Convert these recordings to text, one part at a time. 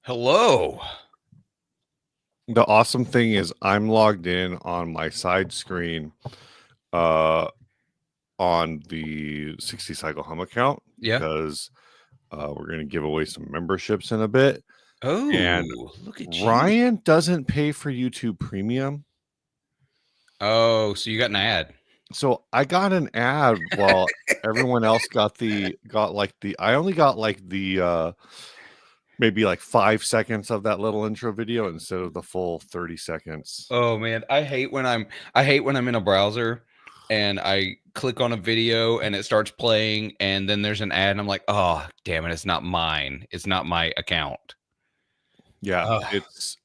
Hello. The awesome thing is I'm logged in on my side screen uh on the 60 Cycle Hum account Yeah. because we're going to give away some memberships in a bit. And Oh, look at you. Ryan doesn't pay for YouTube Premium. Oh, so you got an ad. So I got an ad while everyone else got I only got maybe like 5 seconds of that little intro video instead of the full 30 seconds. Oh man, I hate when I'm in a browser and I click on a video and it starts playing and then there's an ad and I'm like, "Oh, damn it, it's not mine. It's not my account." Yeah, Ugh.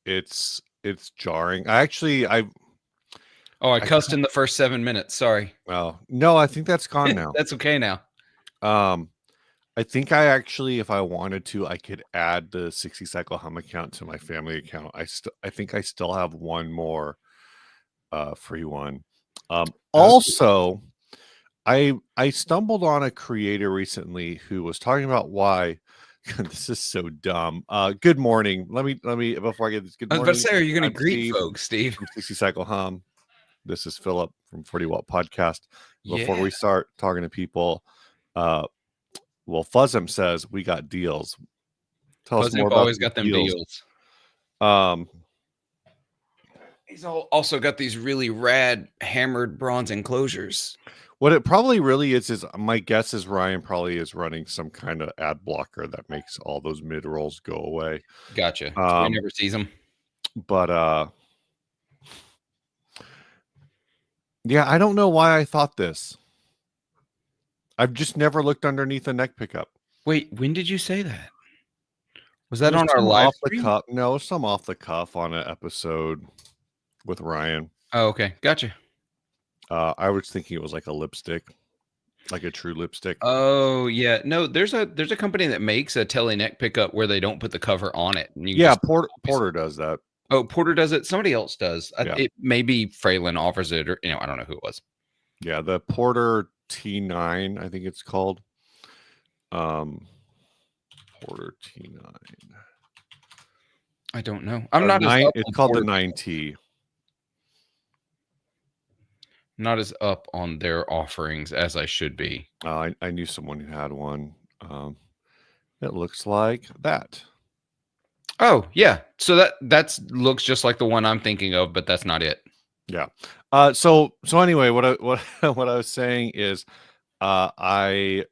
it's jarring. I Oh, I I cussed in the first 7 minutes. Sorry. well, no, I think that's gone now. That's okay now. Um, I think I actually, if I wanted to, I could add the 60 Cycle Hum account to my family account. I think I still have one more free one. Oh, Also, I stumbled on a creator recently who was talking about why this is so dumb. Good morning. Let me before I get this. Good I was about to morning. say, are you going to I'm greet Steve folks, Steve? from 60 Cycle Hum. This is Phillip from 40 Watt Podcast. Before Yeah. we start talking to people, well, Fuzzum says we got deals. Tell us Fuzzy more about always these got them deals. deals. Um, He's also got these really rad hammered bronze enclosures. what it probably really is my guess is Ryan probably is running some kind of ad blocker that makes all those mid rolls go away. Gotcha. So he never sees them. But yeah, I don't know why I thought this. I've just never looked underneath a neck pickup. Wait, when did you say that? Was It that was on our some live off the stream? cuff. No, some off the cuff on an episode with Ryan. Oh, okay. Gotcha. I was thinking it was like a lipstick, like a true lipstick. Oh, yeah. No, there's a company that makes a tele neck pickup where they don't put the cover on it. And you can Yeah, just Porter does that. Oh, Porter does it. Somebody else does. Yeah, It maybe Fralin offers it, or I don't know who it was. yeah. The Porter T9, I think it's called. Um, Porter T9. I don't know. I'm Or not as nine. up It's on called the Porter. 9T. Not as up on their offerings as I should be. I knew someone who had one. It looks like that. Oh, yeah. So that's looks just like the one I'm thinking of, but that's not it. Yeah. So anyway, what what I was saying is, I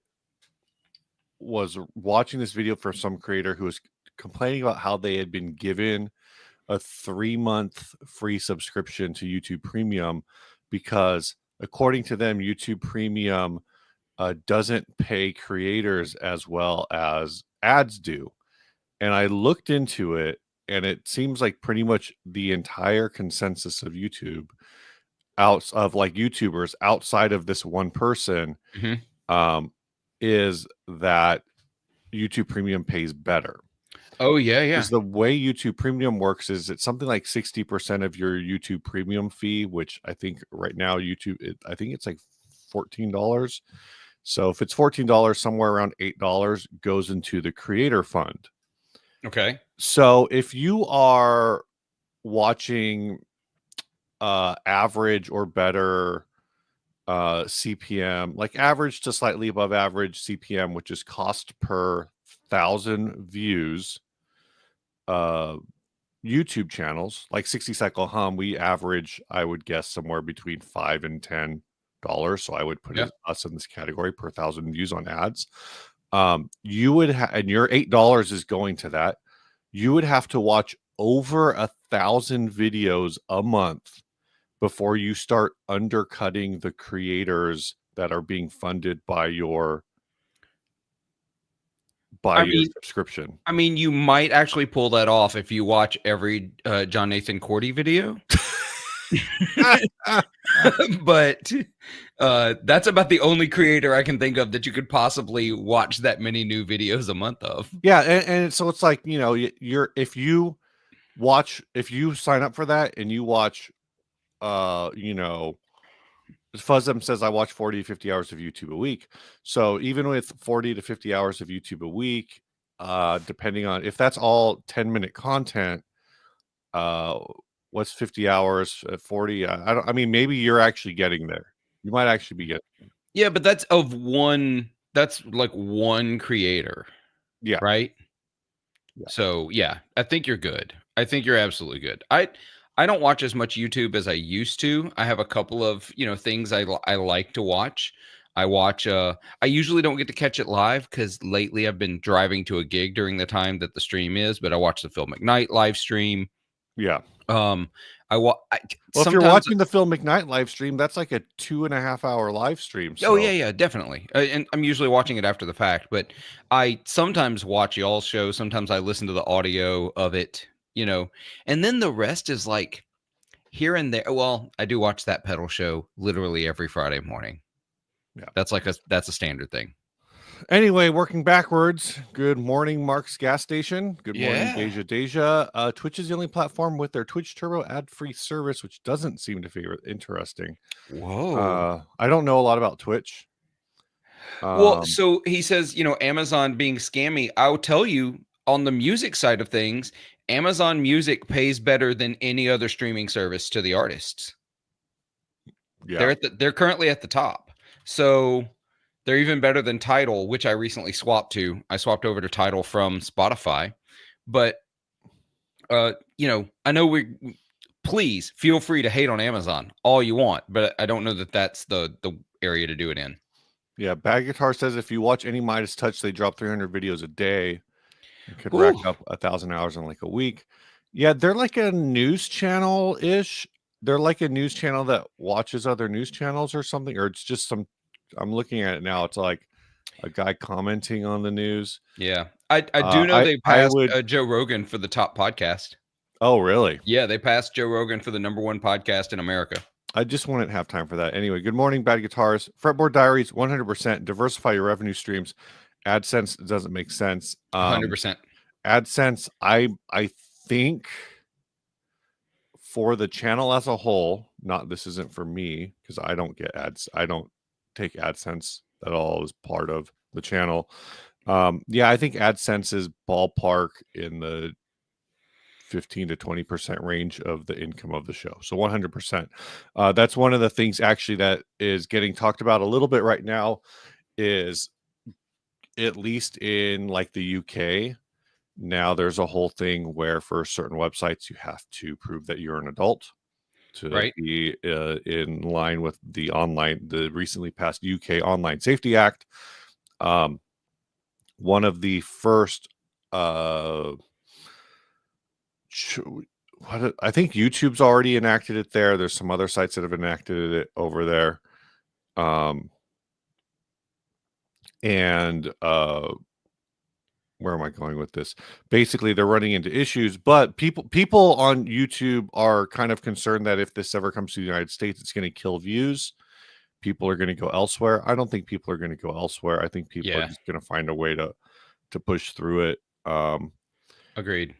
was watching this video for some creator who was complaining about how they had been given a 3-month free subscription to YouTube Premium because, according to them, YouTube Premium doesn't pay creators as well as ads do. And I looked into it, and it seems like pretty much the entire consensus of YouTube, out of like YouTubers outside of this one person, Mhm. is that YouTube Premium pays better. Oh, yeah, yeah. Because the way YouTube Premium works is it's something like 60% of your YouTube Premium fee, which I think right now I think it's like $14. So if it's $14, somewhere around $8 goes into the creator fund. Okay. So if you are watching average or better CPM, like average to slightly above average CPM, which is cost per 1,000 views, YouTube channels like 60 Cycle Hum, we average, I would guess, somewhere between $5 and $10. So I would put Yeah. us in this category per 1,000 views on ads. You would and your $8 is going to that. You would have to watch over 1,000 videos a month before you start undercutting the creators that are being funded by your I mean, subscription. you might actually pull that off if you watch every John Nathan Cordy video. But that's about the only creator I can think of that you could possibly watch that many new videos a month of. Yeah, and so it's like, you're if you sign up for that and you watch Fuzzum says I watch 40 to 50 hours of YouTube a week. So even with 40 to 50 hours of YouTube a week, depending on if that's all 10-minute content, what's 50 hours, 40? I mean, maybe you're actually getting there. You might actually be getting. Yeah, but that's like one creator, Yeah. right? Yeah. So, yeah, I think you're good. I think you're absolutely good. I don't watch as much YouTube as I used to. I have a couple of, things I like to watch. I usually don't get to catch it live cuz lately I've been driving to a gig during the time that the stream is, but I watch the Phil McKnight live stream. Yeah. Um I, wa- I Well, if you're sometimes watching the Phil McKnight live stream, that's like a 2.5 hour live stream. Oh, yeah, So yeah, definitely, and I'm usually watching it after the fact, but I sometimes watch y'all's show, sometimes I listen to the audio of it, and then the rest is, like, here and there. Well, I do watch that pedal show literally every Friday morning. yeah. That's a standard thing. Anyway, working backwards. Good morning, Mark's gas station. Good morning, Yeah. Deja. Twitch is the only platform with their Twitch Turbo ad-free service, which doesn't seem to favor. Interesting. Whoa. I don't know a lot about Twitch. Well, so he says, Amazon being scammy. I'll tell you, on the music side of things, Amazon Music pays better than any other streaming service to the artists. Yeah. They're currently at the top. So they're even better than Tidal, which I recently swapped to. I swapped over to Tidal from Spotify. But I know please feel free to hate on Amazon all you want, but I don't know that that's the area to do it in. Yeah, Bad Guitar says if you watch any Midas Touch, they drop 300 videos a day. It could rack up 1,000 hours in like a week. Yeah, they're like a news channel ish. They're like a news channel that watches other news channels or something, or it's just some. I'm looking at it now. It's like a guy commenting on the news. Yeah, I do know they I passed would. Joe Rogan for the top podcast. Oh, really? Yeah, they passed Joe Rogan for the #1 podcast in America. I just wouldn't have time for that. Anyway, good morning, Bad Guitars. Fretboard Diaries, 100%. Diversify your revenue streams. AdSense doesn't make sense. 100%. AdSense, I think for the channel as a whole, this isn't for me because I don't get ads. I don't take AdSense at all as part of the channel. Yeah, I think AdSense is ballpark in the 15 to 20% range of the income of the show. So 100%. That's one of the things actually that is getting talked about a little bit right now is at least in like the UK. Now there's a whole thing where for certain websites, you have to prove that you're an adult to be in line with the recently passed UK Online Safety Act. One of the first, I think YouTube's already enacted it there. There's some other sites that have enacted it over there. Where am I going with this? Basically, they're running into issues, but people on YouTube are kind of concerned that if this ever comes to the United States, it's going to kill views. People are going to go elsewhere. I don't think people are going to go elsewhere. I think people are just going to find a way to push through it. Agreed.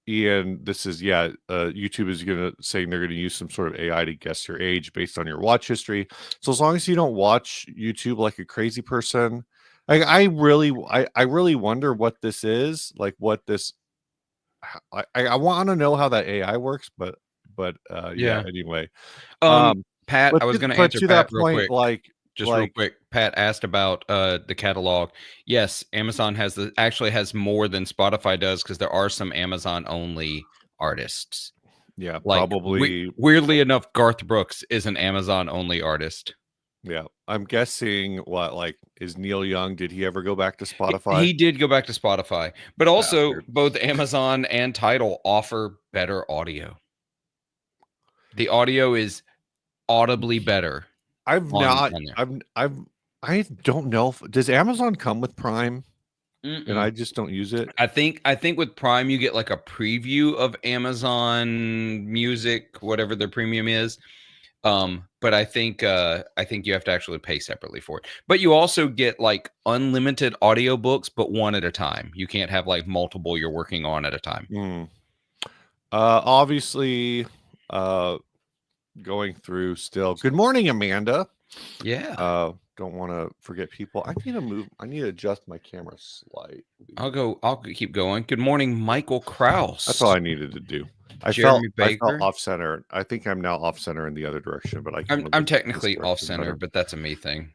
Ian, this is YouTube is saying they're going to use some sort of AI to guess your age based on your watch history. So as long as you don't watch YouTube like a crazy person, I really wonder what this is, like what this. I want to know how that AI works, but anyway. Pat, I was going to answer Pat real quick. Real quick, Pat asked about the catalog. Yes, Amazon actually has more than Spotify does because there are some Amazon only artists. Yeah, probably. Weirdly enough, Garth Brooks is an Amazon only artist. Yeah, I'm guessing is Neil Young? Did he ever go back to Spotify? He did go back to Spotify, but also both Amazon and Tidal offer better audio. The audio is audibly better. I don't know. Does Amazon come with Prime? And I just don't use it. I think with Prime you get like a preview of Amazon Music, whatever their premium is. But I think you have to actually pay separately for it. But you also get like unlimited audiobooks, but one at a time. You can't have like multiple you're working on at a time. Obviously, going through still. Good morning, Amanda. Yeah. don't want to forget people. I need to move. I need to adjust my camera slightly. I'll keep going. Good morning, Michael Kraus. That's all I needed to do. Jeremy I felt Baker. off center. I think I'm now off center in the other direction, but I can move I'm it this technically off direction center, better. but that's a me thing.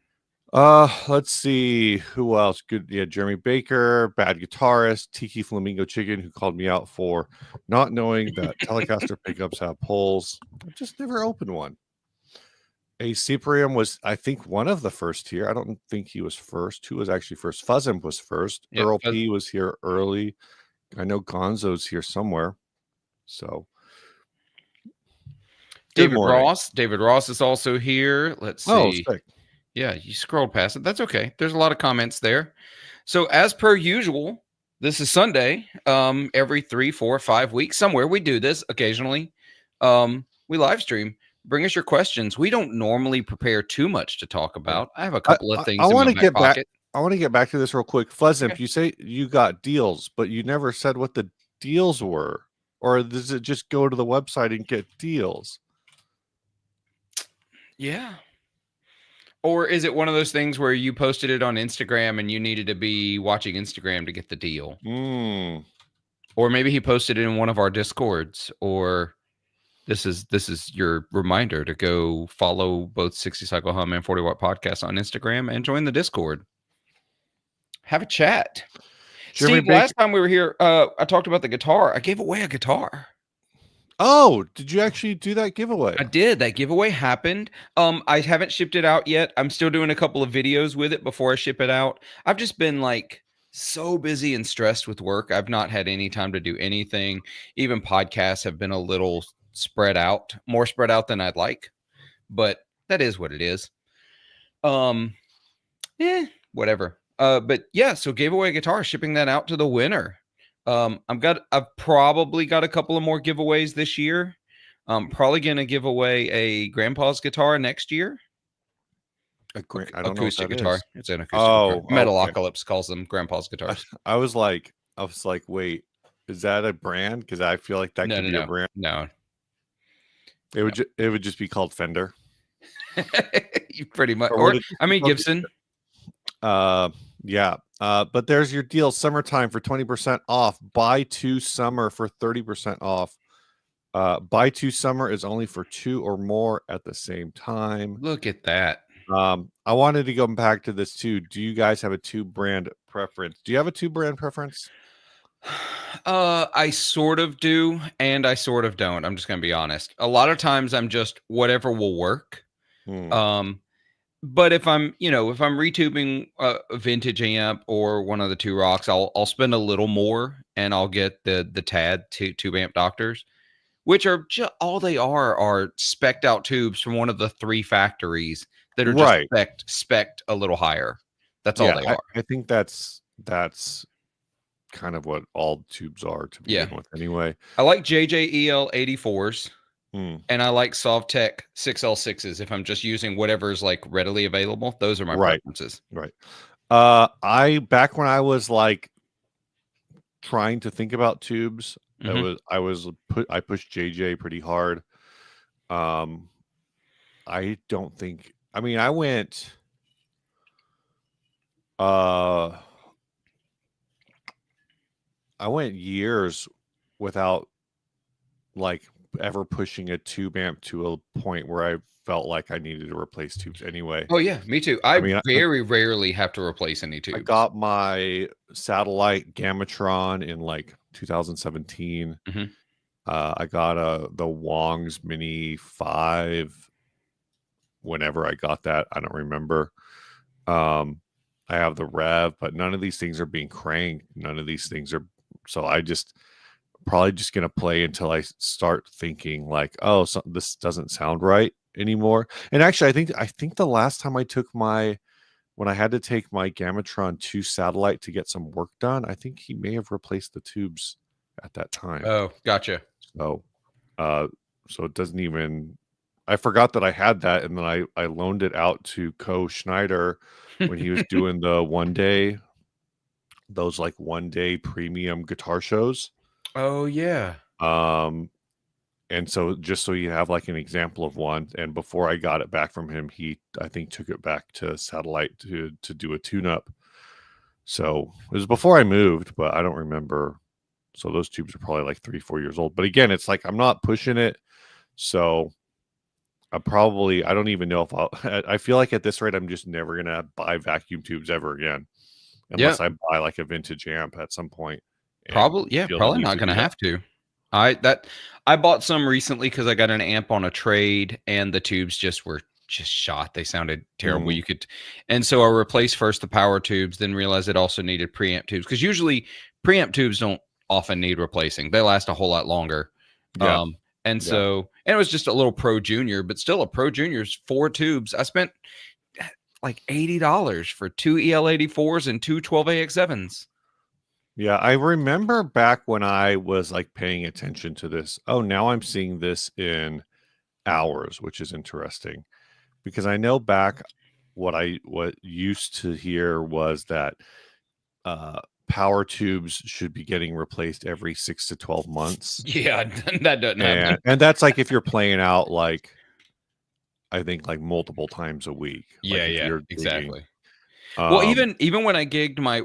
Let's see who else. Good, yeah, Jeremy Baker, bad guitarist, Tiki Flamingo Chicken, who called me out for not knowing that Telecaster pickups have poles. I just never opened one. A Cyprium was, I think, one of the first here. I don't think he was first. Who was actually first? Fuzzimp was first. Yep, Earl P was here early. I know Gonzo's here somewhere. So, good David morning. Ross. David Ross is also here. Let's Oh, see. sick. Yeah, you scrolled past it. That's okay. There's a lot of comments there. So as per usual, this is Sunday. Every 3, 4, 5 weeks, somewhere we do this occasionally. We live stream. Bring us your questions. We don't normally prepare too much to talk about. I have a couple of things I in want my to back get back. pocket. I want to get back to this real quick. Fuzzimp, Okay. you say you got deals, but you never said what the deals were. Or does it just go to the website and get deals? Yeah. Or is it one of those things where you posted it on Instagram and you needed to be watching Instagram to get the deal? Or maybe he posted it in one of our Discords, or this is your reminder to go follow both 60 Cycle Hum and 40 Watt Podcast on Instagram and join the Discord. Have a chat. Jeremy Steve, last time we were here, I talked about the guitar. I gave away a guitar. Oh, did you actually do that giveaway? I did. That giveaway happened. I haven't shipped it out yet. I'm still doing a couple of videos with it before I ship it out. I've just been like so busy and stressed with work. I've not had any time to do anything. Even podcasts have been a little spread out, more spread out than I'd like, but that is what it is. Whatever. But yeah, so gave away a guitar, shipping that out to the winner. I've probably got a couple of more giveaways this year. I'm probably gonna give away a grandpa's guitar next year. I don't know Acoustic what that guitar. is. It's an acoustic guitar. Okay. Metalocalypse calls them grandpa's guitars. I was like, wait, is that a brand? Because I feel like that could be a brand. No. It would just be called Fender. You pretty much, Or Gibson. Yeah. But there's your deal. Summertime for 20% off. Buy 2 summer for 30% off. Buy 2 summer is only for 2 or more at the same time. Look at that. I wanted to go back to this too. Do you guys have a 2 brand preference? Do you have a 2 brand preference? I sort of do, and I sort of don't. I'm just gonna be honest. A lot of times I'm just whatever will work. But if I'm retubing a vintage amp or one of the 2 rocks, I'll spend a little more and I'll get the TAD tube amp doctors, which are all they are spec'd out tubes from one of the 3 factories that are just spec'd a little higher. That's all they are. I think that's kind of what all tubes are to begin with anyway. I like JJEL 84s. And I like Sovtech 6L6s if I'm just using whatever's like readily available. Those are my preferences. Right. I back when I was like trying to think about tubes, I pushed JJ pretty hard. I don't think, I mean, I went years without like ever pushing a tube amp to a point where I felt like I needed to replace tubes anyway. Oh yeah, me too. I very rarely have to replace any tubes. I got my satellite Gamatron in like 2017. I got the Wong's Mini 5 whenever I got that. I don't remember. I have the Rev, but none of these things are being cranked. None of these things are, so I just probably just gonna play until I start thinking like, oh, this doesn't sound right anymore. And actually, I think the last time I took when I had to take my Gamatron to satellite to get some work done, I think he may have replaced the tubes at that time. Oh, gotcha. So it doesn't even. I forgot that I had that, and then I loaned it out to Co Schneider when he was doing the those like 1 day premium guitar shows. Oh yeah. And so just so you have like an example of one, and before I got it back from him, he I think took it back to Satellite to do a tune-up. So it was before I moved, but I don't remember. So those tubes are probably like 3-4 years old. But again, it's like I'm not pushing it. So I don't even know if I feel like at this rate, I'm just never gonna buy vacuum tubes ever again, Yeah, unless I buy like a vintage amp at some point and probably. Yeah, feel the probably need not to going to do that. have to. I bought some recently because I got an amp on a trade, and the tubes just were just shot. They sounded terrible. Mm, And so I replaced first the power tubes, then realized it also needed preamp tubes because usually preamp tubes don't often need replacing. They last a whole lot longer. yeah, yeah. And it was just a little Pro Junior, but still a Pro Junior's 4 tubes. I spent like $80 for two EL84s and two 12AX7s. Yeah, I remember back when I was like paying attention to this. Oh, now I'm seeing this in hours, which is interesting because I know back what used to hear was that power tubes should be getting replaced every 6 to 12 months. Yeah, that doesn't happen. And that's like if you're playing out like I think like multiple times a week. Like Yeah, if yeah, you're gigging. exactly. Well, Um even when I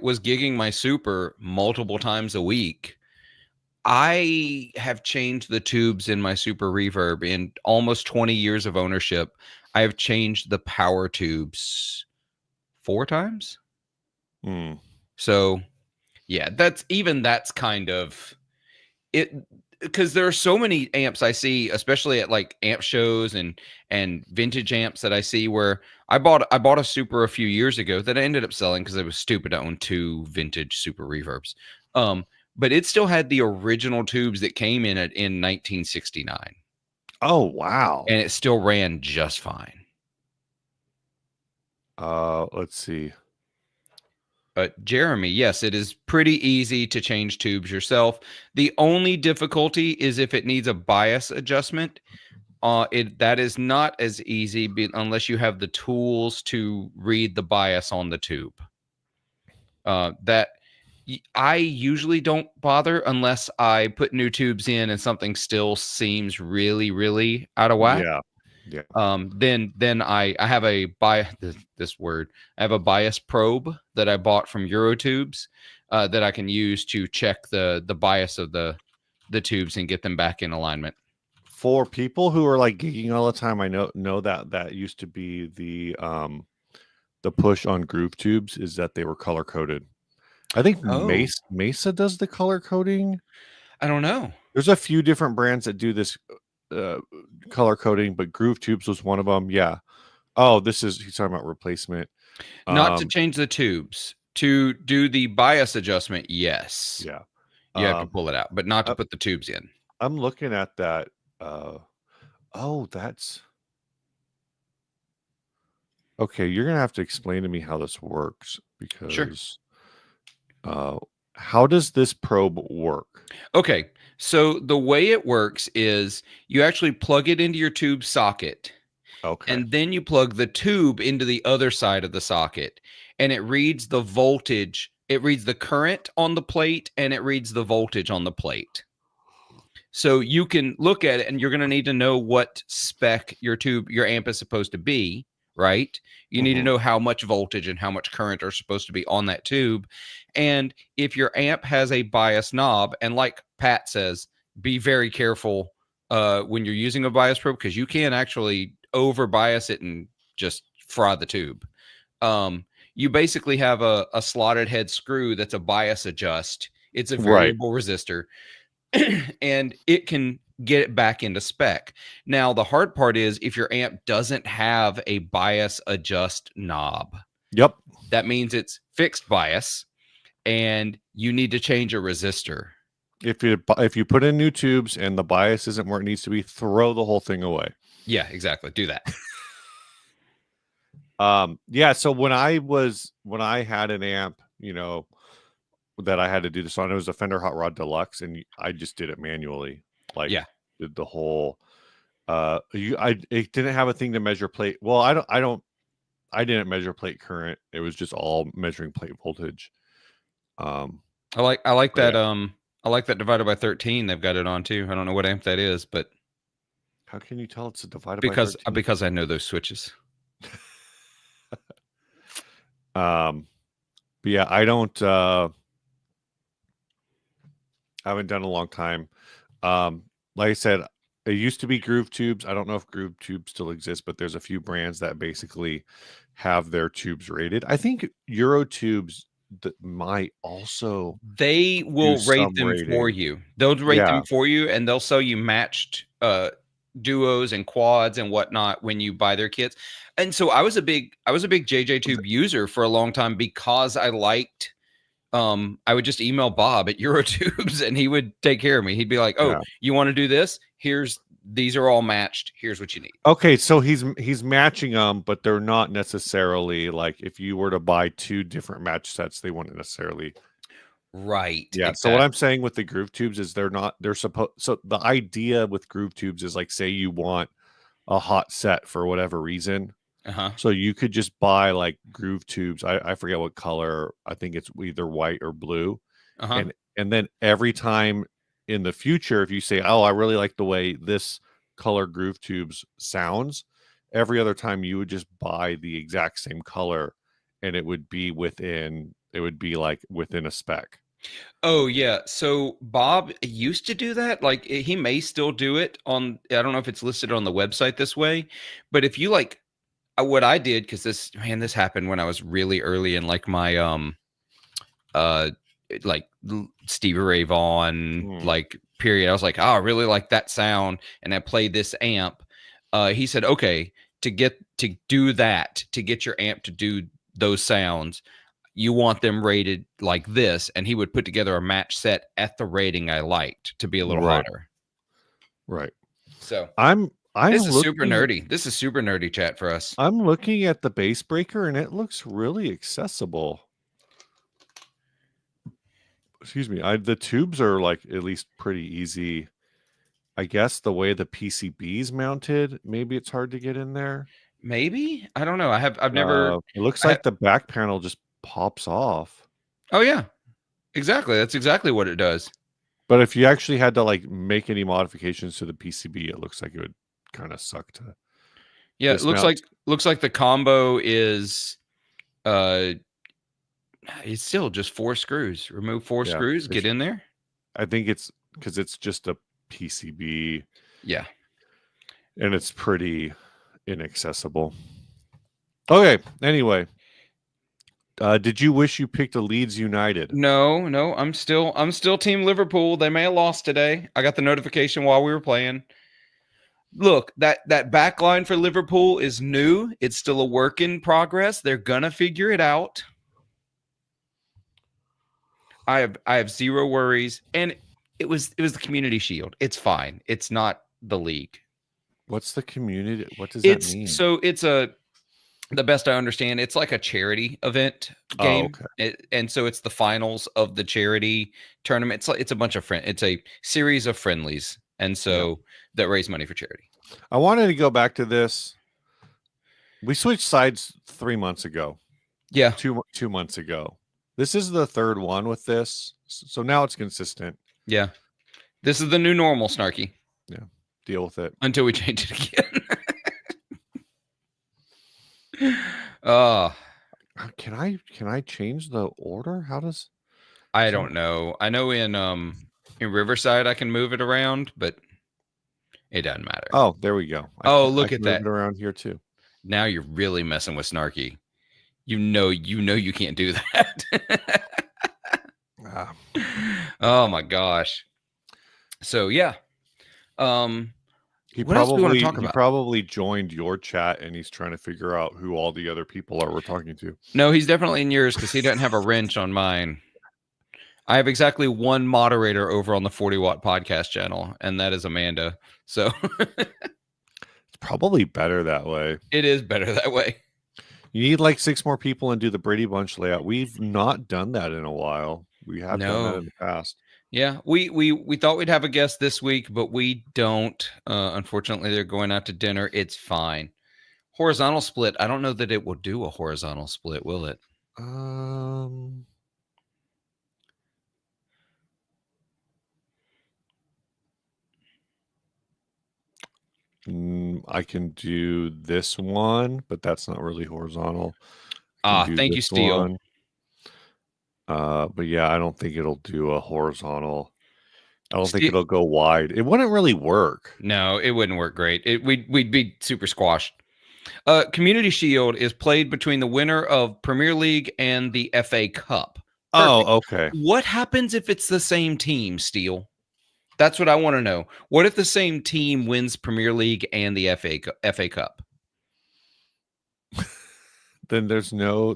was gigging my super multiple times a week, I have changed the tubes in my super reverb in almost 20 years of ownership. I have changed the power tubes 4 times. mm, So, yeah, that's kind of it, because there are so many amps I see, especially at like amp shows and vintage amps that I see where I bought a super a few years ago that I ended up selling because I was stupid to own two vintage super reverbs. But it still had the original tubes that came in it in 1969, oh wow. and it still ran just fine. Let's see. Jeremy, yes, it is pretty easy to change tubes yourself. The only difficulty is if it needs a bias adjustment. It that is not as easy unless you have the tools to read the bias on the tube. That I usually don't bother unless I put new tubes in and something still seems really, really out of whack. Yeah. Yeah. Then I have a this word. I have a bias probe that I bought from Eurotubes that I can use to check the bias of the tubes and get them back in alignment. For people who are like gigging all the time, I know that used to be the push on groove tubes is that they were color coded. I think Oh, Mesa does the color coding. I don't know. There's a few different brands that do this uh, color coding, but Groove Tubes was one of them. Yeah. Oh, he's talking about replacement. Not to Um, change the tubes. To do the bias adjustment, yes. yeah. You have to Um, pull it out, but not to I, put the tubes in. I'm looking at that. Uh, oh, that's okay. You're gonna have to explain to me how this works Sure. because uh, how does this probe work? Okay. So the way it works is you actually plug it into your tube socket, Okay. and then you plug the tube into the other side of the socket, and it reads the voltage. It reads the current on the plate, and it reads the voltage on the plate. So you can look at it, and you're going to need to know what spec your amp is supposed to be, right? You need to Hmm. know how much voltage and how much current are supposed to be on that tube. And if your amp has a bias knob, and like Pat says, be very careful when you're using a bias probe because you can actually over bias it and just fry the tube. You basically have a slotted head screw that's a bias adjust. It's a Right. variable resistor and it can get it back into spec. Now, the hard part is if your amp doesn't have a bias adjust knob, Yep. that means it's fixed bias and you need to change a resistor. If you put in new tubes and the bias isn't where it needs to be, throw the whole thing away. Yeah, exactly. Do that. Yeah, so when I had an amp, that I had to do this on, it was a Fender Hot Rod Deluxe, and I just did it manually. Like Yeah. did the whole it didn't have a thing to measure plate. Well, I didn't measure plate current. It was just all measuring plate voltage. Um I like but that yeah. I like that divided by 13 they've got it on too. I don't know what amp that is, but How can you tell it's divided by because 13? because I know those switches. But yeah, I don't. I haven't done in a long time. Like I said, it used to be Groove Tubes. I don't know if Groove Tubes still exists, but there's a few brands that basically have their tubes rated. I think Euro Tubes might also They do will rate some them for rating. you. They'll rate Yeah, them for you, and they'll sell you matched duos and quads and whatnot when you buy their kits. And so I was a big JJ Tube user for a long time because I liked I would just email Bob at Eurotubes and he would take care of me. He'd be like, "Oh, yeah. you want to do this? These are all matched. Here's what you need." Okay, so he's matching them, but they're not necessarily like if you were to buy two different match sets, they wouldn't necessarily. Right, Yeah. So what I'm exactly. saying with the Groove Tubes is they're supposed. So the idea with Groove Tubes is like, say you want a hot set for whatever reason. Uh-huh. So you could just buy like Groove Tubes. I forget what color. I think it's either white or blue. Uh-huh. And then every time in the future, if you say, "Oh, I really like the way this color Groove Tubes sounds," every other time you would just buy the exact same color, and it would be within. It would be like within a spec. Oh yeah. So Bob used to do that. Like he may still do it on I don't know if it's listed on the website this way, but if you like what I did cuz this happened when I was really early in like my uh like Stevie Ray Vaughan Hmm. like period. I was like, "Oh, I really like that sound," and I played this amp. He said, "Okay, to do that, to get your amp to do those sounds, you want them rated like this," and he would put together a match set at the rating I liked to be a little Right. hotter. Right. So I'm this is super looking nerdy. This is super nerdy chat for us. I'm looking at the base breaker and it looks really accessible. Excuse me. The tubes are like at least pretty easy. I guess the way the PCB's mounted, maybe it's hard to get in there. Maybe I don't know. I've never. It looks I ha- like the back panel just pops off. oh yeah, exactly. That's exactly what it does. But if you actually had to like make any modifications to the PCB, it looks like it would kind of suck to Yeah, it dismount. looks like the combo is uh it's still just four screws. Remove four Yeah. screws, If get in there. I think it's because it's just a PCB Yeah. and it's pretty inaccessible. Okay. Anyway, did you wish you picked a Leeds United? No, no, I'm still team Liverpool. They may have lost today. I got the notification while we were playing. Look, that back line for Liverpool is new. It's still a work in progress. They're gonna figure it out. I have zero worries. And it was the community shield. It's fine. It's not the league. What's the community? What does that It's mean? so it's a the best I understand, it's like a charity event Oh, game. okay. And so it's the finals of the charity tournament. It's a bunch of it's a series of friendlies. And Yeah. so that raise money for charity. I wanted to go back to this. We switched sides 3 months ago, Yeah. 2 months ago. This is the third one with this. So now it's consistent. Yeah. This is the new normal, Snarky, Yeah. Deal with it. until we change it again. uh Can I change the order? How does I some don't know. I know in Riverside I can move it around, but it doesn't matter. Oh, there we go. Oh, I look can at move that. it around here too. Now you're really messing with Snarky. You know you can't do that. Ah, Oh my gosh. So yeah. Um he what else do we want to probably talk he about? probably joined your chat and he's trying to figure out who all the other people are we're talking to. No, he's definitely in yours because he doesn't have a wrench on mine. I have exactly one moderator over on the 40-watt podcast channel, and that is Amanda. So It's probably better that way. it is better that way. You need like 6 more people and do the Brady Bunch layout. We've not done that in a while. We have done that No. in the past. Yeah, we thought we'd have a guest this week, but we don't. Unfortunately, they're going out to dinner. It's fine. Horizontal split. I don't know that it will do a horizontal split, will it? Um, I can do this one, but that's not really horizontal. I can do Thank you, this Steel. one. But yeah, I don't think it'll do a horizontal. I don't think Ste it'll go wide. It wouldn't really work. No, it wouldn't work great. We'd be super squashed. Community Shield is played between the winner of Premier League and the FA Cup. Perfect. Oh, okay. What happens if it's the same team, Steel? That's what I want to know. What if the same team wins Premier League and the FA Cup? Then there's no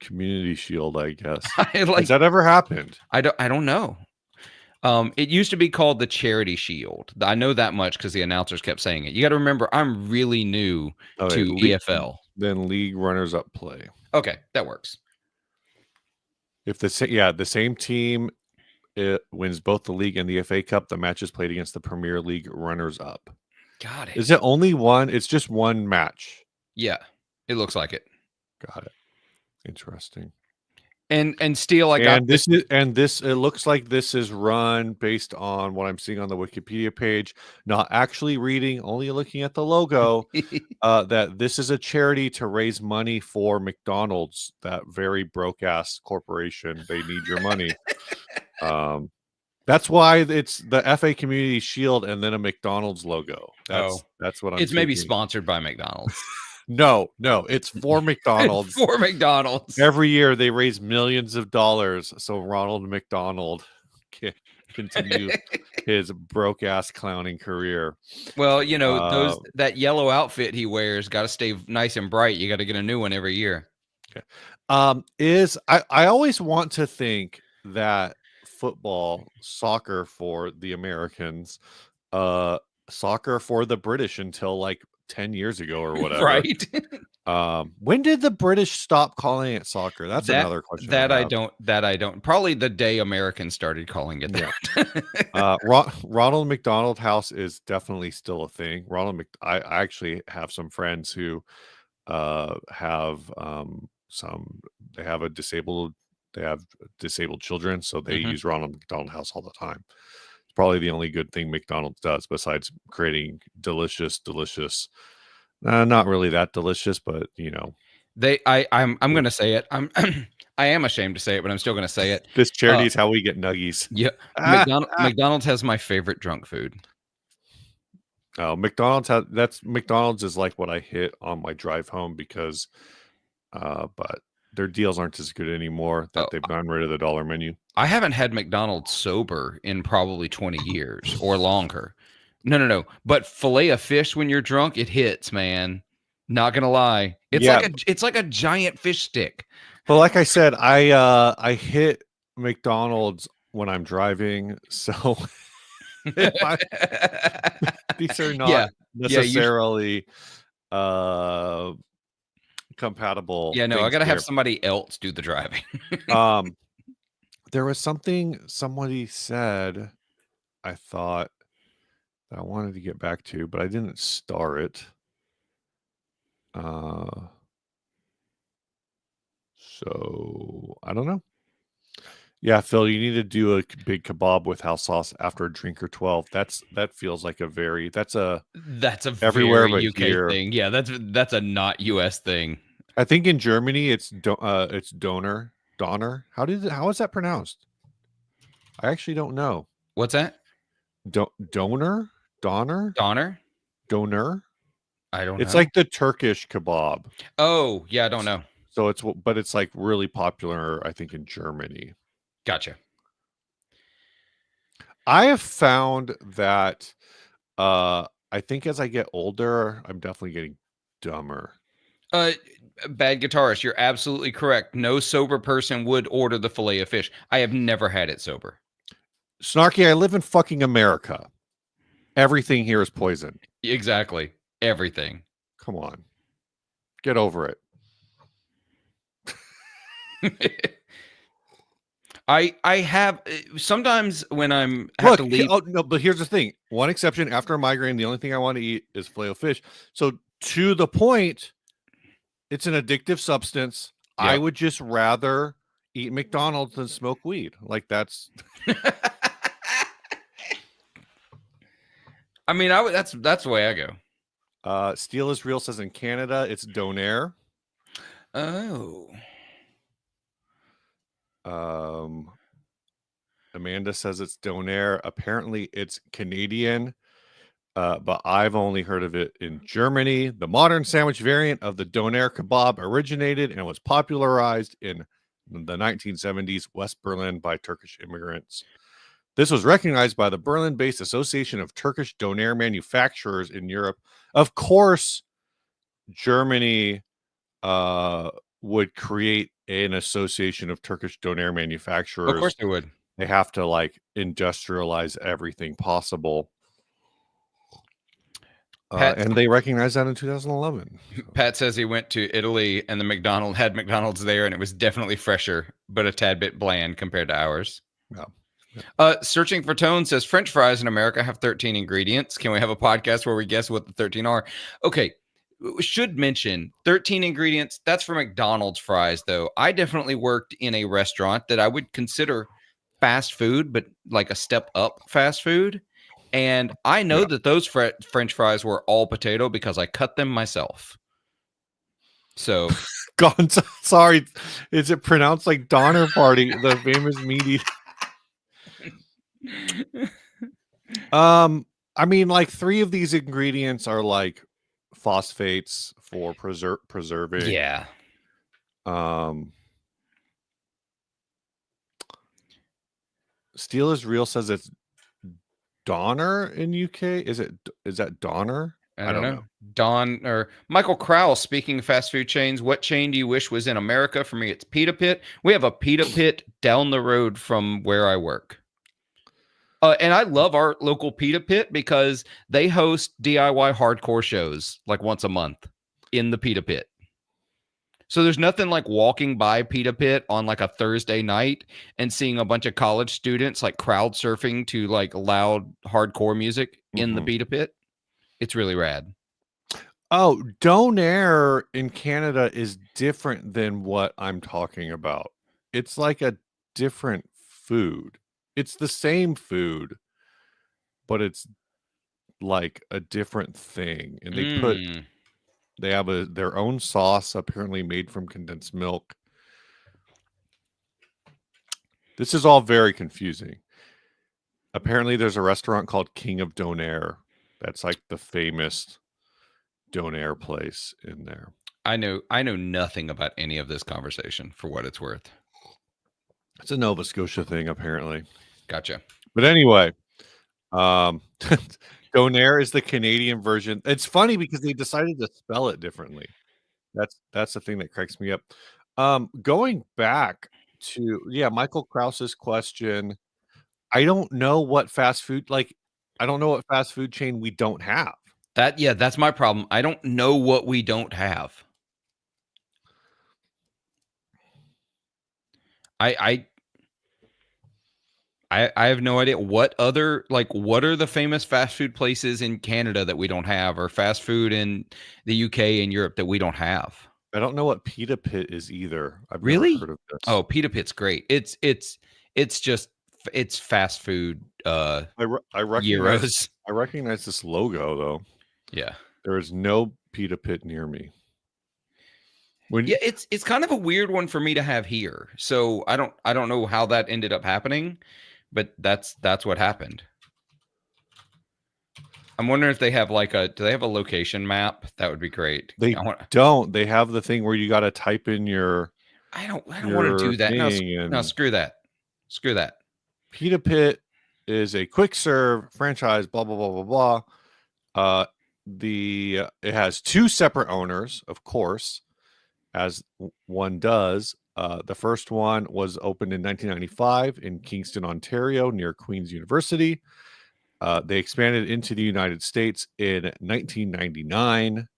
community shield, I guess. Has Like, that ever happened? I don't know. It used to be called the Charity Shield. I know that much because the announcers kept saying it. You got to remember, I'm really new Okay, to EFL. then league runners up play. Okay, that works. If the same team wins both the league and the FA Cup, the match is played against the Premier League runners up. Got it. Is it only one? It's just one match. Yeah, it looks like it. Got it. Interesting. And Steel, I got this is it looks like this is run based on what I'm seeing on the Wikipedia page, not actually reading, only looking at the logo, that this is a charity to raise money for McDonald's, that very broke ass corporation. They need your money. That's why it's the FA Community Shield and then a McDonald's logo. That's what I'm It's maybe thinking. sponsored by McDonald's. No, it's for McDonald's. For McDonald's. Every year they raise millions of dollars so Ronald McDonald can continue his broke ass clowning career. Well, you know, that yellow outfit he wears got to stay nice and bright. You got to get a new one every year. Okay. I always want to think that soccer for the Americans, soccer for the British until like 10 years ago or whatever. Right. When did the British stop calling it soccer? That's another question. I don't. Probably the day Americans started calling it that. Ronald McDonald House is definitely still a thing. I actually have some friends who have they have disabled children, so they use Ronald McDonald House all the time. It's probably the only good thing McDonald's does besides creating delicious not really that delicious, but you know, I'm gonna say it. I am ashamed to say it, but I'm still gonna say it. This charity is how we get nuggies. Yeah. McDonald's has my favorite drunk food. Oh, McDonald's is like what I hit on my drive home because but their deals aren't as good anymore that they've gotten rid of the dollar menu. I haven't had McDonald's sober in probably 20 years or longer. No. But fillet of fish when you're drunk, it hits, man. Not gonna lie. It's like a giant fish stick. But like I said, I hit McDonald's when I'm driving, so these are not necessarily compatible. Yeah, no, I gotta have somebody else do the driving. There was something somebody said I thought that I wanted to get back to, but I didn't star it. So I don't know. Yeah, Phil, you need to do a big kebab with house sauce after a drink or 12. That feels like that's a everywhere very but UK here thing. Yeah, that's a not US thing. I think in Germany it's Donner. How is that pronounced? I actually don't know. What's that? Donner? Donner? Donor? I don't know. It's like the Turkish kebab. Oh, yeah, I don't know. So it's like really popular, I think, in Germany. Gotcha. I have found that I think as I get older, I'm definitely getting dumber. Bad guitarist, you're absolutely correct. No sober person would order the fillet of fish. I have never had it sober. Snarky, I live in fucking America. Everything here is poison. Exactly. Everything. Come on. Get over it. I have sometimes when have to leave. Oh no, but here's the thing. One exception: after a migraine, the only thing I want to eat is filet of fish. So to the point, it's an addictive substance. Yep. I would just rather eat McDonald's than smoke weed. Like that's. I mean, that's the way I go. Steel is Real says in Canada it's Donair. Oh, Um, Amanda says it's Donair. Apparently, it's Canadian, but I've only heard of it in Germany. The modern sandwich variant of the Donair kebab originated and was popularized in the 1970s West Berlin by Turkish immigrants. This was recognized by the Berlin-based Association of Turkish Donair Manufacturers in Europe. Of course, Germany would create an association of Turkish donair of manufacturers. course they would. They have to like industrialize everything possible. Pat And they recognized that in 2011. So. Pat says he went to Italy and the McDonald's there, and it was definitely fresher, but a tad bit bland compared to ours. Yeah. Searching for Tone says French fries in America have 13 ingredients. Can we have a podcast where we guess what the 13 are? Okay. We should mention 13 ingredients. That's for McDonald's fries, though. I definitely worked in a restaurant that I would consider fast food, but like a step up fast food. And I know that those French fries were all potato because I cut them myself. So, God, sorry, is it pronounced like Donner Party, the famous meat eater? I mean, like 3 of these ingredients are like phosphates for preserving. Yeah. Steel is Real says it's Donner in UK. Is that Donner? I don't know. Don or Michael Crowell, speaking of fast food chains, what chain do you wish was in America? For me, it's Pita Pit. We have a Pita Pit down the road from where I work. And I love our local Pita Pit because they host DIY hardcore shows like once a month in the Pita Pit. So there's nothing like walking by Pita Pit on like a Thursday night and seeing a bunch of college students like crowd surfing to like loud hardcore music in the Pita Pit. It's really rad. Oh, Donair in Canada is different than what I'm talking about. It's like a different food. It's the same food, but it's like a different thing. And they have their own sauce apparently made from condensed milk. This is all very confusing. Apparently there's a restaurant called King of Donair. That's like the famous Donair place in there. I know nothing about any of this conversation for what it's worth. It's a Nova Scotia thing, apparently. Gotcha. But anyway, Donair is the Canadian version. It's funny because they decided to spell it differently. That's the thing that cracks me up. Going back to Michael Krause's question. I don't know what fast food chain we don't have. That's my problem. I don't know what we don't have. I have no idea what are the famous fast food places in Canada that we don't have, or fast food in the UK and Europe that we don't have. I don't know what Pita Pit is either. I've really never heard of this. Oh, Pita Pit's great. It's fast food. I recognize this logo though. Yeah, there is no Pita Pit near me. It's kind of a weird one for me to have here. So I don't know how that ended up happening, but that's what happened. I'm wondering if they have do they have a location map? That would be great. They don't. They have the thing where you got to type in your. I don't want to do that. No, screw that. Screw that. Pita Pit is a quick serve franchise. Blah blah blah blah blah. It has 2 separate owners, of course, as one does. The first one was opened in 1995 in Kingston, Ontario, near Queen's University. They expanded into the United States in 1999.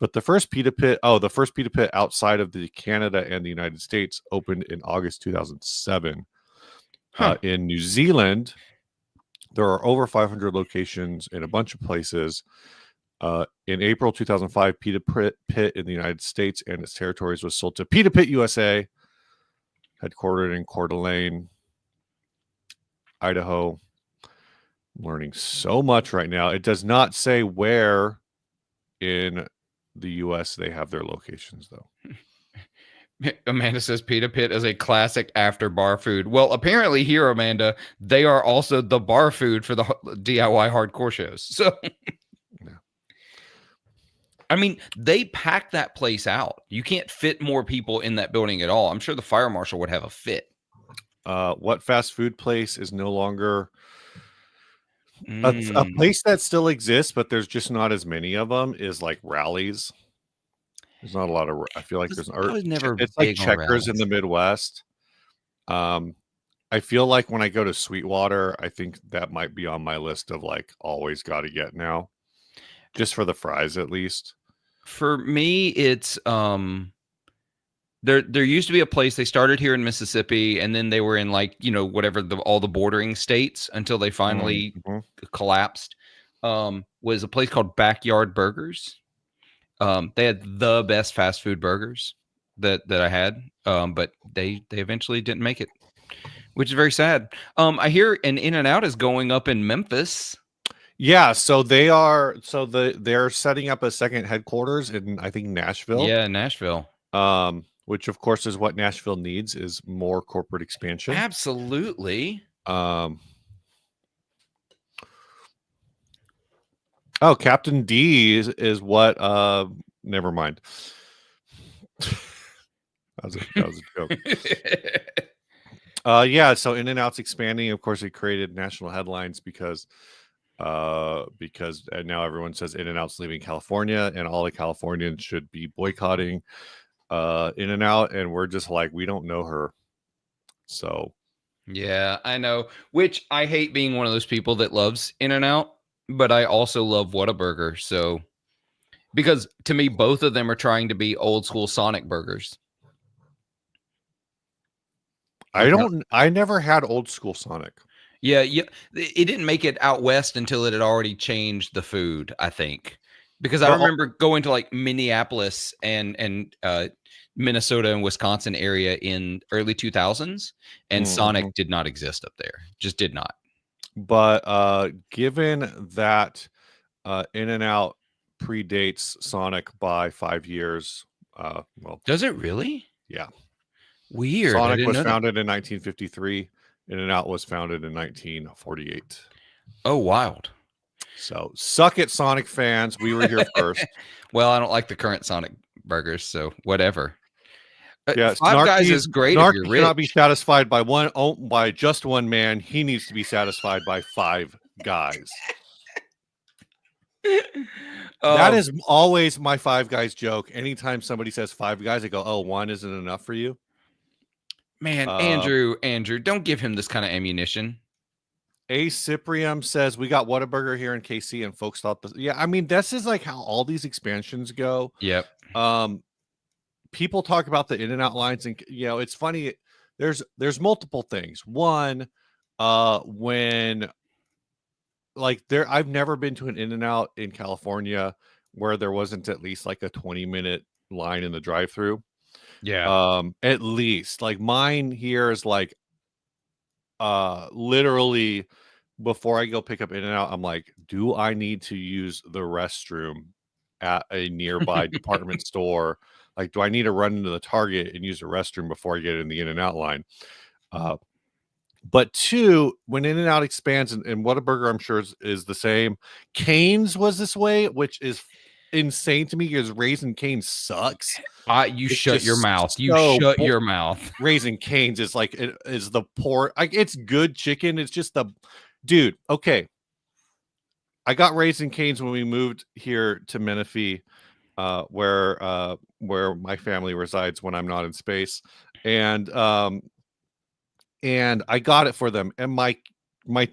But the first Pita Pit outside of Canada and the United States opened in August 2007. In New Zealand, there are over 500 locations in a bunch of places. In April 2005, Pita Pit in the United States and its territories was sold to Pita Pit USA, headquartered in Coeur d'Alene, Idaho. Learning so much right now. It does not say where in the US they have their locations, though. Amanda says Pita Pit is a classic after bar food. Well, apparently here, Amanda, they are also the bar food for the DIY hardcore shows. So, Yeah. I mean, they pack that place out. You can't fit more people in that building at all. I'm sure the fire marshal would have a fit. What fast food place is no longer a place that still exists, but there's just not as many of them? Is like Rallies. There's not a lot of. I feel like there's. I was never It's like big on Checkers in Rallies. the Midwest. I feel like when I go to Sweetwater, I think that might be on my list of like always got to get now, just for the fries at least. For me, it's there used to be a place they started here in Mississippi, and then they were in like, whatever all the bordering states until they finally Mhm. collapsed. Was a place called Backyard Burgers. They had the best fast food burgers that I had. But they eventually didn't make it, which is very sad. I hear an In-N-Out is going up in Memphis. Yeah, so they're setting up a second headquarters in, I think, Nashville. Yeah, Nashville. Which of course is what Nashville needs, is more corporate expansion. Absolutely. Oh, Captain D is what never mind. that was a joke. Yeah, so In-N-Out's expanding. Of course, it created national headlines because now everyone says In-N-Out's leaving California and all the Californians should be boycotting In-N-Out, and we're just like, we don't know her. So yeah, I know. Which I hate being one of those people that loves In-N-Out, but I also love Whataburger. So because to me, both of them are trying to be old school Sonic burgers. I never had old school Sonic. Yeah, it didn't make it out west until it had already changed the food, I think. Because I remember going to like Minneapolis and Minnesota and Wisconsin area in early 2000s, and Sonic did not exist up there. Just did not. But given that In-N-Out predates Sonic by 5 years, well, does it really? Yeah. Weird. Sonic was founded in 1953. In-N-Out was founded in 1948. Oh, wild. So suck it, Sonic fans. We were here first. Well, I don't like the current Sonic burgers, so whatever. Yeah, Five Guys is great if you're rich. Cannot be satisfied by just one man. He needs to be satisfied by 5 guys. That is always my 5 Guys joke. Anytime somebody says 5 Guys, I go, "Oh, one isn't enough for you." Man, Andrew, don't give him this kind of ammunition. A Cyprium says we got Whataburger here in KC, and folks thought this. Yeah, I mean, this is like how all these expansions go. Yep. People talk about the In-N-Out lines, and it's funny. There's multiple things. One, when I've never been to an In-N-Out in California where there wasn't at least like a 20-minute line in the drive-through. Yeah. At least like mine here is like literally before I go pick up In-N-Out, I'm like, do I need to use the restroom at a nearby department store? Like, do I need to run into the Target and use the restroom before I get in the In-N-Out line? But 2, when In-N-Out expands, and Whataburger, I'm sure is the same. Cane's was this way, which is insane to me because Raising Cane's sucks. You shut your mouth. Shut your mouth. Raising Cane's is like is the poor. It's good chicken. It's just dude. Okay, I got Raising Cane's when we moved here to Menifee, where my family resides when I'm not in space, and I got it for them. And my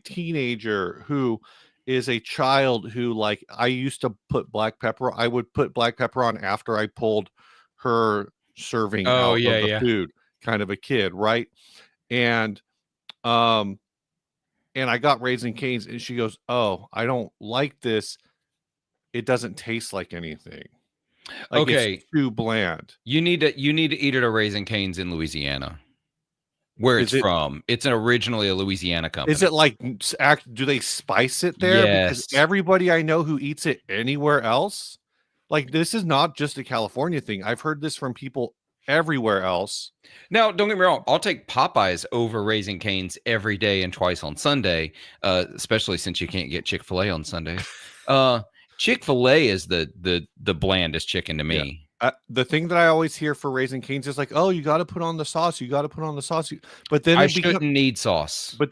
teenager, who is a child who, like, I used to put black pepper. I would put black pepper on after I pulled her serving out of the food, kind of a kid, right? And I got Raising Cane's, and she goes, "Oh, I don't like this. It doesn't taste like anything. Like, it's too bland." You need to eat at a Raising Cane's in Louisiana. where it's Is it from. It's originally a Louisiana is company. it like do they spice it there? Because Yes. everybody I know who eats it anywhere else, like this is not just a California thing. I've heard this from people everywhere else. Now, don't get me wrong. I'll take Popeyes over Raising Cane's every day and twice on Sunday, especially since you can't get Chick-fil-A on Sundays. Chick-fil-A is the blandest chicken to Yeah. me. The thing that I always hear for Raising Cane's is like, "Oh, you got to put on the sauce. You got to put on the sauce." But then I it becomes shouldn't need sauce. like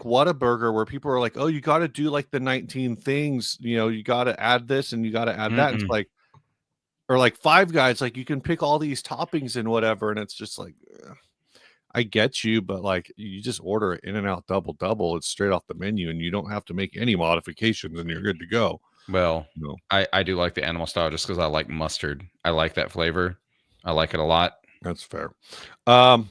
Whataburger, where people are like, "Oh, you got to do like the 19 things. You got to add this and you got to add that." It's Mm-mm. like, or like Five Guys, like you can pick all these toppings and whatever, and it's just like, I get you, but like you just order it In-N-Out double double. It's straight off the menu, and you don't have to make any modifications, and you're good to go. Well, No, I do like the animal style just because I like mustard. I like that flavor. I like it a lot. that's fair. Um,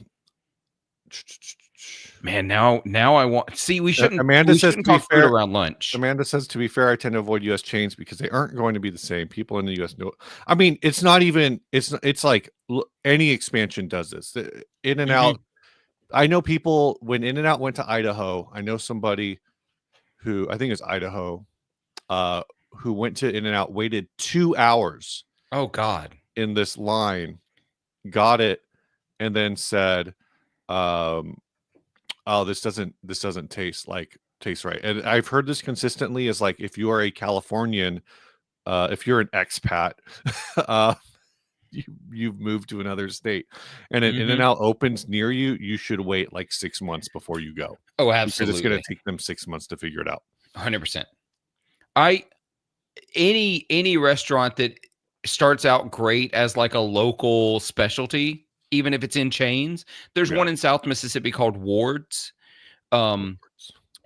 Man, now I want see Amanda we says, shouldn't to be talk food fair, around lunch. Amanda says, to be fair, I tend to avoid U.S. chains because they aren't going to be the same. People in the U.S. know. I mean, it's not even. It's like any expansion does this. In and Mhm. Out. I know people when In and Out went to Idaho. I know somebody who I think is Idaho, who went to In and Out, waited 2 hours Oh God. in this line, got it, and then said, "Oh, this doesn't taste right." And I've heard this consistently is like if you are a Californian, if you're an expat, uh, you've moved to another state, and an Mhm. In-N-Out opens near you, you should wait like 6 months before you go Oh, because it's going absolutely. to take them 6 months to figure it out. 100%. I any restaurant that starts out great as like a local specialty, even if it's in chains. There's Yeah. one in South Mississippi called Ward's. Um,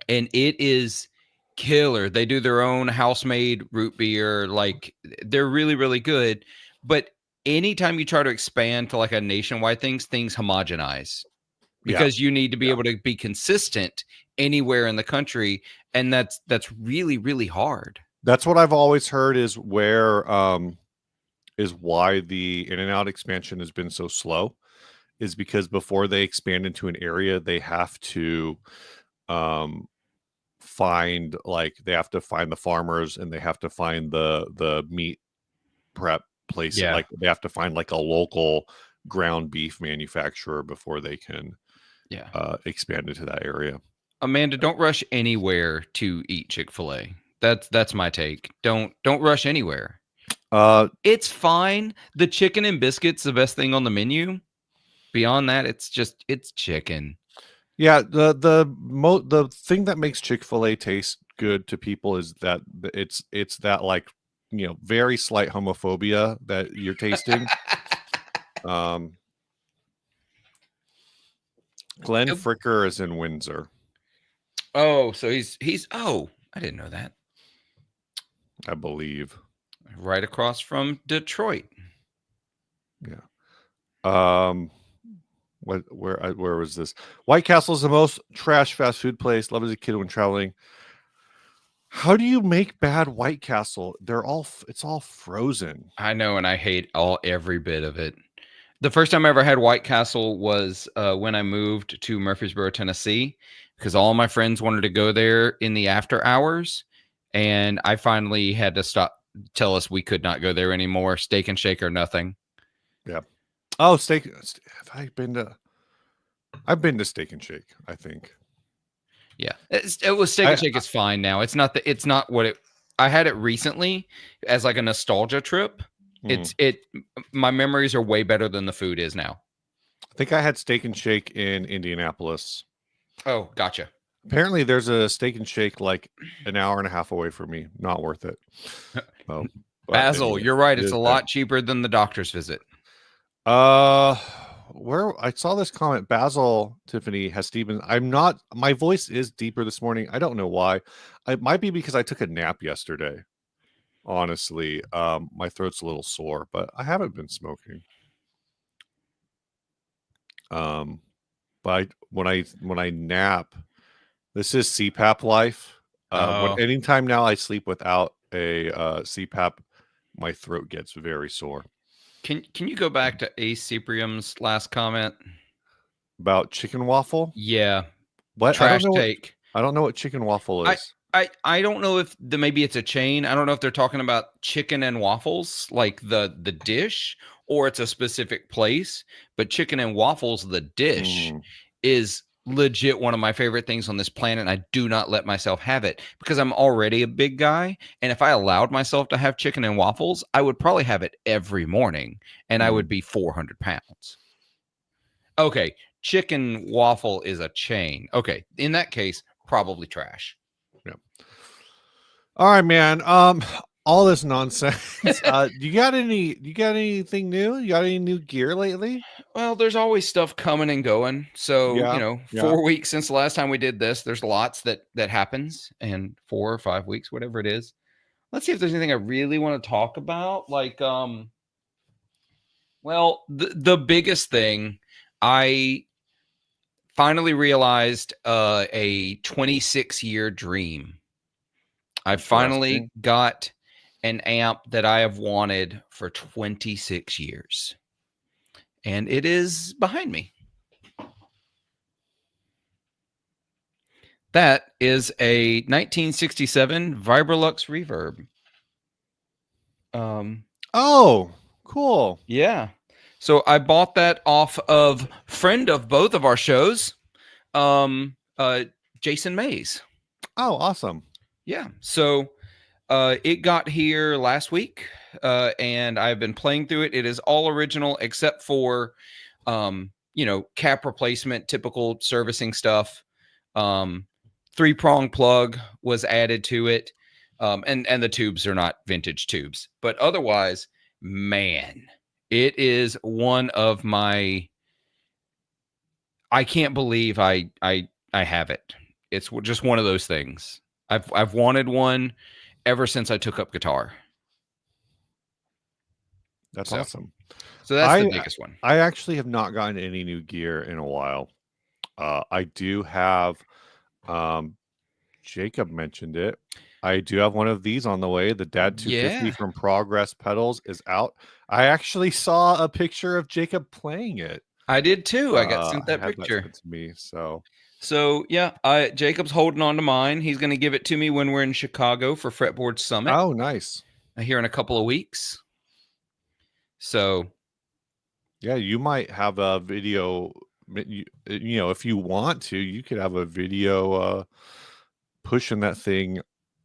and it is killer. They do their own house-made root beer. Like they're really, really good. But anytime you try to expand to like a nationwide things homogenize Yeah. because you need to be Yeah. able to be consistent anywhere in the country. And that's really, really hard. That's what I've always heard is why the In-N-Out expansion has been so slow, is because before they expand into an area, they have to um they have to find the farmers, and they have to find the meat prep place. Yeah. Like they have to find like a local ground beef manufacturer before they can Yeah. expand into that area. Amanda, don't rush anywhere to eat Chick-fil-A. That's my take. Don't rush anywhere. Uh It's fine. The chicken and biscuits the best thing on the menu. Beyond that, it's chicken. yeah, the thing that makes Chick-fil-A taste good to people is that it's that like, very slight homophobia that you're tasting. Um Glenn Nope. Fricker is in Windsor, Oh, so he's oh, I didn't know that. I believe. Right across from Detroit. Yeah. Um where was this? White Castle is the most trash fast food place. Love as a kid when traveling. How do you make bad White Castle? It's all frozen. I know, and I hate every bit of it. The first time I ever had White Castle was when I moved to Murfreesboro, Tennessee, because all my friends wanted to go there in the after hours, and I finally had to tell us we could not go there anymore. Steak and Shake or nothing. Yeah. Oh, steak. Have I been to? I've been to Steak and Shake, I think. Yeah, it was Steak I and Shake is fine now. It's not what it. I had it recently as like a nostalgia trip. hmm. My memories are way better than the food is now. I think I had Steak and Shake in Indianapolis. Oh, gotcha. Apparently, there's a Steak and Shake like an hour and a half away from me. Not worth it. Oh, but Basil, anyway, you're right. it It's is a there. lot cheaper than the doctor's visit. Uh, where I saw this comment, Basil Tiffany has Steven. I'm not. My voice is deeper this morning. I don't know why. It might be because I took a nap yesterday. Honestly, my throat's a little sore, but I haven't been smoking. Um, but when I nap, this is CPAP life. When Oh, anytime now I sleep without a CPAP, my throat gets very sore. can you go back to Ace Cyprium's last comment? about chicken waffle. Yeah, What? I don't trash know what take. chicken waffle I is. I don't know if maybe it's a chain. I don't know if they're talking about chicken and waffles, like the dish, or it's a specific place. But chicken and waffles, the dish, Mm, is legit one of my favorite things on this planet. And I do not let myself have it because I'm already a big guy. And if I allowed myself to have chicken and waffles, I would probably have it every morning, and I would mm. be 400 pounds. Okay, chicken waffle is a chain. Okay, in that case, probably trash. Yeah. All right, man. All this nonsense. You got anything new? You got any new gear lately? Well, there's always stuff coming and going. So, Yeah. 4 weeks since the last time we did this, there's lots that happens, and 4 or 5 weeks, whatever it is. Let's see if there's anything I really want to talk about. Like, well, the biggest thing, I finally realized a 26-year dream. I finally Interesting. got an amp that I have wanted for 26 years, and it is behind me. That is a 1967 Vibrolux Reverb. Oh, cool. Yeah. So I bought that off of friend of both of our shows, um, uh, Jason Mays. Oh, awesome. Yeah. So it got here last week, and I've been playing through it. It is all original except for, cap replacement, typical servicing stuff. Um, Three-prong plug was added to it, and the tubes are not vintage tubes, but otherwise, man, it is one of my. I can't believe I have it. It's just one of those things. I've wanted one ever since I took up guitar. That's So awesome. so that's the biggest one. I actually have not gotten any new gear in a while. I do have Jacob mentioned it. I do have one of these on the way. The Dad 250 Yeah, from Progress Pedals is out. I actually saw a picture of Jacob playing it. I did too. I got sent I that had that picture. sent to me. So Yeah, Jacob's holding on to mine. He's going to give it to me when we're in Chicago for Fretboard Summit oh, nice. here in a couple of weeks. So Yeah, you might have a video. If you want to, you could have a video pushing that thing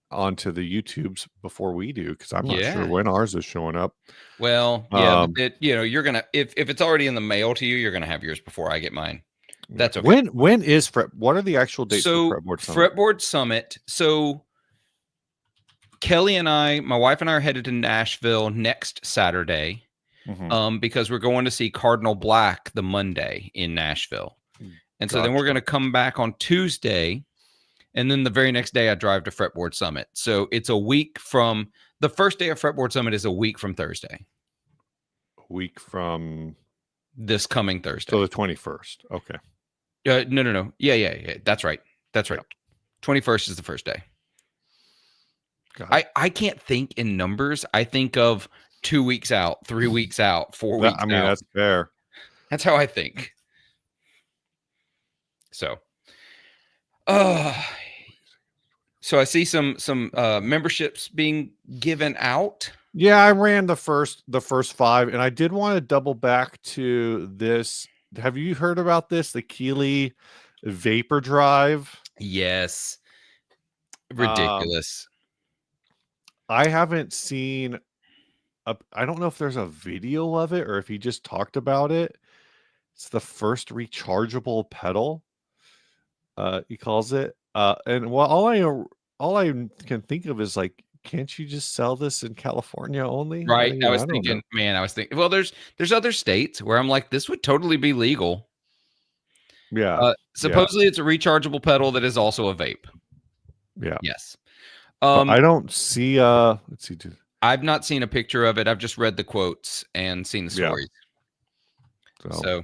onto the YouTubes before we do, because I'm not sure yeah. when ours is showing up. Well, yeah, but Um, you're gonna if it's already in the mail to you, you're gonna have yours before I get mine. yeah. That's okay. When is Fret? What are the actual dates for So Fretboard Summit? Fretboard Summit. So Kelly and my wife and I are headed to Nashville next Saturday, Mhm. because we're going to see Cardinal Black the Monday in Nashville. And so then we're Gotcha. going to come back on Tuesday. And then the very next day, I drive to Fretboard Summit. So it's a week from the first day of Fretboard Summit is a week from Thursday, A week from this coming so Thursday. the 21st. Okay. No. Yeah. That's right. That's right. Yeah. 21st is the first day. Got it. I can't think in numbers. I think of 2 weeks out, 3 weeks out, 4 weeks out. That's fair. That's how I think. So, so I see some memberships being given out. Yeah, I ran the first 5, and I did want to double back to this. Have you heard about this? The Keeley Vapor Drive? Yes. Um, Ridiculous. I haven't seen I don't know if there's a video of it or if he just talked about it. It's the first rechargeable pedal. He calls it. And well, all I can think of is like, can't you just sell this in California only? I Right. mean, I don't know. I was thinking, well, there's other states where I'm like, this would totally be legal. Yeah. Yeah. Supposedly it's a rechargeable pedal that is also a vape. Yeah. Yes. But I don't see let's see. I've not seen a picture of it. I've just read the quotes and seen the Yeah. stories. So,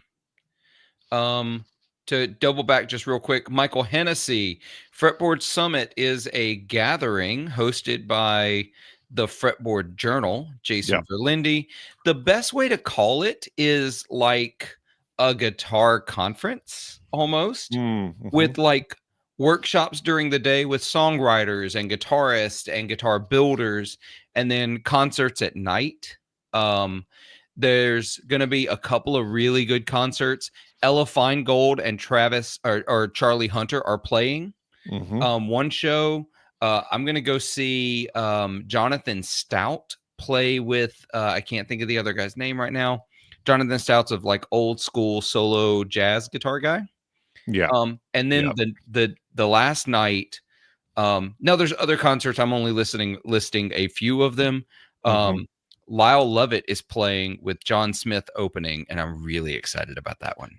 to double back just real quick, Michael Hennessy, Fretboard Summit is a gathering hosted by the Fretboard Journal, Jason Yeah. Verlinde. The best way to call it is like a guitar conference almost Mm-hmm. with like workshops during the day with songwriters and guitarists and guitar builders, and then concerts at night. Um, there's going to be a couple of really good concerts. Ella Feingold and Travis or Charlie Hunter are playing. Mm-hmm. One show, I'm going to go see Jonathan Stout play with, I can't think of the other guy's name right now. Jonathan Stout's of like old school solo jazz guitar guy. Yeah. And Yeah. then the last night, now there's other concerts. I'm only listing a few of them. Mm-hmm. Lyle Lovett is playing with John Smith opening, and I'm really excited about that one.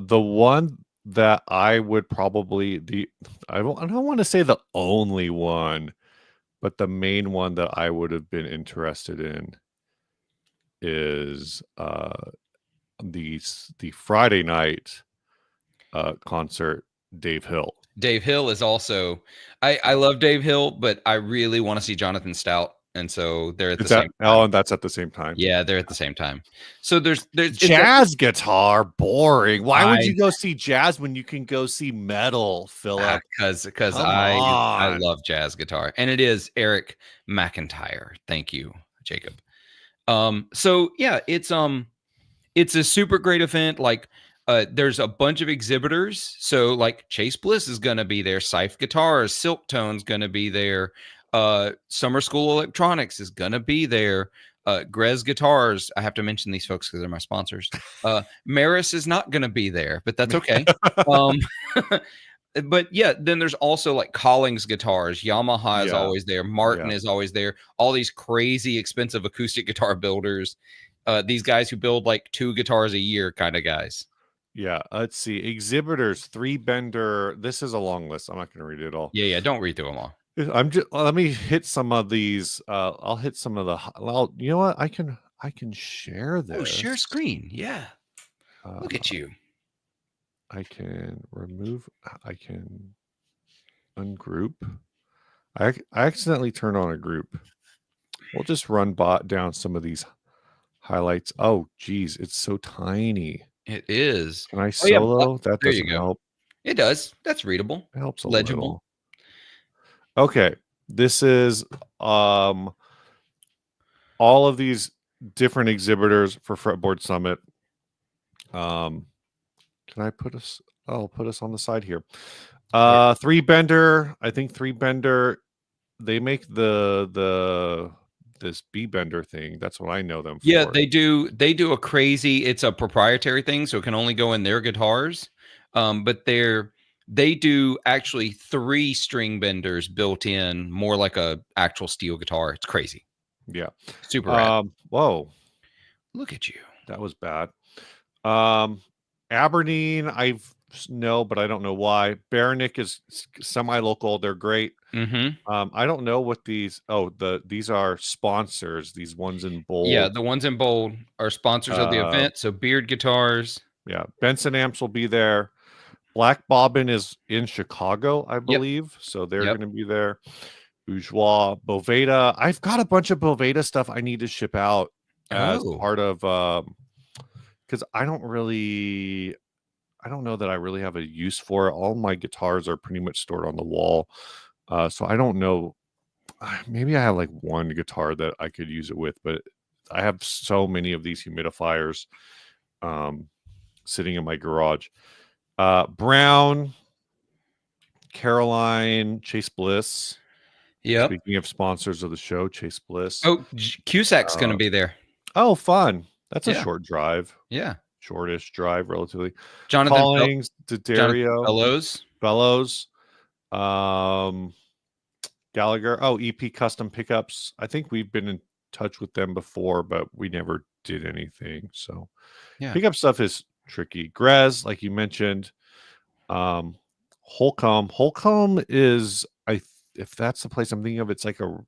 The one that I would probably I don't want to say the only one, but the main one that I would have been interested in is the Friday night concert, Dave Hill. Dave Hill is also, I love Dave Hill, but I really want to see Jonathan Stout, and so they're at the Is that same time. and that's at the same time. Yeah, they're at the same time. So there's Jazz guitar, boring. Why would I you go see jazz when you can go see metal, Phillip? because Come I on. love jazz guitar, and it is Eric McIntyre. Thank you, Jacob. So yeah, it's a super great event. Like, there's a bunch of exhibitors. So like Chase Bliss is going to be there. Scythe Guitars, Silk Tone's going to be there. Summer School Electronics is going to be there. Grez Guitars. I have to mention these folks because they're my sponsors. Maris is not going to be there, but that's okay. Um, but yeah, then there's also like Collings Guitars. Yamaha is Yeah. always there. Martin Yeah. is always there. All these crazy expensive acoustic guitar builders. These guys who build like 2 guitars a year kind of guys. Yeah. Let's see. Exhibitors, Three Bender. This is a long list. I'm not going to read it all. Yeah. Don't read through them all. I'm just let me hit some of these. I'll hit some of the. Well, you know what? I can share Oh, share this. screen. Yeah. Look at you. I can remove. I can ungroup. I accidentally turned on a group. We'll just run down some of these highlights. Oh, geez, it's so tiny. It is. Can I Oh yeah. solo? That There you doesn't go. help. It does. That's readable. It helps a Legible. little. Okay, this is all of these different exhibitors for Fretboard Summit. Can I put us? I'll put us on the side here. Three Bender. I think Three Bender. They make this B Bender thing. That's what I know them for. Yeah, they do a crazy, it's a proprietary thing, so it can only go in their guitars. But they do actually 3 string benders built in, more like a actual steel guitar. It's crazy. Yeah. Super rad. Whoa. Look at you. That was bad. Aberdeen, know, but I don't know why. Baronic is semi-local. They're great. Mm-hmm. I don't know what these. Oh, these are sponsors. These ones in bold. Yeah, the ones in bold are sponsors of the event. So Beard Guitars. Yeah, Benson Amps will be there. Black Bobbin is in Chicago, I believe. So they're going to be there. Bourgeois, Boveda. I've got a bunch of Boveda stuff I need to ship out as part of because I don't know that I really have a use for it. All my guitars are pretty much stored on the wall. So I don't know. Maybe I have like one guitar that I could use it with, but I have so many of these humidifiers sitting in my garage. Brown, Caroline, Chase Bliss. Yeah. Speaking of sponsors of the show, Chase Bliss. Oh, Cusack's going to be there. Oh, fun. That's a short drive. Yeah. Shortish drive, relatively. Jonathan Collings, Dario, Fellows, Gallagher. Oh, EP Custom Pickups. I think we've been in touch with them before, but we never did anything. So pickup stuff is tricky. Grez, like you mentioned. Holcomb. Holcomb is, if that's the place I'm thinking of, it's like a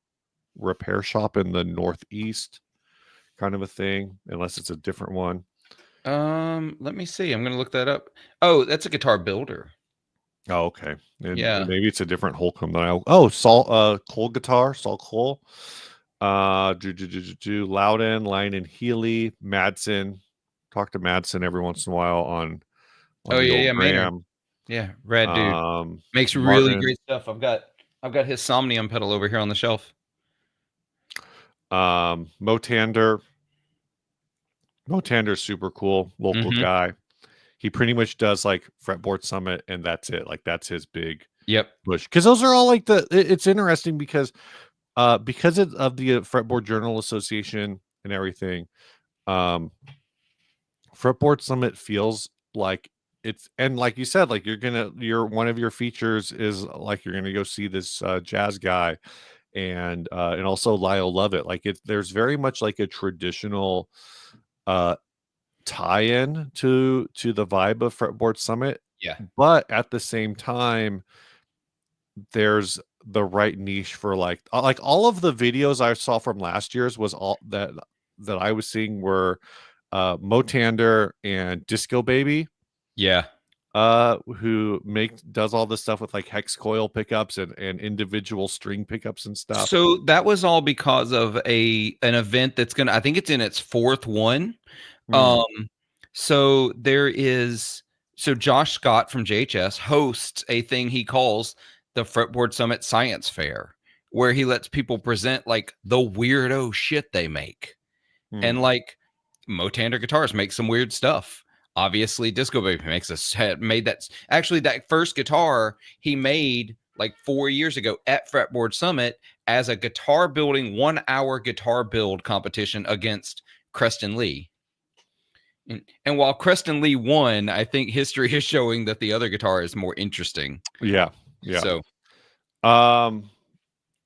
repair shop in the Northeast kind of a thing, unless it's a different one. Let me see. I'm going to look that up. Oh, that's a guitar builder. Oh, okay. And maybe it's a different Holcomb than Saul Cole guitar, Saul Cole. Loudon, Line and Healy, Madsen. talk to Madsen every once in a while on Oh the yeah, old yeah, Maynard. gram. Yeah, rad dude. Makes really Martin, great stuff. I've got his Somnium pedal over here on the shelf. Motander. Motander's super cool, local Mhm. guy. He pretty much does like Fretboard Summit, and that's it. Like that's his big Yep. push. Because those are all like it's interesting because of the Fretboard Journal Association and everything. Fretboard Summit feels like it's, and like you said, like your one of your features is like you're gonna go see this jazz guy, and also Lyle Lovett. Like there's very much like a traditional uh tie-in to the vibe of Fretboard Summit, Yeah. but at the same time, there's the right niche for like all of the videos I saw from last year's was all that I was seeing were Motander and Disco Baby, Yeah. who does all this stuff with like hex coil pickups and individual string pickups and stuff. So that was all because of an event that's gonna, I think it's in its fourth one. Hmm. Um, so there is, so Josh Scott from JHS hosts a thing he calls the Fretboard Summit Science Fair, where he lets people present like the weirdo shit they make. Hmm. And like Motander guitars make some weird stuff. Obviously, Disco Baby makes made that, actually that first guitar he made like 4 years ago at Fretboard Summit as a guitar building 1 hour guitar build competition against Creston Lee. And while Creston Lee won, I think history is showing that the other guitar is more interesting. Yeah, yeah. So,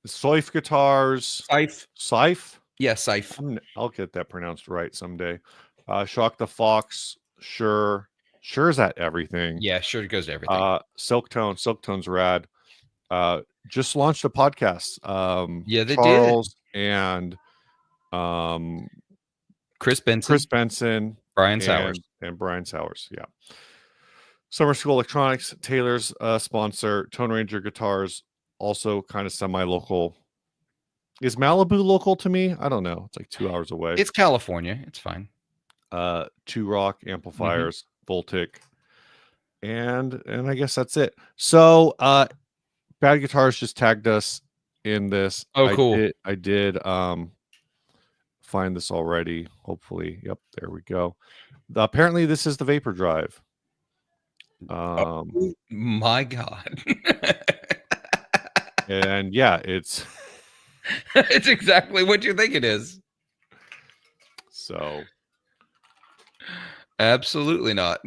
Soif guitars, Scythe, Sife. yeah, Scythe. I'll get that pronounced right someday. Shock the Fox, sure is at everything. Yeah, sure, it goes to everything. Silktone's rad. Just launched a podcast. Yeah, they did. Charles and um Chris Chris Benson, Benson Brian Sowers. and Brian Sowers. Yeah. Summer School Electronics, Taylor's sponsor. Tone Ranger Guitars, also kind of semi-local. Is Malibu local to me? I don't know. It's like 2 hours away. It's California. It's fine. Two Rock amplifiers, Voltic, and I guess that's it. So Bad Guitars just tagged us in this. Oh, cool. I did find this already. Hopefully, yep, there we go. Apparently, this is the Vapor Drive. Oh my God. And yeah, it's it's exactly what you think it is. so Absolutely not.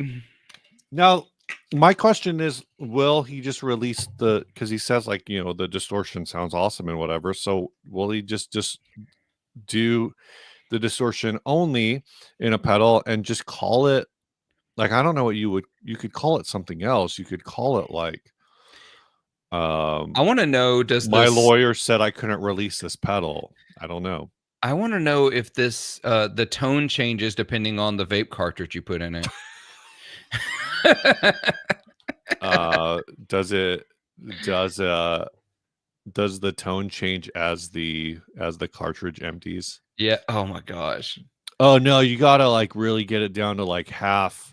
now my question is, will he just release because he says like, the distortion sounds awesome and whatever, so will he just do the distortion only in a pedal and just call it, like, I don't know what you could call it something else. You could call it like I want to know, my lawyer said I couldn't release this pedal. I don't know. I want to know if this the tone changes depending on the vape cartridge you put in it. Does the tone change as the cartridge empties? Yeah. Oh my gosh. Oh no, you gotta like really get it down to like half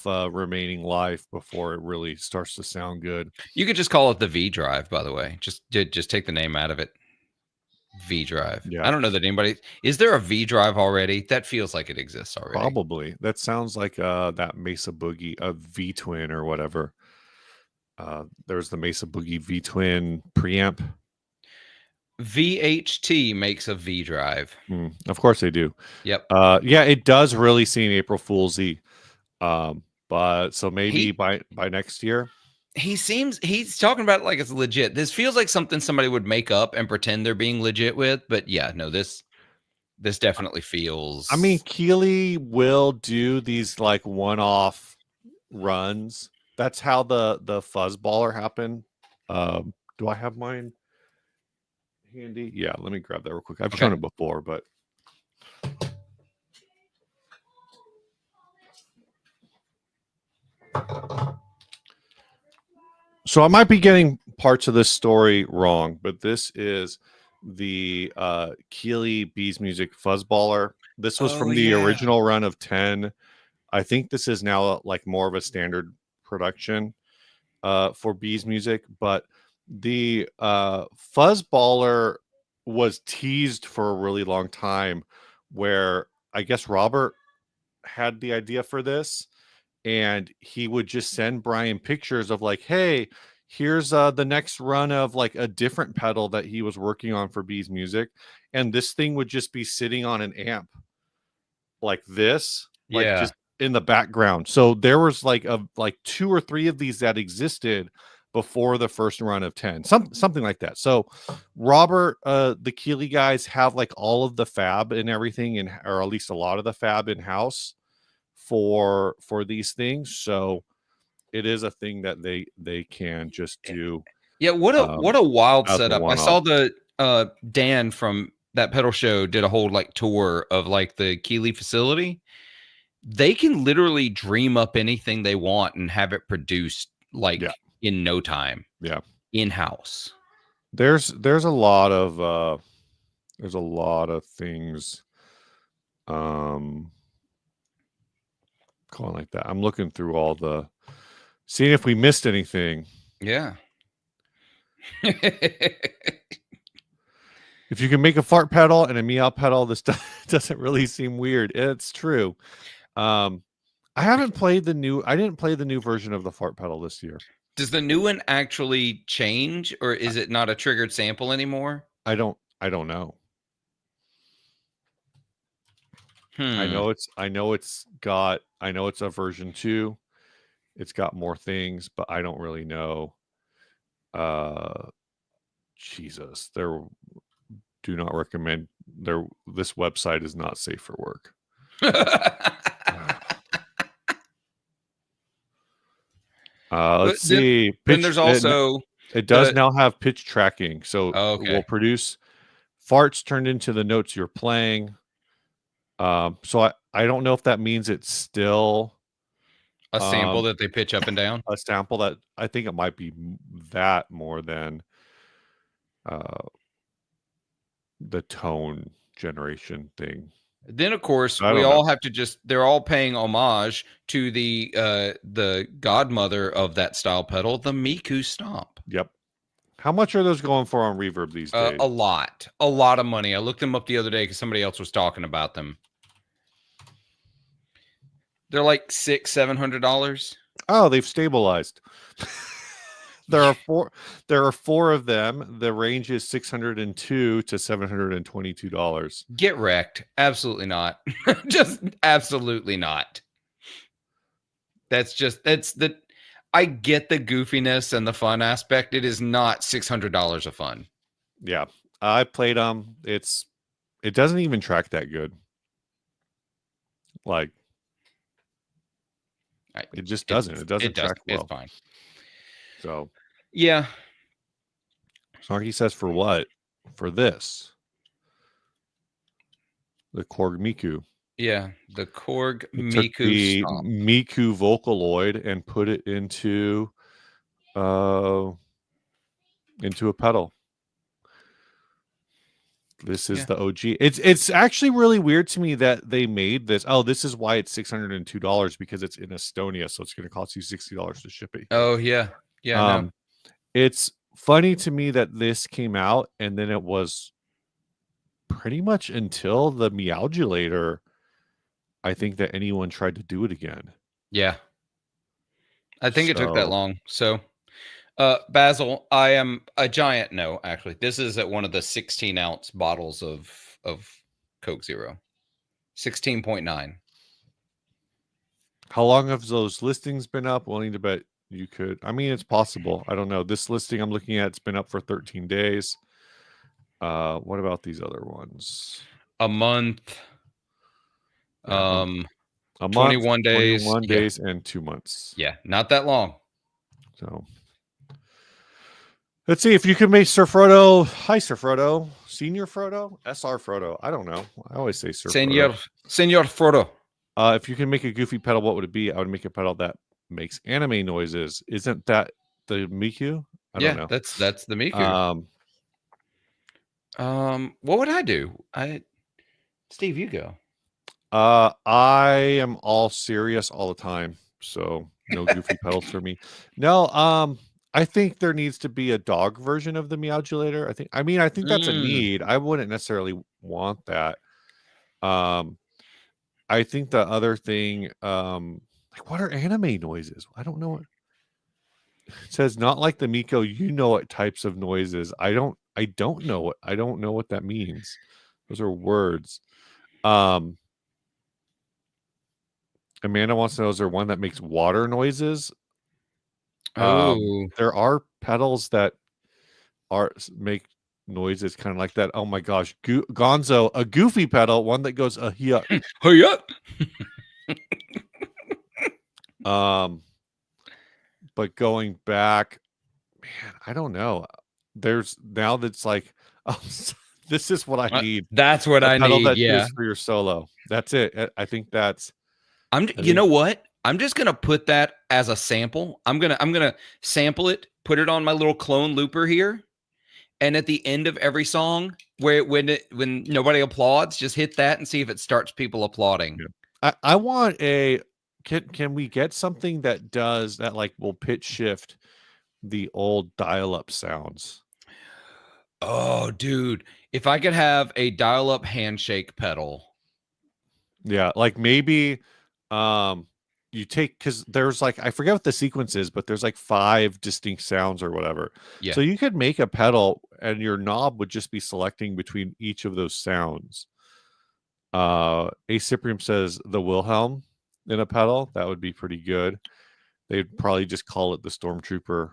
remaining life before it really starts to sound good. You could just call it the V drive, by the way. Just take the name out of it. V drive. Yeah. I don't know that anybody, is there a V drive already? That feels like it exists already. Probably. That sounds like that Mesa Boogie, a V Twin or whatever. There's the Mesa Boogie V Twin preamp. VHT makes a V drive. Of course they do. Yep. Yeah, it does really seem April Fool's Eve. But so maybe by next year. He's talking about it like it's legit. This feels like something somebody would make up and pretend they're being legit with, but yeah, no, this definitely feels. I mean, Keeley will do these like one-off runs. That's how the Fuzzballer happened. Do I have mine handy? Yeah, let me grab that real quick. I've shown it before, but so I might be getting parts of this story wrong, but this is the Keeley Bees Music Fuzzballer. This was Oh from the yeah. original run of 10. I think this is now like more of a standard production for Bees music, but the Fuzzballer was teased for a really long time, where I guess Robert had the idea for this, and he would just send Brian pictures of like, hey, here's the next run of like a different pedal that he was working on for Bees music, and this thing would just be sitting on an amp like this, like Yeah. just in the background. So there was like 2 or 3 of these that existed before the first run of 10, something like that. So Robert, the Keeley guys have like all of the fab and everything, and or at least a lot of the fab in house for these things. So it is a thing that they can just do Yeah, what a wild as a setup. I one-off. saw the Dan from that pedal show did a whole like tour of like the Keeley facility. They can literally dream up anything they want and have it produced Yeah, like in no time yeah. in-house. There's a lot of things um going like that. I'm looking through all the seeing if we missed anything. Yeah. If you can make a fart pedal and a meow pedal, this doesn't really seem weird. It's true. Um, I didn't play the new version of the fart pedal this year. Does the new one actually change or is it not a triggered sample anymore? I don't know. I Hmm. know it's a version 2. It's got more things, but I don't really know. Uh Jesus. There do not recommend this website is not safe for work. But Let's see. then there's also It does the now have pitch tracking, so it will okay, produce farts turned into the notes you're playing. So I don't know if that means it's still a sample um that they pitch up and down. a sample. That I think it might be that more than uh the tone generation thing. Then of course I we don't know. all have to just they're all paying homage to the godmother of that style pedal, the Miku Stomp. Yep. How much are those going for on Reverb these days? A lot of money. I looked them up the other day because somebody else was talking about them. They're like $600-700. Oh, they've stabilized. There are four of them. The range is $602 to $722. Get wrecked. Absolutely not. Just absolutely not. That's the I get the goofiness and the fun aspect. It is not $600 of fun. Yeah. I played it doesn't even track that good. Like it just doesn't. It doesn't It does. track It's well. fine. So Yeah. Snarky says for what? For this. The Korg Miku. Yeah. The Korg It took Miku the Stomp. Miku Vocaloid and put it into a pedal. This is the OG. It's actually really weird to me that they made this. Oh, this is why it's $602 because it's in Estonia, so it's going to cost you $60 to ship it here. Oh yeah. Yeah, no. It's funny to me that this came out and then it was pretty much until the Meowgulator, I think that anyone tried to do it again. Yeah. I think it took that So, long. So Basil, I am a giant no, actually. This is at one of the 16-ounce bottles of Coke Zero. 16.9. how long have those listings been up? Willing to bet you could. I mean, it's possible. I don't know. This listing I'm looking at, it's been up for 13 days. What about these other ones? A month. Yeah, a month, 21 days. 21 Yeah. days, and 2 months. Yeah, not that long. So let's see if you can make Sir Frodo. Hi, Sir Frodo. Senior Frodo? SR Frodo. I don't know. I always say Sir Frodo. Senor Frodo. If you can make a goofy pedal, what would it be? I would make a pedal that makes anime noises. Isn't that the Miku? I don't know. That's the Miku. What would I do? Steve, you go. I am all serious all the time, so no goofy pedals for me. No, I think there needs to be a dog version of the Meowgulator. I think that's a Mm. need. I wouldn't necessarily want that. Um, I think the other thing, like what are anime noises? I don't know what it says. Not like the Miko. You know what types of noises? I don't know what. I don't know what that means. Those are words. Um, Amanda wants to know: is there one that makes water noises? Oh. There are pedals that make noises kind of like that. Oh my gosh, Gonzo, a goofy pedal, one that goes a yuck. Hey up. Um, but going back, man, I don't know. There's now that's like, oh, this is what I need. That's what A I pedal need. that's Yeah. used for your solo. That's it. I think that's. I You think know what? I'm just gonna put that as a sample. I'm gonna sample it, put it on my little clone looper here, and at the end of every song, when nobody applauds, just hit that and see if it starts people applauding. yeah. I want a. Can we get something that does that, like will pitch shift the old dial-up sounds? Oh, dude, if I could have a dial-up handshake pedal. Yeah, like maybe you take, because there's like, I forget what the sequence is, but there's like 5 distinct sounds or whatever. Yeah. So you could make a pedal and your knob would just be selecting between each of those sounds. Acyprium says the Wilhelm in a pedal, that would be pretty good. They'd probably just call it the Stormtrooper.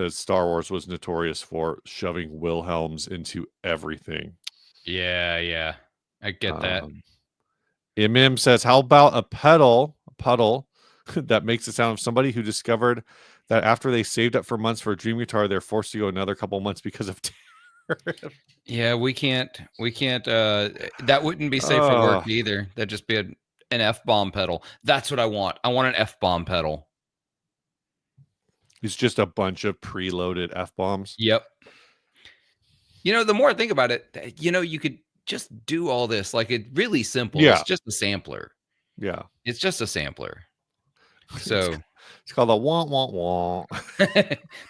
Star Wars was notorious for shoving Wilhelms into everything. Yeah, yeah. I get that. Imim says, "How about a puddle that makes the sound of somebody who discovered that after they saved up for months for a dream guitar, they're forced to go another couple months because of tariff." Yeah, we can't that wouldn't be safe for work Oh, either. That'd just be an F-bomb pedal. That's what I want. I want an F-bomb pedal. it's just a bunch of preloaded f bombs. Yep. The more I think about it, you could just do all this like it really simple. It's Yeah, just a sampler. yeah. It's just a sampler. It's So it's called a want want want.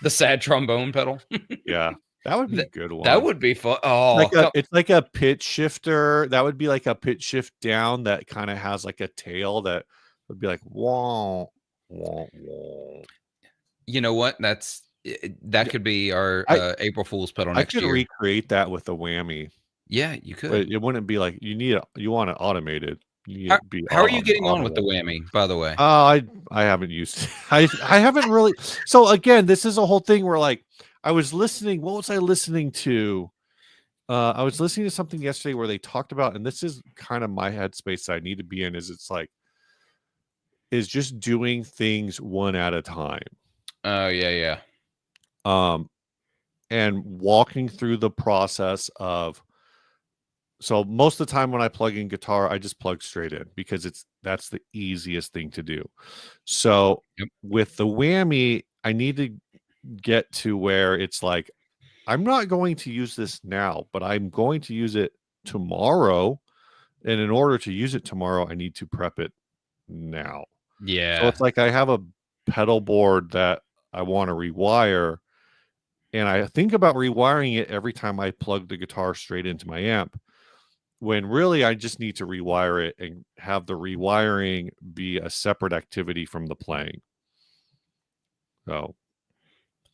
the sad trombone pedal. Yeah, that would be a That, good that one. would be fun. Oh, come. It's like a pitch shifter. That would be like a pitch shift down that kind of has like a tail that would be like wah wah wah. You know what? That Yeah, could be our I April Fool's pedal I next could year. recreate that with a whammy, Yeah, you but could. it wouldn't be like you want it automated. You need How, it to be how are you getting on with the audible. whammy, by the way? I haven't used I haven't really. So again, this is a whole thing where like I was listening. What was I listening to? I was listening to something yesterday where they talked about, and this is kind of my headspace that I need to be in. Is it's like is just doing things one at a time. Oh, yeah, yeah. Um, and walking through the process of. So most of the time when I plug in guitar, I just plug straight in because that's the easiest thing to do. So Yep. with the whammy, I need to get to where it's like I'm not going to use this now, but I'm going to use it tomorrow. And in order to use it tomorrow, I need to prep it now. So Yeah. it's like I have a pedal board that I want to rewire. And I think about rewiring it every time I plug the guitar straight into my amp, when really I just need to rewire it and have the rewiring be a separate activity from the playing. So,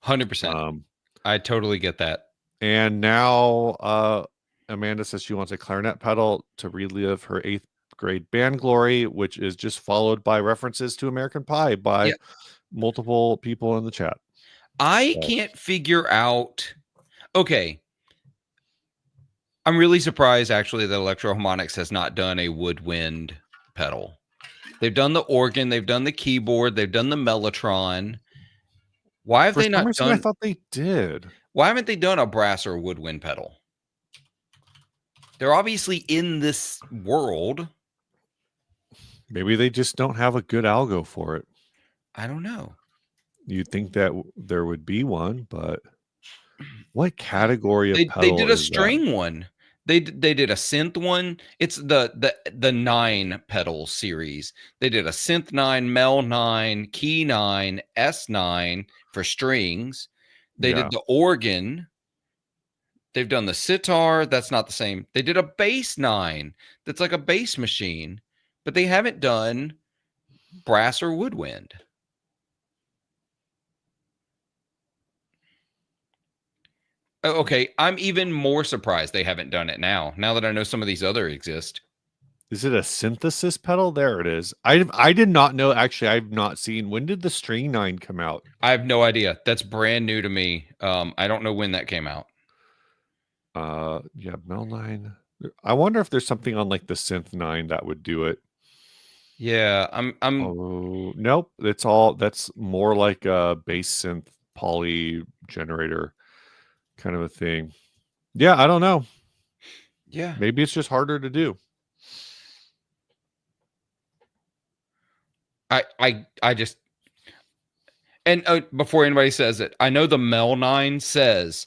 100%. um, I totally get that. and now Amanda says she wants a clarinet pedal to relive her 8th grade band glory, which is just followed by references to American Pie by Yeah. multiple people in the chat. I So, can't figure out. Okay. I'm really surprised actually that Electro Harmonics has not done a woodwind pedal. They've done the organ, they've done the keyboard, they've done the Mellotron. Why have for they some not reason, I done thought they did. why haven't they done a brass or woodwind pedal? They're obviously in this world. Maybe they just don't have a good algo for it. I don't know. You'd think that there would be one, but what category of They pedal did a is that? string one. They did a synth one. It's the 9 pedal series. They did a synth 9, mel 9, key 9, S9 for strings. They Yeah. did the organ. They've done the sitar. That's not the same. They did a bass 9. That's like a bass machine, but they haven't done brass or woodwind. Okay, I'm even more surprised they haven't done it now. Now that I know some of these other exist. Is it a synthesis pedal? There it is. I did not know. Actually, I've not seen. When did the String 9 come out? I have no idea. That's brand new to me. I don't know when that came out. Yeah, Mel 9. I wonder if there's something on like the Synth 9 that would do it. Yeah, I'm Oh, nope. That's more like a bass synth poly generator kind of a thing. Yeah, I don't know. yeah. Maybe it's just harder to do. I just and before anybody says it, I know the Mel 9 says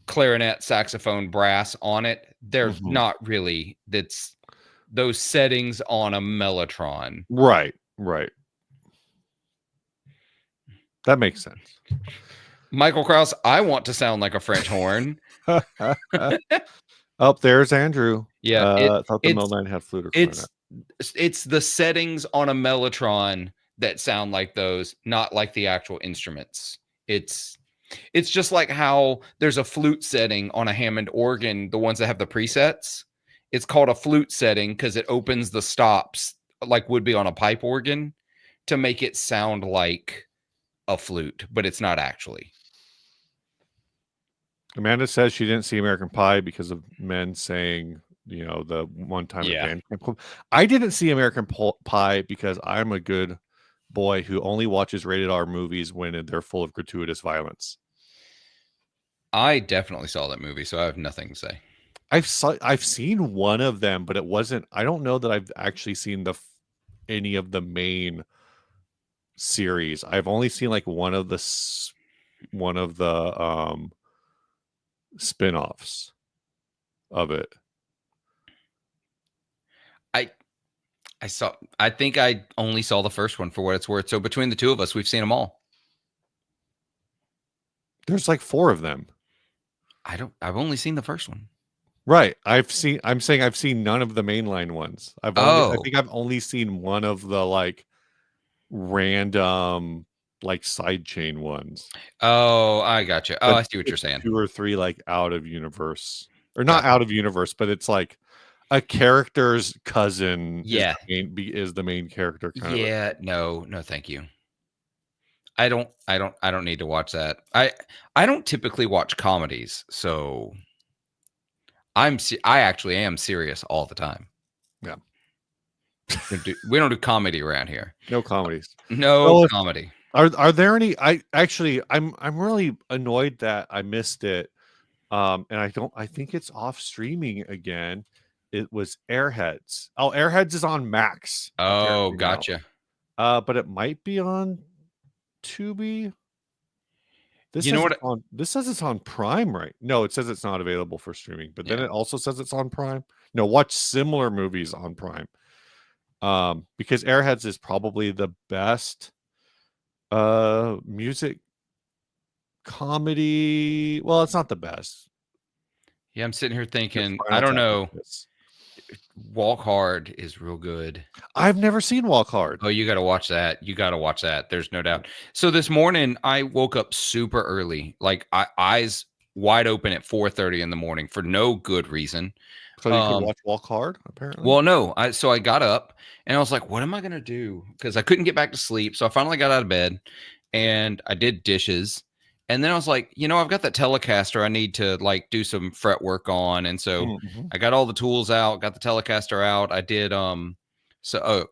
clarinet, saxophone, brass on it. They're Mhm. not really. That's those settings on a Mellotron. Right, right. That makes sense. Michael Krause, I want to sound like a French horn. Oh, there's Andrew. Yeah, I thought the Mel it's 9 had flute or clarinet. it's it's the settings on a Mellotron that sound like those, not like the actual instruments. It's just like how there's a flute setting on a Hammond organ, the ones that have the presets. It's called a flute setting because it opens the stops like would be on a pipe organ to make it sound like a flute, but it's not actually. Amanda says she didn't see American Pie because of men saying, the one time at Yeah. band camp club. I didn't see American Pie because I'm a good boy who only watches rated R movies when they're full of gratuitous violence. I definitely saw that movie, so I have nothing to say. I've seen one of them, but it wasn't. I don't know that I've actually seen any of the main series. I've only seen like one of the spin-offs of it. I think I only saw the first one for what it's worth. So between the two of us, we've seen them all. There's like 4 of them. I've only seen the first one. Right. I'm saying I've seen none of the mainline ones. I think I've only seen one of the like random like sidechain ones. Oh, I gotcha. Oh, I see what you're saying. 2 or 3 like out of universe. Or not out of universe, but it's like a character's cousin is the main character kind of. Yeah, no, thank you. I don't need to watch that. I don't typically watch comedies, so I actually am serious all the time. Yeah. We don't do comedy around here. No comedies. No comedy. Are there any? I'm really annoyed that I missed it. And I think it's off streaming again. It was Airheads. Oh, Airheads is on Max. Oh, gotcha. But it might be on Tubi. This says it's on Prime, right? No, it says it's not available for streaming, but then it also says it's on Prime. No, watch similar movies on Prime. Because Airheads is probably the best music comedy. Well, it's not the best. Yeah, I'm sitting here thinking, I don't know. Walk Hard is real good. I've never seen Walk Hard. Oh, you got to watch that. You got to watch that. There's no doubt. So this morning I woke up super early, like eyes wide open at 4:30 in the morning for no good reason. So you could watch Walk Hard, apparently. Well, no. So I got up and I was like, what am I going to do? Because I couldn't get back to sleep. So I finally got out of bed and I did dishes. And then I was like, I've got that Telecaster I need to like do some fret work on. And so I got all the tools out, got the Telecaster out. I did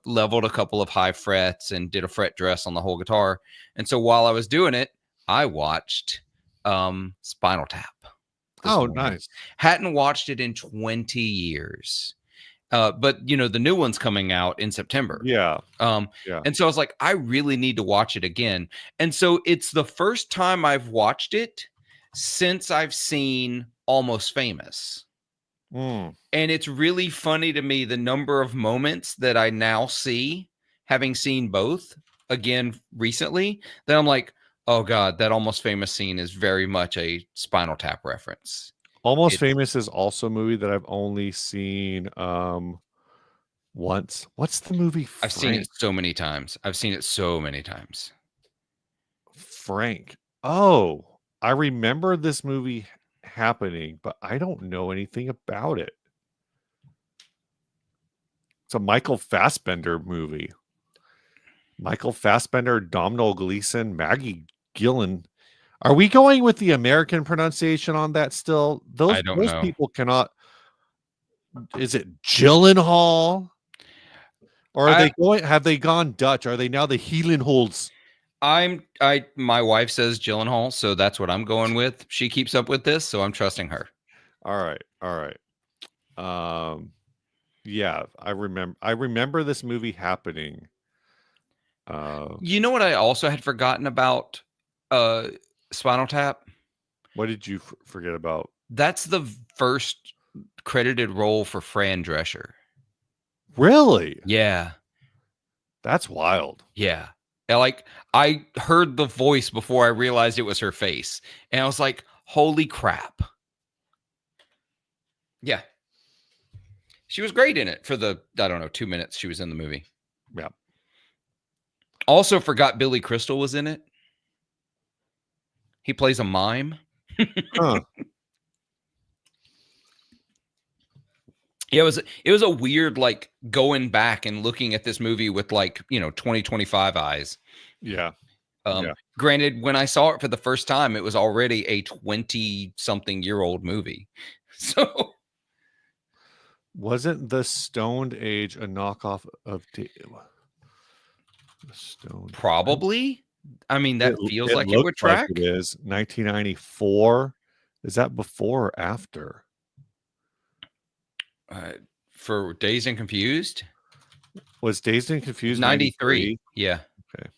leveled a couple of high frets and did a fret dress on the whole guitar. And so while I was doing it, I watched Spinal Tap. Oh, nice. Hadn't watched it in 20 years. But the new one's coming out in September. Yeah. And so I was like, I really need to watch it again. And so it's the first time I've watched it since I've seen Almost Famous. Mm. And it's really funny to me the number of moments that I now see, having seen both again recently, that I'm like, oh God, that Almost Famous scene is very much a Spinal Tap reference. Almost It's Famous is also a movie that I've only seen once. What's the movie I've seen it Frank? so many times. I've seen it so many times. Frank. Oh, I remember this movie happening, but I don't know anything about it. It's a Michael Fassbender movie. Michael Fassbender, Domhnall Gleeson, Maggie Gillen. Are we going with the American pronunciation on that still? I Those don't those know. people cannot. Is it Gyllenhaal? Or are I they going? Have they gone Dutch? Are they now the Heelenholz? I my wife says Gyllenhaal, so that's what I'm going with. She keeps up with this, so I'm trusting her. All right, all right. Yeah, I remember this movie happening. Uh, You know what I also had forgotten about uh Spinal Tap? what did you forget about? That's the first credited role for Fran Drescher. Really? Yeah. That's wild. Yeah. And, like, I heard the voice before I realized it was her face, and I was like, "Holy crap." Yeah. She was great in it for the, I don't know, 2 minutes she was in the movie. Yeah. Also forgot Billy Crystal was in it. He plays a mime. Huh. Yeah, it was a weird, like, going back and looking at this movie with, like, 2025 eyes. Yeah. Um, Yeah. Granted, when I saw it for the first time, it was already a 20-something-year-old movie. So, Wasn't the Stoned Age a knockoff of the Stoned? probably. I mean, It that feels it like it looks would like track. it is 1994. Is that before or after? Uh, for Dazed and Confused? Was Dazed and Confused 93. 93? Yeah. Okay.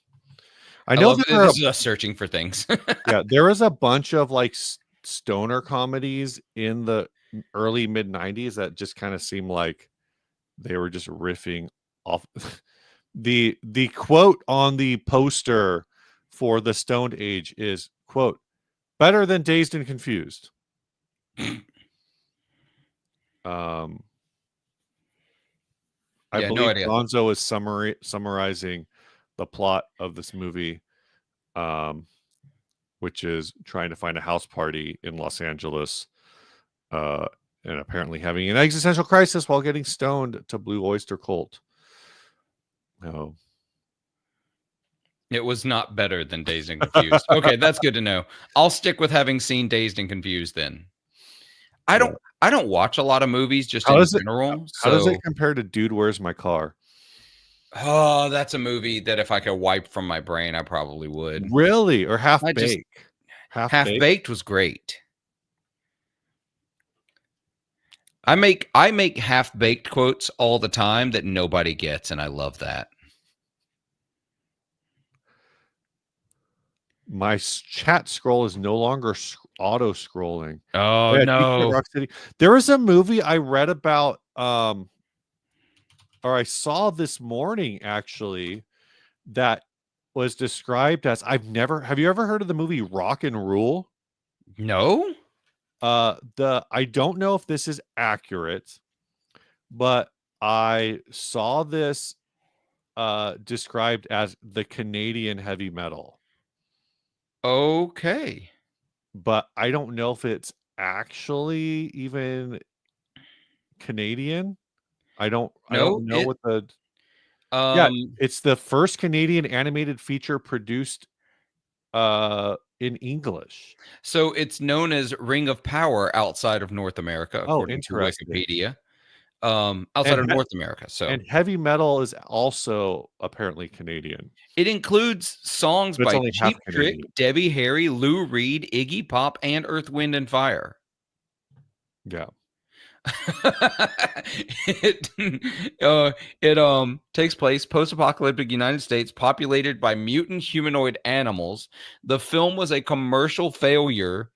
I I know love there that are this is us searching for things. yeah, there was a bunch of like stoner comedies in the early mid 90s that just kind of seemed like they were just riffing off the quote on the poster for the Stoned Age is quote better than Dazed and Confused. Um I Yeah, no believe idea. Gonzo is summarizing the plot of this movie, um, which is trying to find a house party in Los Angeles, uh, and apparently having an existential crisis while getting stoned to Blue Oyster Cult. No, It was not better than Dazed and Confused. Okay, that's good to know. I'll stick with having seen Dazed and Confused then. I yeah. don't I don't watch a lot of movies just How in does it? general, How does it so compare to Dude, Where's My Car? oh, that's a movie that if I could wipe from my brain, I probably would. Really, or Half I just Bake? Half Half Baked. Baked was great. I make half baked quotes all the time that nobody gets, and I love that. My chat scroll is no longer auto scrolling. Oh Yeah, Detroit no. Rock City. There was a movie I read about, or I saw this morning actually, that was described as have you ever heard of the movie Rock and Rule? No? I don't know if this is accurate, but I saw this described as the Canadian heavy metal, Okay. but I don't know if it's actually even Canadian. I No, don't know it what the yeah, um it's the first Canadian animated feature produced in English. so it's known as Ring of Power outside of North America, Oh, according to interesting. Wikipedia. Outside And of North America. So and heavy metal is also apparently Canadian, it includes songs but it's by only half Cheap Trick, Canadian. Debbie Harry, Lou Reed, Iggy Pop, and Earth, Wind, and Fire. Yeah. it it takes place post-apocalyptic United States populated by mutant humanoid animals. The film was a commercial failure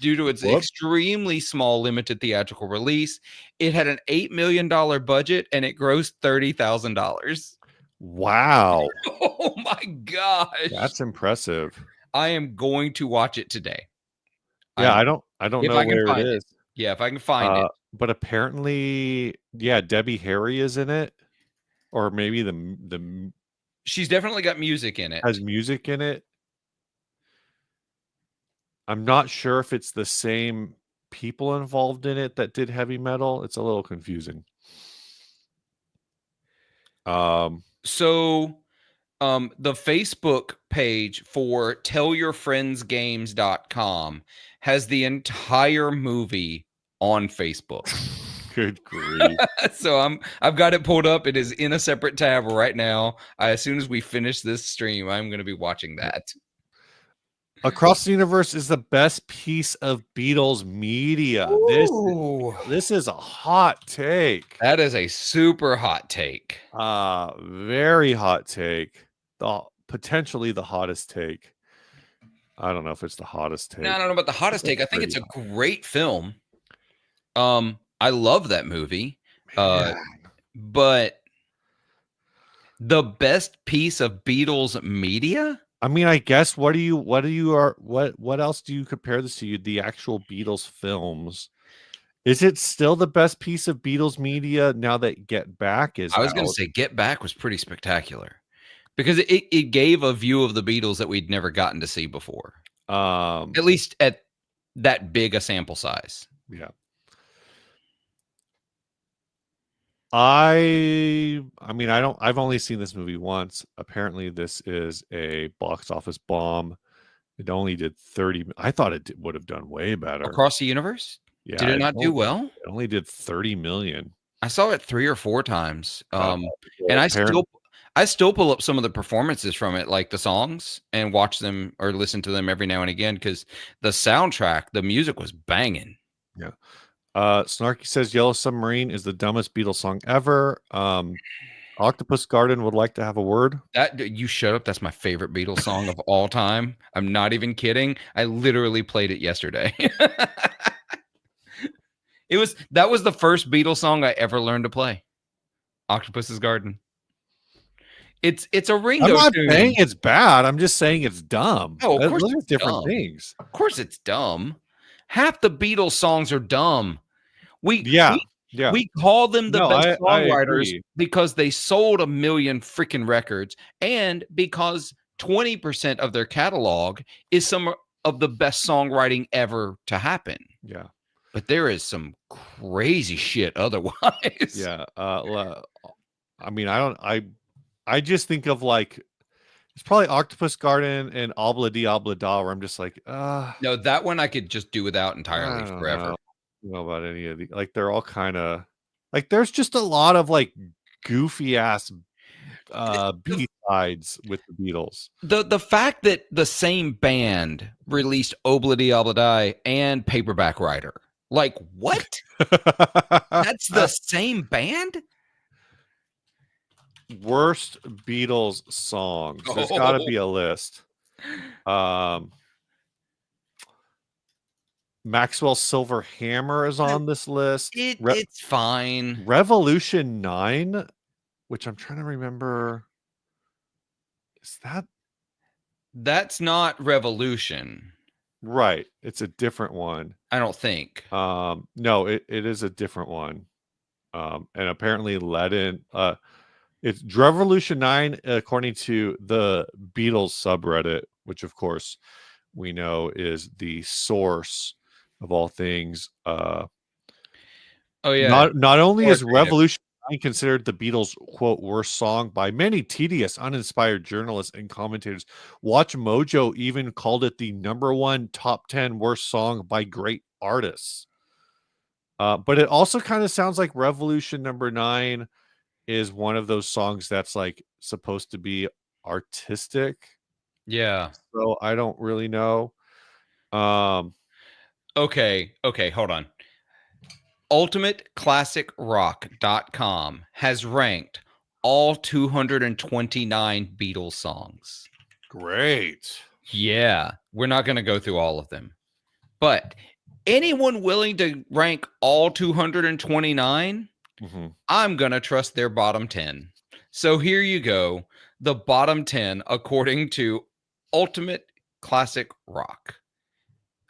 Due to its Whoops. extremely small limited theatrical release. It had an $8 million budget and it grossed $30,000. Wow. Oh my gosh. That's impressive. I am going to watch it today. Yeah, I'm I don't if know I can where it find it. is. Yeah, if I can find it. But apparently, yeah, Debbie Harry is in it, or maybe the She's definitely got music in it. has music in it. I'm not sure if it's the same people involved in it that did heavy metal. It's a little confusing. So the Facebook page for tellyourfriendsgames.com has the entire movie on Facebook. Good grief. So I've got it pulled up. It is in a separate tab right now. As soon as we finish this stream, I'm going to be watching that. Across the Universe is the best piece of Beatles media. Ooh. This is a hot take. That is a super hot take. Very hot take. Potentially the hottest take. I don't know if it's the hottest take. No, I don't know about the hottest take. I think it's a great film. I love that movie. But the best piece of Beatles media? I mean, I guess what else do you compare this to? The actual Beatles films. Is it still the best piece of Beatles media now that Get Back is I was going to say Get Back was pretty spectacular because it gave a view of the Beatles that we'd never gotten to see before. At least at that big a sample size. Yeah. I mean, I've only seen this movie once. Apparently this is a box office bomb. It only did 30. I thought it would have done way better. Across the Universe? Yeah. Did it not do well? It only did 30 million. I saw it 3 or 4 times. And I still pull up some of the performances from it, like the songs, and watch them or listen to them every now and again because the soundtrack, the music was banging. Yeah. Snarky says Yellow Submarine is the dumbest Beatles song ever. Octopus Garden would like to have a word. You shut up. That's my favorite Beatles song of all time. I'm not even kidding. I literally played it yesterday. That was the first Beatles song I ever learned to play. Octopus's Garden. It's a Ringo I'm not tune. saying it's bad. I'm just saying it's dumb. Oh, of course those are it's different dumb. things. Of course it's dumb. Half the Beatles songs are dumb. We call them the best songwriters because they sold 1 million freaking records and because 20% of their catalog is some of the best songwriting ever to happen. Yeah. But there is some crazy shit otherwise. Yeah. I mean, I just think of like it's probably Octopus Garden and Obla Di Obla Da where I'm just like, no, that one I could just do without entirely forever. I don't know about any of the like they're all kind of like there's just a lot of like goofy ass B-sides with the Beatles. The fact that the same band released Obla Di Obla Die and Paperback Writer. Like what? That's the same band? Worst Beatles songs. There's got to be a list. Maxwell's Silver Hammer is on this list. It's fine. Revolution 9, which I'm trying to remember. Is that's not Revolution. Right. It's a different one. I don't think. No, it is a different one. And apparently Ledin, it's Revolution 9, according to the Beatles subreddit, which of course we know is the source of all things. Oh yeah. Not only is Revolution 9 considered the Beatles' quote worst song by many tedious, uninspired journalists and commentators, Watch Mojo even called it the #1 top 10 worst song by great artists. But it also kind of sounds like Revolution #9 is one of those songs that's like supposed to be artistic. Yeah. So I don't really know. Okay, hold on. UltimateClassicRock.com has ranked all 229 Beatles songs. Great. Yeah, we're not going to go through all of them. But anyone willing to rank all 229, Mm-hmm. I'm going to trust their bottom 10. So here you go. The bottom 10 according to Ultimate Classic Rock.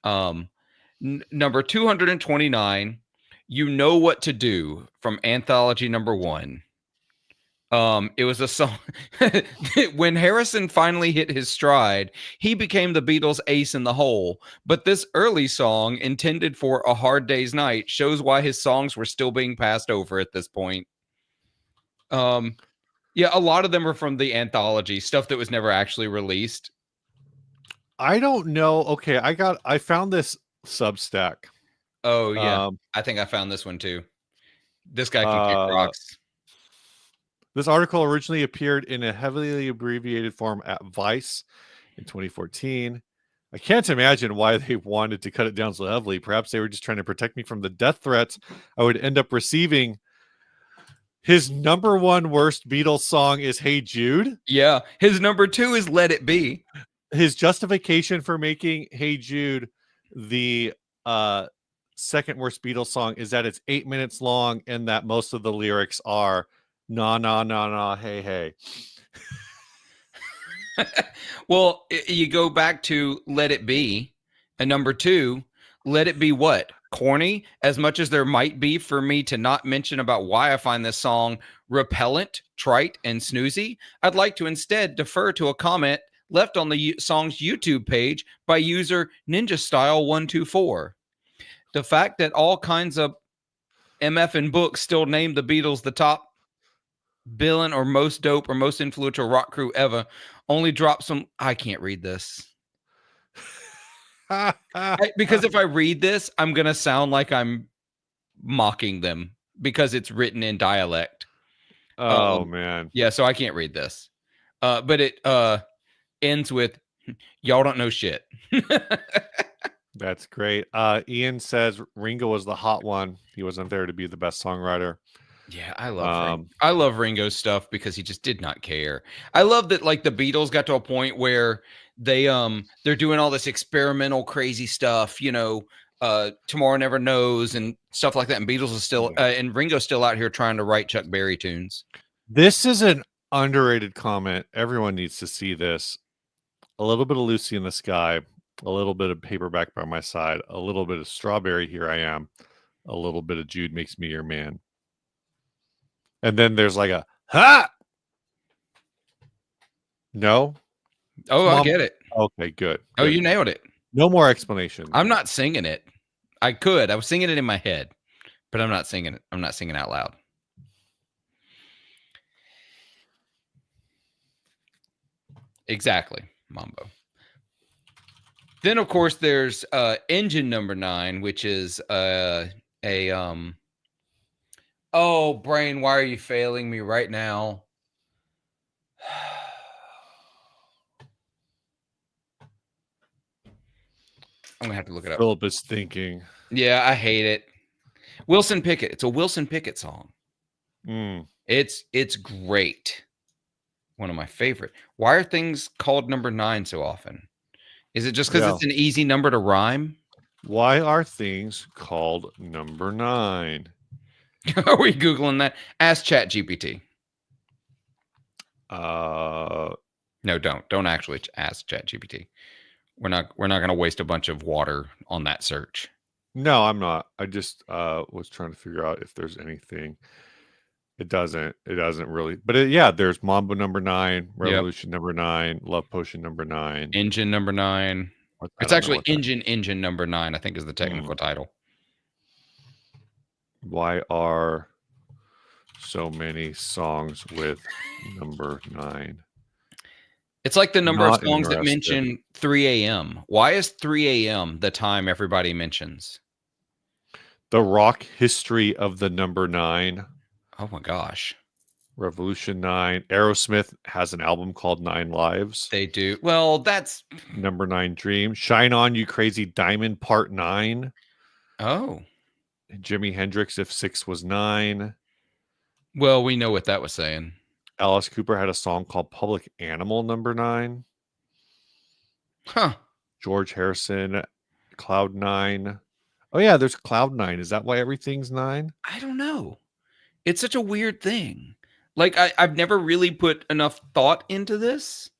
Number 229, You Know What to Do from Anthology number 1. It was a song when Harrison finally hit his stride, he became the Beatles' ace in the hole. But this early song, intended for A Hard Day's Night, shows why his songs were still being passed over at this point. Yeah, a lot of them are from the anthology, stuff that was never actually released. I don't know. Okay, I found this Substack. Oh yeah, Um, I think I found this one too. This guy can kick uh, rocks. this article originally appeared in a heavily abbreviated form at Vice in 2014. I can't imagine why they wanted to cut it down so heavily. Perhaps they were just trying to protect me from the death threats I would end up receiving. His number one worst Beatles song is Hey Jude. Yeah, his number 2 is Let It Be. His justification for making Hey Jude the second worst Beatles song is that it's 8 minutes long and that most of the lyrics are nah nah nah nah hey hey. Well, you go back to Let It Be, and number 2, Let It Be what? Corny, as much as there might be for me to not mention about why I find this song repellent, trite, and snoozy. I'd like to instead defer to a comment left on the song's YouTube page by user Ninja Style 124. The fact that all kinds of MF and books still name the Beatles the top billing or most dope or most influential rock crew ever only drops some. I can't read this. Because if I read this, I'm going to sound like I'm mocking them because it's written in dialect. Oh man. Yeah, so I can't read this. But it ends with y'all don't know shit. That's great. Ian says Ringo was the hot one. He wasn't there to be the best songwriter. Yeah, I love Ringo's stuff because he just did not care. I love that like the Beatles got to a point where they're doing all this experimental crazy stuff, Tomorrow Never Knows and stuff like that. And Beatles is still and Ringo's still out here trying to write Chuck Berry tunes. This is an underrated comment. Everyone needs to see this. A little bit of Lucy in the Sky, a little bit of Paperback by My Side, a little bit of Strawberry, Here I Am, a little bit of Jude Makes Me Your Man. And then there's like a ha. No. Oh, I get it. Okay, good. Oh, you nailed it. No more explanation. I'm not singing it. I could. I was singing it in my head, but I'm not singing it. I'm not singing out loud. Exactly, Mambo. Then, of course, there's engine number 9, which is Oh, brain, why are you failing me right now? I'm gonna have to look it up. Phillip is thinking. Yeah, I hate it. Wilson Pickett. It's a Wilson Pickett song. It's great. One of my favorite. Why are things called number 9 so often? Is it just because it's an easy number to rhyme? Why are things called number 9? Are we Googling that? Ask ChatGPT. No, don't actually ask ChatGPT. We're not going to waste a bunch of water on that search. No, I'm not. I just was trying to figure out if there's anything. It doesn't really. But there's Mambo number 9, Revolution number 9, Love Potion number 9, Engine number 9. It's actually Engine number 9, I think is the technical title. Why are so many songs with number 9? It's like the number of songs that mention 3 a.m. Why is 3 a.m. the time everybody mentions? The rock history of the number 9. Oh my gosh. Revolution 9. Aerosmith has an album called 9 Lives. They do. Well, that's number 9 Dream. Shine On You Crazy Diamond Part 9. Oh. Jimi Hendrix, If 6 Was 9. Well, we know what that was saying. Alice Cooper had a song called Public Animal number 9. Huh. George Harrison Cloud9. Oh yeah, there's Cloud9. Is that why everything's 9? I don't know. It's such a weird thing. Like I've never really put enough thought into this.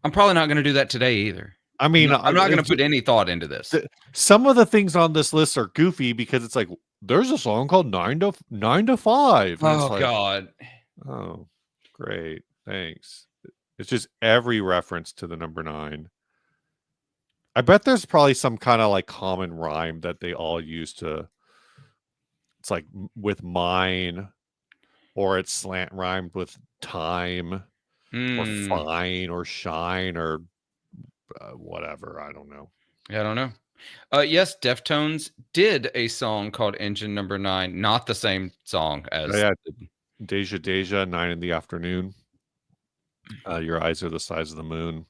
I'm probably not going to do that today either. I mean, I'm not going to it's put any thought into this. some of the things on this list are goofy because it's like there's a song called 9 to 5, and it's Oh like, God. oh, great, thanks. It's just every reference to the number 9. I bet there's probably some kind of like common rhyme that they all use to. It's like with mine, or it's slant rhymed with time, or fine, or shine, or whatever. I don't know. I don't know. Yes, Deftones did a song called Engine Number 9, not the same song as. Oh, yeah, Deja Deja, 9 in the afternoon. Your eyes are the size of the moon,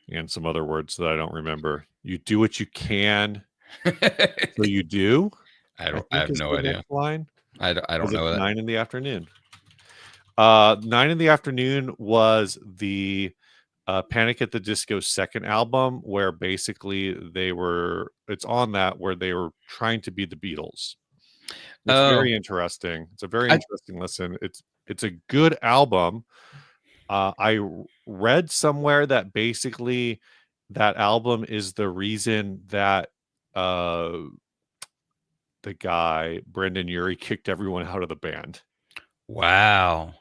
and some other words that I don't remember. You do what you can, so you do. I have no idea. Line. I don't know that. 9 in the afternoon. 9 in the afternoon was the Panic at the Disco's second album, where basically it's on that where they were trying to be the Beatles. It's very interesting. It's a very interesting listen. It's a good album. I read somewhere that basically that album is the reason that the guy Brendan Urie kicked everyone out of the band. Wow.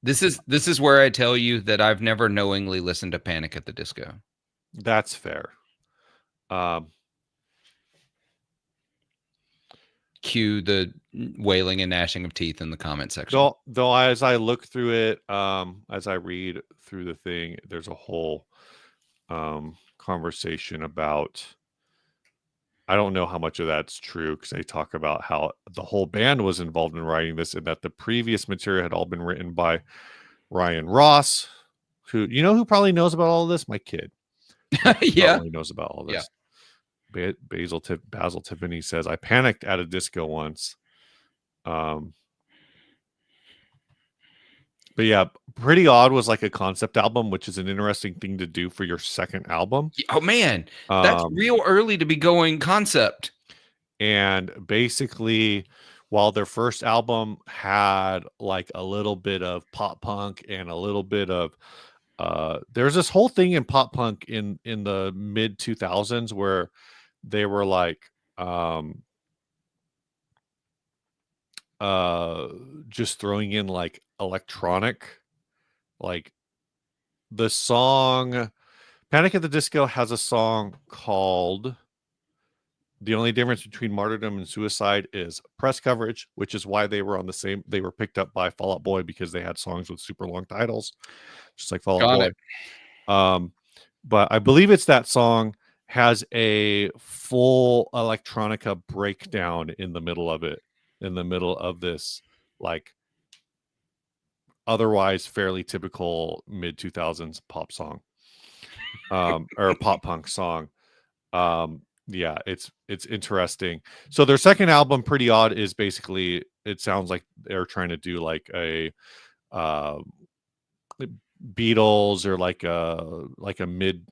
This is where I tell you that I've never knowingly listened to Panic at the Disco. That's fair. Cue the wailing and gnashing of teeth in the comment section. Though as I look through it, as I read through the thing, there's a whole conversation about. I don't know how much of that's true because they talk about how the whole band was involved in writing this, and that the previous material had all been written by Ryan Ross, who probably knows about all of this. My kid, yeah, probably knows about all this. Yeah. Basil Tiffany says, I panicked at a disco once. But yeah, Pretty Odd was like a concept album, which is an interesting thing to do for your second album. Oh man, that's real early to be going concept. And basically, while their first album had like a little bit of pop punk and a little bit of there's this whole thing in pop punk in the mid 2000s where they were like just throwing in like electronic, like the song Panic at the Disco has a song called The Only Difference Between Martyrdom and Suicide is Press Coverage, which is why they were picked up by Fall Out Boy because they had songs with super long titles, just like Fall Out Boy. But I believe it's that song has a full electronica breakdown in the middle of it, in the middle of this like otherwise fairly typical mid 2000s pop song, or pop punk song. Yeah, it's interesting. So their second album, Pretty Odd, is basically, it sounds like they're trying to do like a Beatles, or like a mid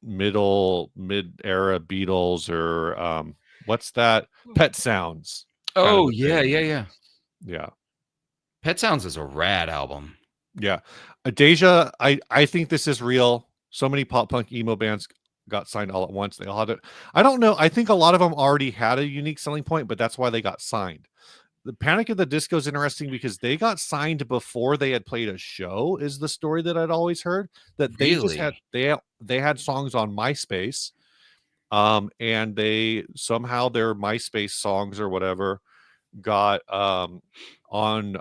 era Beatles, or what's that? Pet Sounds. Oh yeah. Pet Sounds is a rad album. Yeah. Deja, I think this is real. So many pop punk emo bands got signed all at once. They all had it. I don't know. I think a lot of them already had a unique selling point, but that's why they got signed. The Panic at the Disco is interesting because they got signed before they had played a show, is the story that I'd always heard. That they just had they had songs on MySpace, and they somehow their MySpace songs or whatever got on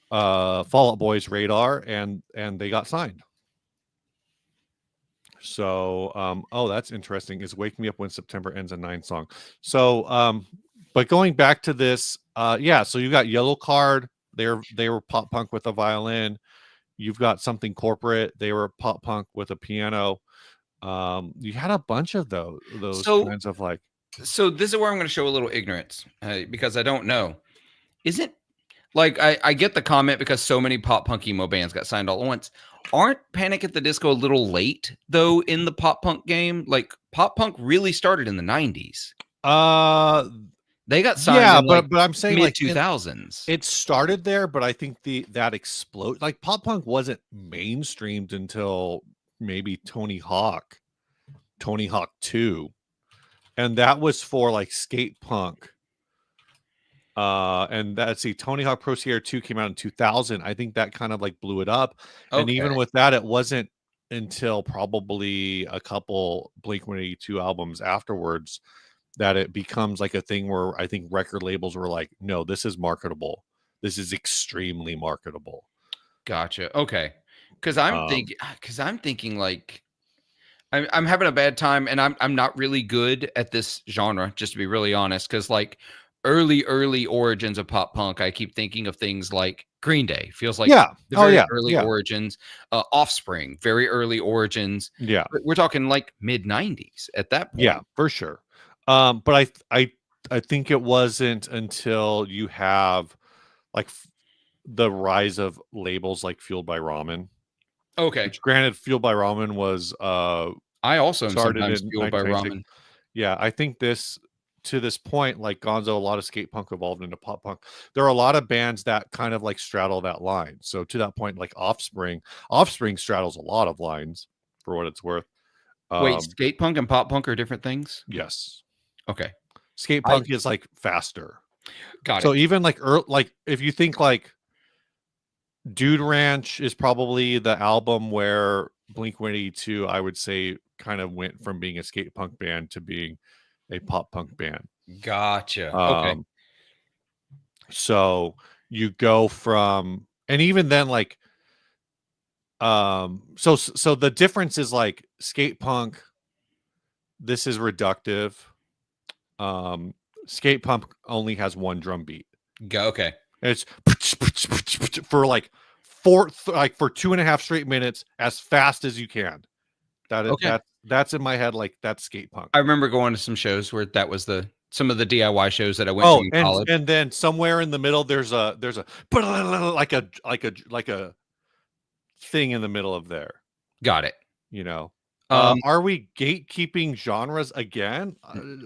Fall Out Boy's radar, and they got signed. So that's interesting. Is Wake Me Up When September Ends, a 9 song. So but going back to this, so you got Yellow Card, they were pop punk with a violin. You've got Something Corporate, they were pop punk with a piano. You had a bunch of those kinds of like. So this is where I'm going to show a little ignorance, because I don't know. Isn't like I get the comment because so many pop punk emo bands got signed all at once. aren't Panic at the Disco a little late though in the pop punk game? Like pop punk really started in the 90s. Uh, They got signed yeah, in like but I'm saying mid like 2000s. it started there, but I think that explode like pop punk wasn't mainstreamed until maybe Tony Hawk 2. And that was for like skate punk. And that's see, Tony Hawk Pro Skater 2 came out in 2000. I think that kind of like blew it up. And Okay. even with that, it wasn't until probably a couple Blink 182 albums afterwards that it becomes like a thing where I think record labels were like, no, this is marketable. This is extremely marketable. Gotcha. Okay. Um, Cause I'm thinking like I'm having a bad time and I'm not really good at this genre, just to be really honest. Cause like early origins of pop punk, I keep thinking of things like Green Day, feels like yeah. the Oh very yeah. early Yeah. origins, Offspring, very early origins. Yeah. We're talking like mid 90s at that Yeah, point. for sure. But I think it wasn't until you have like the rise of labels like Fueled by Ramen, Okay. which granted Fueled by Ramen was I also am started sometimes in fueled by 1996. ramen. Yeah, I think this to this point, like Gonzo, a lot of skate punk evolved into pop punk. There are a lot of bands that kind of like straddle that line. So to that point, like Offspring straddles a lot of lines for what it's worth. Wait, Um, skate punk and pop punk are different things? yes. Okay. Skate I punk is like faster. got So it. even like like if you think like Dude Ranch is probably the album where Blink 182, I would say, kind of went from being a skate punk band to being a pop punk band. Gotcha. Okay. Um, so you go from, and even then, like, so the difference is like skate punk, this is reductive. Um, skate punk only has one drum beat. Okay. It's for like for 2.5 straight minutes as fast as you can. Okay. That's in my head like that's skate punk. I remember going to some shows where that was some of the DIY shows that I went to Oh, in college. and then somewhere in the middle there's a like a thing in the middle of there, Got it. you know. Um, Are we gatekeeping genres again?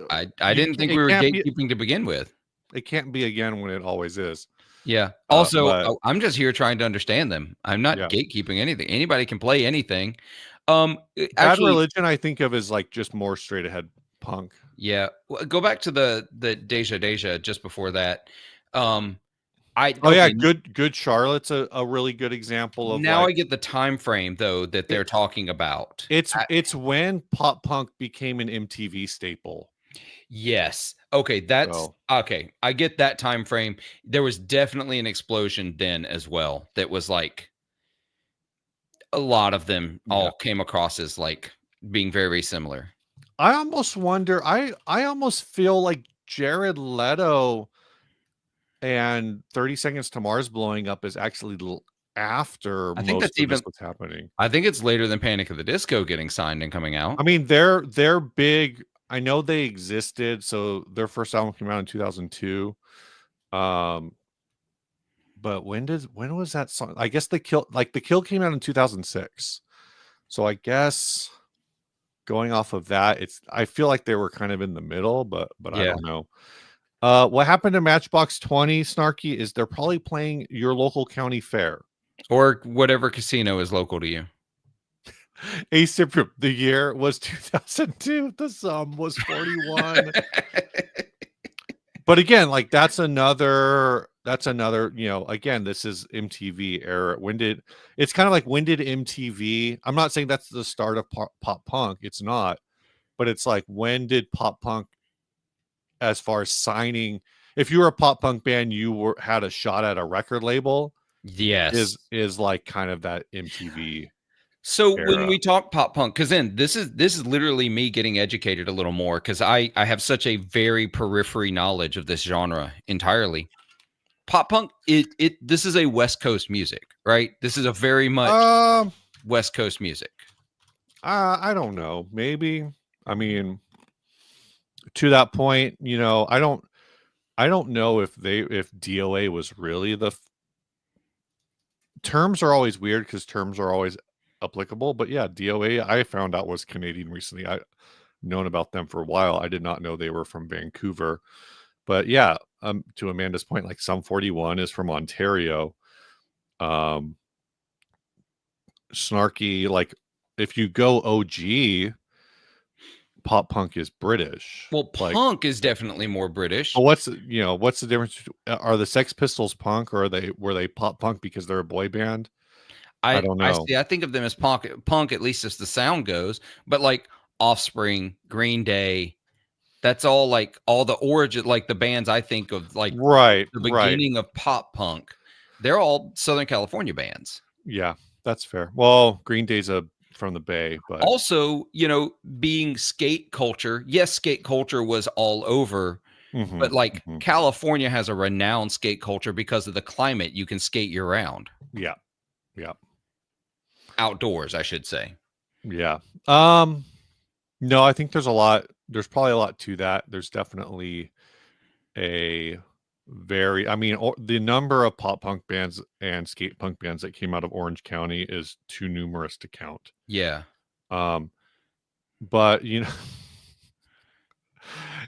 I didn't think we were gatekeeping to begin with. It can't be again when it always is. Yeah. Also, But I'm just here trying to understand them. I'm not yeah. gatekeeping anything. Anybody can play anything. Bad Actually, Religion I think of as like just more straight ahead punk. yeah. Go back to the Deja just before that. I Oh yeah, okay. good Charlotte's a really good example of Now like I get the time frame though that they're it, talking about. it's when pop punk became an MTV staple. Yes. Okay, that's So okay. I get that time frame. There was definitely an explosion then as well. That was like a lot of them yeah. all came across as like being very, very similar. I almost wonder I almost feel like Jared Leto and 30 Seconds to Mars blowing up is actually after I think most that's of this even was happening. I think it's later than Panic at the Disco getting signed and coming out. I mean, they're big. I know they existed, so their first album came out in 2002. Um, but when was that song? I guess the kill came out in 2006. So I guess going off of that, I feel like they were kind of in the middle, but I Yeah. don't know. What happened to Matchbox 20, Snarky, is they're probably playing your local county fair. Or whatever casino is local to you. The year was 2002. The sum was 41. But again, like that's another, again, this is MTV era. It's kind of like when did MTV, I'm not saying that's the start of pop punk. It's not, but it's like when did pop punk, as far as signing, if you were a pop punk band, had a shot at a record label, Yes. is like kind of that MTV So when era. we talk pop punk, because then this is literally me getting educated a little more because I have such a very periphery knowledge of this genre entirely. Pop punk, this is a West Coast music, right? This is a very much Um, West Coast music. I don't know. Maybe. I mean, to that point, I don't know if DOA was really terms are always weird because terms are always applicable. But yeah, DOA I found out was Canadian recently. I known about them for a while. I did not know they were from Vancouver. But yeah, to Amanda's point, like Sum 41 is from Ontario. Um, Snarky, like if you go OG, pop punk is British. Well, Like, punk is definitely more British. but what's the difference? Are the Sex Pistols punk, or were they pop punk because they're a boy band? I don't I know. see. I think of them as punk, at least as the sound goes. But like Offspring, Green Day, that's all like all the origin, like the bands I think of, like Right, the right. beginning of pop punk. They're all Southern California bands. Yeah, that's fair. Well, Green Day's from the Bay, but Also, being skate culture, yes, skate culture was all over, but like mhm. California has a renowned skate culture because of the climate. You can skate year round, Yeah, yeah, outdoors, I should say. yeah. No, I think there's probably a lot to that. There's definitely a I mean, the number of pop punk bands and skate punk bands that came out of Orange County is too numerous to count. Yeah. Um, but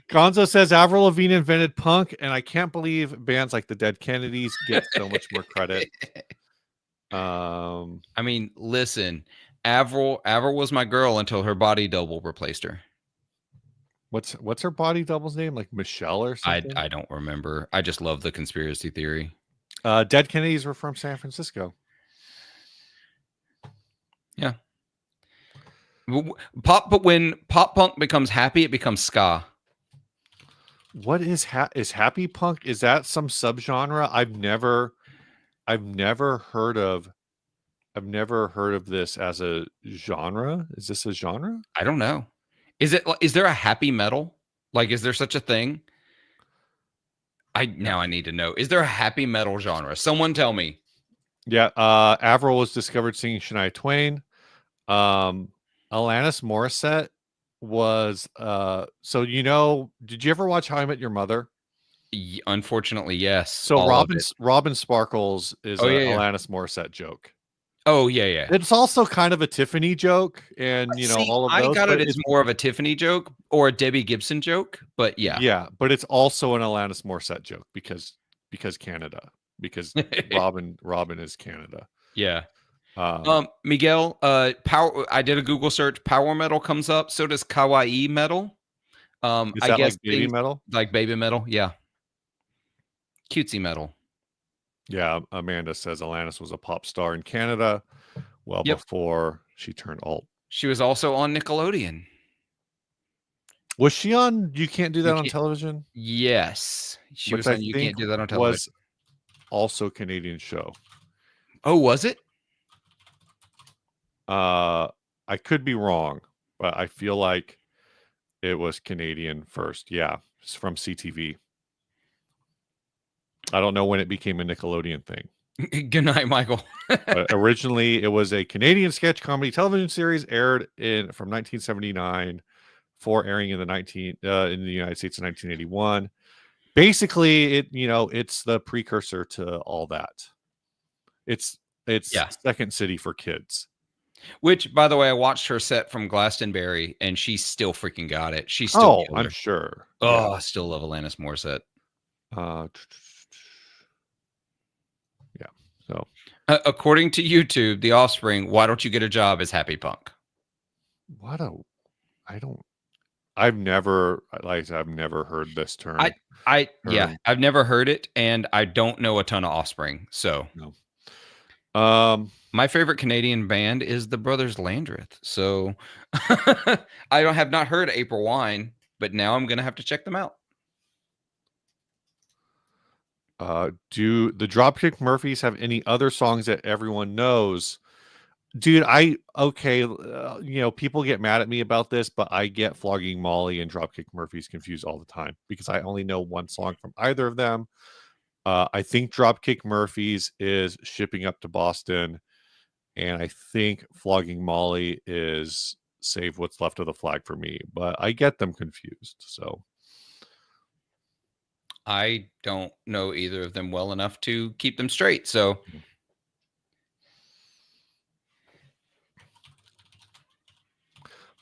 Gonzo says Avril Lavigne invented punk, and I can't believe bands like the Dead Kennedys get so much more credit. I mean, listen, Avril was my girl until her body double replaced her. What's her body double's name? Like Michelle or something? I don't remember. I just love the conspiracy theory. Dead Kennedys were from San Francisco. Yeah. But when pop punk becomes happy, it becomes ska. What is happy punk? Is that some subgenre? I've never heard of this as a genre. Is this a genre? I don't know. Is there a happy metal? Like, is there such a thing? Yeah. I need to know. Is there a happy metal genre? Someone tell me. Yeah, Avril was discovered singing Shania Twain. Alanis Morissette was so did you ever watch How I Met Your Mother? Unfortunately, yes, So all of it. Robin Sparkles is Oh a yeah, yeah. Alanis Morissette joke. Oh yeah, yeah. It's also kind of a Tiffany joke, and See, all of I those, got but it as more of a Tiffany joke or a Debbie Gibson joke, but yeah. yeah, but it's also an Alanis Morissette joke because Canada, because Robin is Canada. Yeah. Um, Miguel, power. I did a Google search. Power metal comes up. So does kawaii metal. is I that guess like baby things metal? like baby metal. Yeah. Cutesy metal. Yeah, Amanda says Alanis was a pop star in Canada well Yep. before she turned alt. She was also on Nickelodeon. Was she on You Can't Do You That on can't. Television? Yes, she Which was I on. You think can't do that on television. was also a Canadian show. Oh, was it? I could be wrong, but I feel like it was Canadian first. Yeah, it's from CTV. I don't know when it became a Nickelodeon thing. Good night, Michael. But originally, it was a Canadian sketch comedy television series aired from 1979 for airing in the United States in 1981. Basically, it's the precursor to all that. It's Yeah. Second City for kids. Which, by the way, I watched her set from Glastonbury, and she still freaking got it. She's still I'm killer. sure. Oh, Yeah. I still love Alanis Morissette. Yeah. So, According to YouTube, The Offspring, Why Don't You Get a Job as Happy Punk? I've never, like I said, I've never heard this term. Yeah, I've never heard it, and I don't know a ton of Offspring. So, No. my favorite Canadian band is the Brothers Landreth. So, I have not heard April Wine, but now I'm gonna have to check them out. Do the Dropkick Murphys have any other songs that everyone knows? Dude, people get mad at me about this, but I get Flogging Molly and Dropkick Murphys confused all the time because I only know one song from either of them. I think Dropkick Murphys is Shipping Up to Boston, and I think Flogging Molly is Save What's Left of the Flag for Me, but I get them confused. So I don't know either of them well enough to keep them straight. So,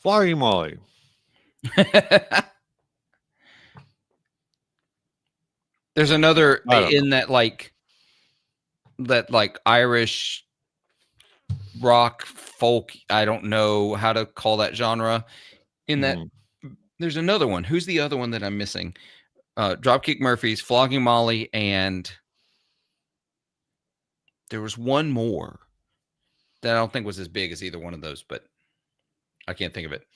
Flogging Molly. There's another I don't know. in that like Irish rock folk. I don't know how to call that genre. In that, Mhm. there's another one. Who's the other one that I'm missing? Dropkick Murphys, Flogging Molly, and there was one more that I don't think was as big as either one of those, but I can't think of it.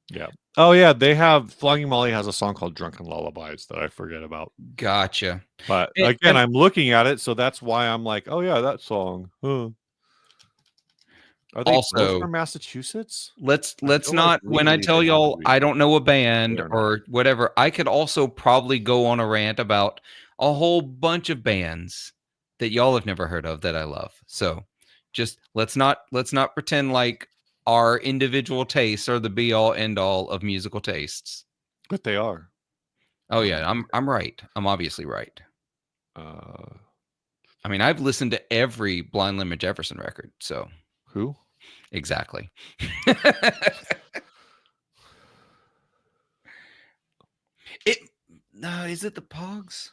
Yeah. Oh yeah, they have Flogging Molly has a song called Drunken Lullabies that I forget about. Gotcha. But And, again, and I'm looking at it, so that's why I'm like, oh yeah, that song. Huh. Are they both also, from Massachusetts? I let's feel like not, when I legally tell they have to y'all be. I don't know a They band are not. or whatever, I could also probably go on a rant about a whole bunch of bands that y'all have never heard of that I love. So just let's not pretend like our individual tastes are the be all end all of musical tastes. But they are. Oh yeah, I'm right. I'm obviously right. Uh, I mean, I've listened to every Blind Lemon Jefferson record, so who? exactly. It no, is it the Pogs?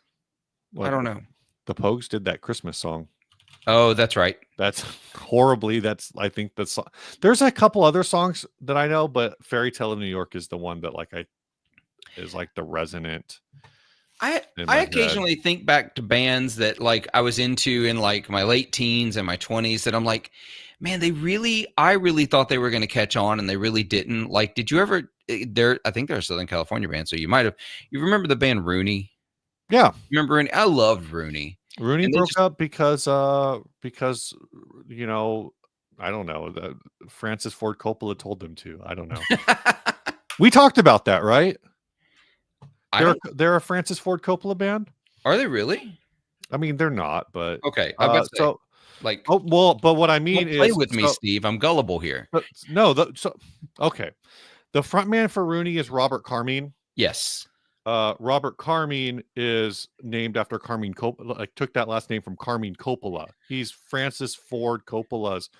I What? don't know. The Pogues did that Christmas song. Oh, that's right. That's horribly. That's I think that's. There's a couple other songs that I know, but Fairy Tale of New York is the one that like I is like the resonant I in I my head. occasionally think back to bands that like I was into in like my late teens and my 20s that I'm like, man, I really thought they were going to catch on and they really didn't. Like, did you ever I think they're a Southern California band, so you remember the band Rooney? Yeah, Remember Rooney? I loved Rooney. Rooney And they broke just up because you know I don't know that Francis Ford Coppola told them to. I don't know. We talked about that, right? I don't They're a Francis Ford Coppola band. Are they really? I mean, they're not, but Okay, I bet say so like oh well, but what I mean don't play is with me, Steve. I'm gullible here. no, so okay. The front man for Rooney is Robert Carmine. Yes. Robert Carmine is named after Carmine Coppola, like took that last name from Carmine Coppola. He's Francis Ford Coppola's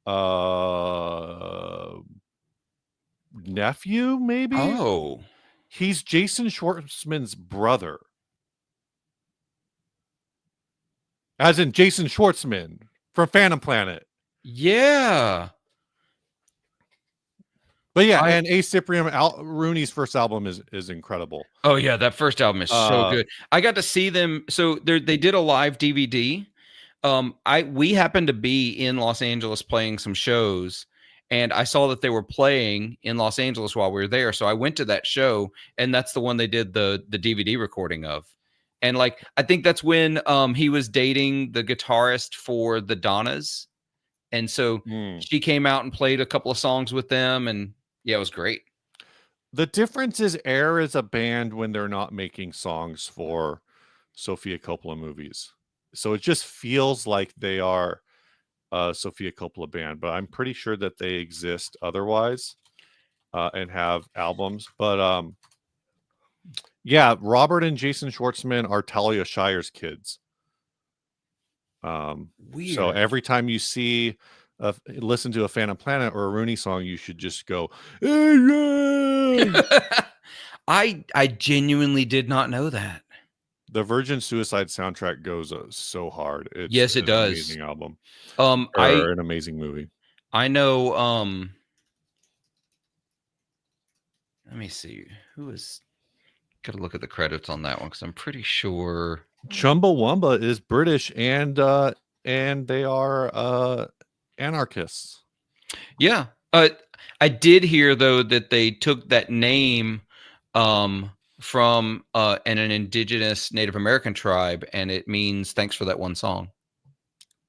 uh nephew, maybe? Oh. He's Jason Schwartzman's brother. As in Jason Schwartzman from Phantom Planet. Yeah. But yeah, I and A. Cyprian Rooney's first album is incredible. Oh yeah, that first album is so Uh good. I got to see them. So they did a live DVD. We happened to be in Los Angeles playing some shows, and I saw that they were playing in Los Angeles while we were there. So I went to that show, and that's the one they did the DVD recording of. And like I think that's when he was dating the guitarist for the Donnas, and so hmm. she came out and played a couple of songs with them, and yeah, it was great. The difference is Air is a band when they're not making songs for Sofia Coppola movies. So it just feels like they are a Sofia Coppola band, but I'm pretty sure that they exist otherwise and have albums. But yeah, Robert and Jason Schwartzman are Talia Shire's kids. So Weird. every time you see listen to a Phantom Planet or a Rooney song, you should just go, "Hey, I genuinely did not know that. the Virgin Suicide soundtrack goes so hard. It's Yes, it an does. amazing album I or an amazing movie. I know. Let me see. Who is? Got to look at the credits on that one because I'm pretty sure. Chumbawamba is British and they are anarchists. Yeah. I did hear though that they took that name, from an indigenous Native American tribe, and it means thanks for that one song.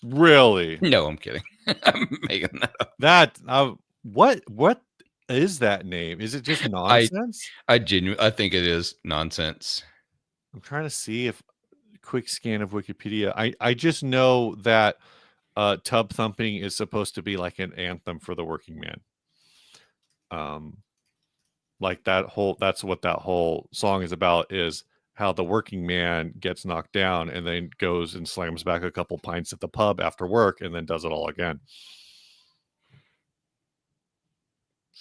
Really? No, I'm kidding. I'm making that up. That what is that name? Is it just I nonsense? I think it is nonsense. I'm trying to see if quick scan of Wikipedia. I just know that tub thumping is supposed to be like an anthem for the working man. Like that's what that whole song is about, is how the working man gets knocked down and then goes and slams back a couple pints at the pub after work and then does it all again.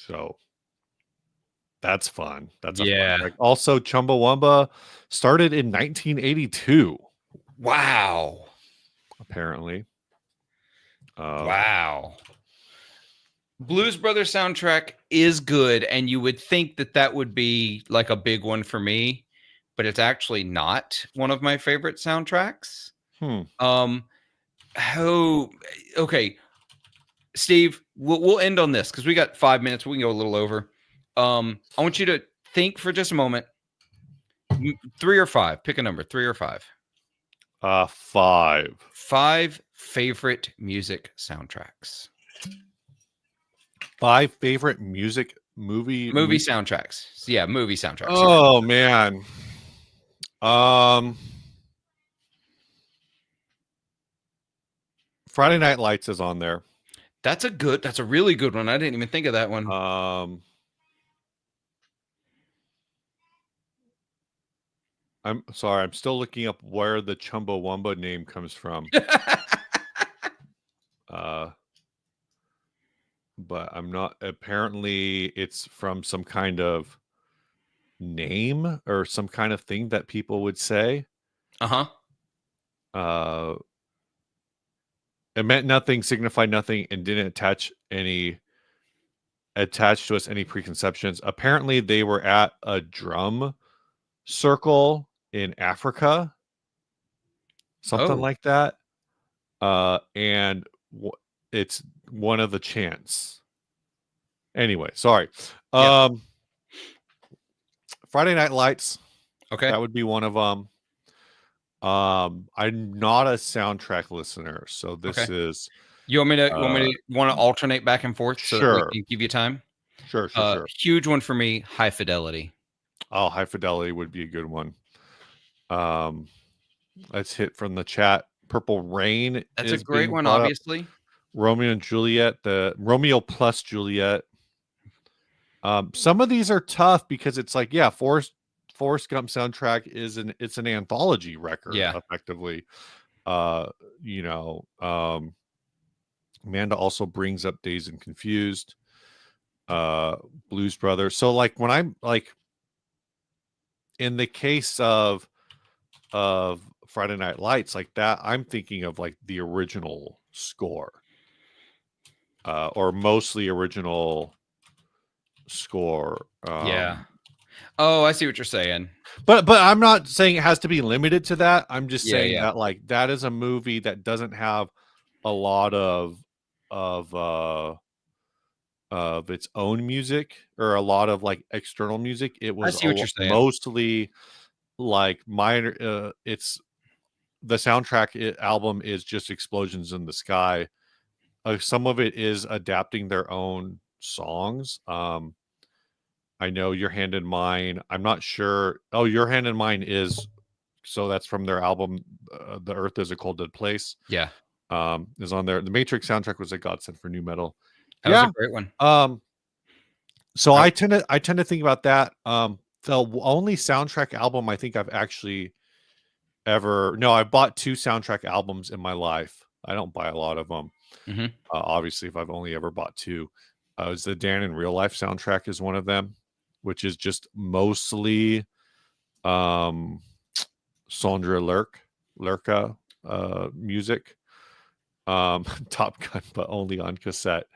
So that's fun. That's a fun Yeah. fact. Also, Chumbawamba started in 1982, Wow. apparently. Wow. Blues Brothers soundtrack is good, and you would think that that would be like a big one for me, but it's actually not one of my favorite soundtracks. Hmm. Oh, okay, Steve, we'll end on this because we got 5 minutes. We can go a little over. I want you to think for just a moment. 3 or 5. Pick a number. 3 or 5. 5. 5 favorite music soundtracks. 5 favorite movie Movie soundtracks. Yeah, movie soundtracks. Sorry. Oh man. Friday Night Lights is on there. That's a really good one. I didn't even think of that one. I'm sorry, I'm still looking up where the Chumbawamba name comes from. But I'm not, apparently it's from some kind of name or some kind of thing that people would say. It meant nothing, signified nothing, and didn't attach to us any preconceptions. Apparently they were at a drum circle in Africa, something like that. And it's one of the chants. Anyway, sorry. Yep. Friday Night Lights. Okay. That would be one of them. I'm not a soundtrack listener, so this is. You want me to alternate back and forth so that we Sure. can give you time? Sure. Huge one for me, High Fidelity. Oh, High Fidelity would be a good one. Let's hit from the chat. Purple Rain. That's a great one, obviously. Romeo and Juliet, the Romeo plus Juliet. Some of these are tough because it's like, yeah, Forrest Gump soundtrack it's an anthology record, effectively. Amanda also brings up Dazed and Confused, Blues Brothers. So like when I'm like in the case of Friday Night Lights, like that, I'm thinking of like the original score. Or mostly original score. Yeah. Oh, I see what you're saying. But I'm not saying it has to be limited to that. I'm just saying Yeah. that like that is a movie that doesn't have a lot of its own music or a lot of like external music. It was I see what you're saying. mostly like minor. It's the soundtrack album is just explosions in the sky. Some of it is adapting their own songs. I know Your Hand in Mine. I'm not sure. Oh, Your Hand in Mine is, so that's from their album, The Earth is a Cold Dead Place. Yeah. Is on there. The Matrix soundtrack was a godsend for new metal. That was a great one. So I tend to think about that. The only soundtrack album I think I've actually I've bought 2 soundtrack albums in my life. I don't buy a lot of them. Obviously, if I've only ever bought 2, is the Dan in Real Life soundtrack is one of them, which is just mostly Sondra Lerka music. Top Gun, but only on cassette.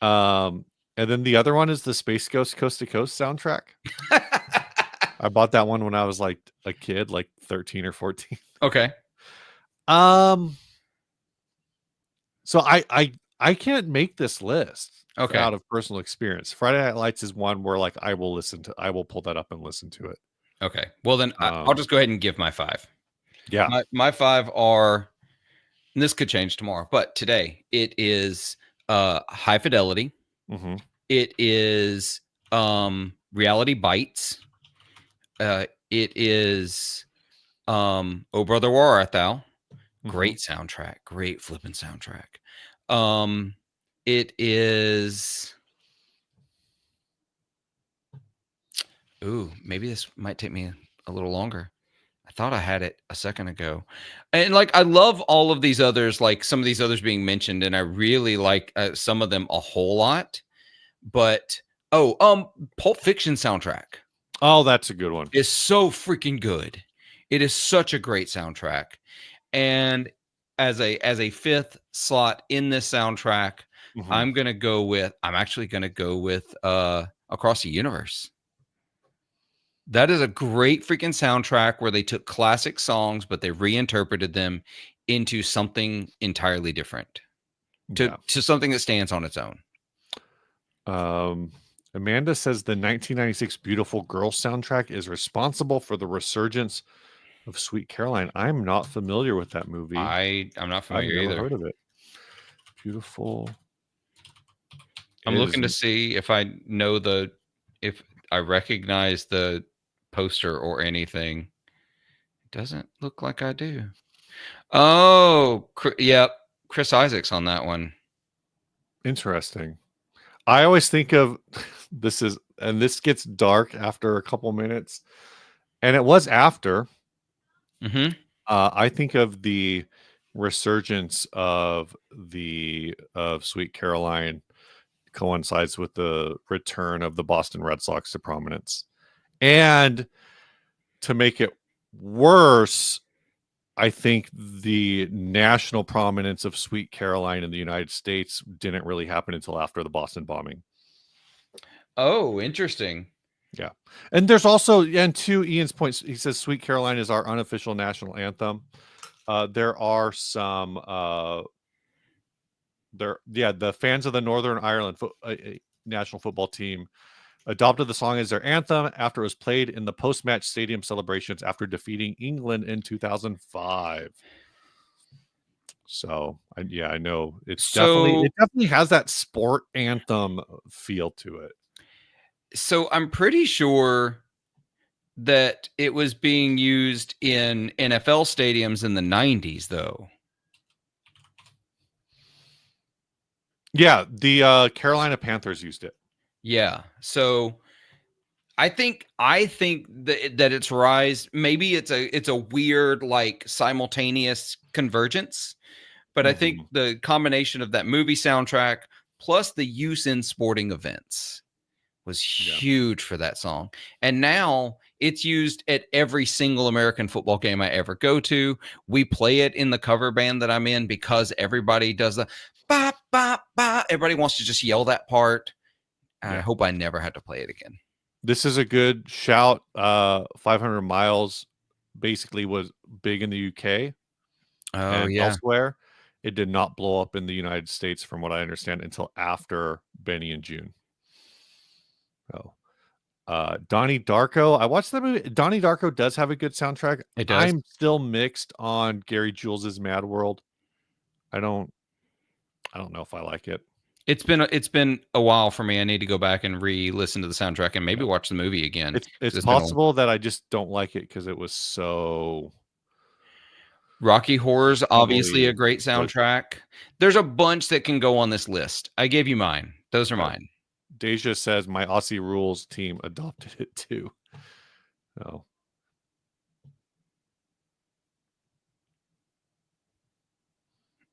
And then the other one is the Space Ghost Coast to Coast soundtrack. I bought that one when I was like a kid, like 13 or 14. Okay. So I can't make this list out of personal experience. Friday Night Lights is one where like I will pull that up and listen to it. Okay. Well then I'll just go ahead and give my 5. Yeah. My 5 are, and this could change tomorrow, but today it is High Fidelity. Mm-hmm. It is Reality Bites. It is Oh Brother Where Art Thou. Great soundtrack. Great flipping soundtrack. It is. Ooh, maybe this might take me a little longer. I thought I had it a second ago. And like, I love all of these others, like some of these others being mentioned, and I really like some of them a whole lot. But Pulp Fiction soundtrack Oh, that's a good one. is so freaking good. It is such a great soundtrack. And as a fifth slot in this soundtrack, Mhm. I'm actually gonna go with Across the Universe. That is a great freaking soundtrack where they took classic songs, but they reinterpreted them into something entirely different. Yeah. To something that stands on its own. Um, Amanda says the 1996 Beautiful Girl soundtrack is responsible for the resurgence of Sweet Caroline. I'm not familiar with that movie. I'm not I've familiar never either. heard of it. Beautiful I'm is looking to see if I recognize the poster or anything. It doesn't look like I do. Oh, yep. Chris Isaac's on that one. interesting. I always think of this gets dark after a couple minutes, and it was after. Mm-hmm. I think of the resurgence of Sweet Caroline coincides with the return of the Boston Red Sox to prominence. And to make it worse, I think the national prominence of Sweet Caroline in the United States didn't really happen until after the Boston bombing. Oh, interesting. Yeah. And there's also, and to Ian's points, he says Sweet Caroline is our unofficial national anthem. There are some the fans of the Northern Ireland national football team adopted the song as their anthem after it was played in the post-match stadium celebrations after defeating England in 2005. So, I know it So definitely has that sport anthem feel to it. so I'm pretty sure that it was being used in NFL stadiums in the 90s though. Yeah, the Carolina Panthers used it. Yeah. So I think that its rise, maybe it's a weird like simultaneous convergence, but I think Mhm. the combination of that movie soundtrack plus the use in sporting events was Yeah. huge for that song. And now it's used at every single American football game I ever go to. We play it in the cover band that I'm in because everybody does the ba ba ba. Everybody wants to just yell that part. I Yeah. hope I never had to play it again. This is a good shout. 500 Miles basically was big in the UK Oh and yeah. elsewhere. It did not blow up in the United States, from what I understand, until after Benny and June. Oh, Donnie Darko. I watched that movie. Donnie Darko does have a good soundtrack. It does. I'm still mixed on Gary Jules's Mad World. I don't. I don't know if I like it. It's been a while for me. I need to go back and re-listen to the soundtrack and maybe Yeah. watch the movie again It's because it's been a possible that I just don't like it because it was so Rocky Horror's obviously a heavily great pushed. soundtrack. There's a bunch that can go on this list. I gave you mine. Those are Yeah. mine. Deja says my Aussie Rules team adopted it too. Oh.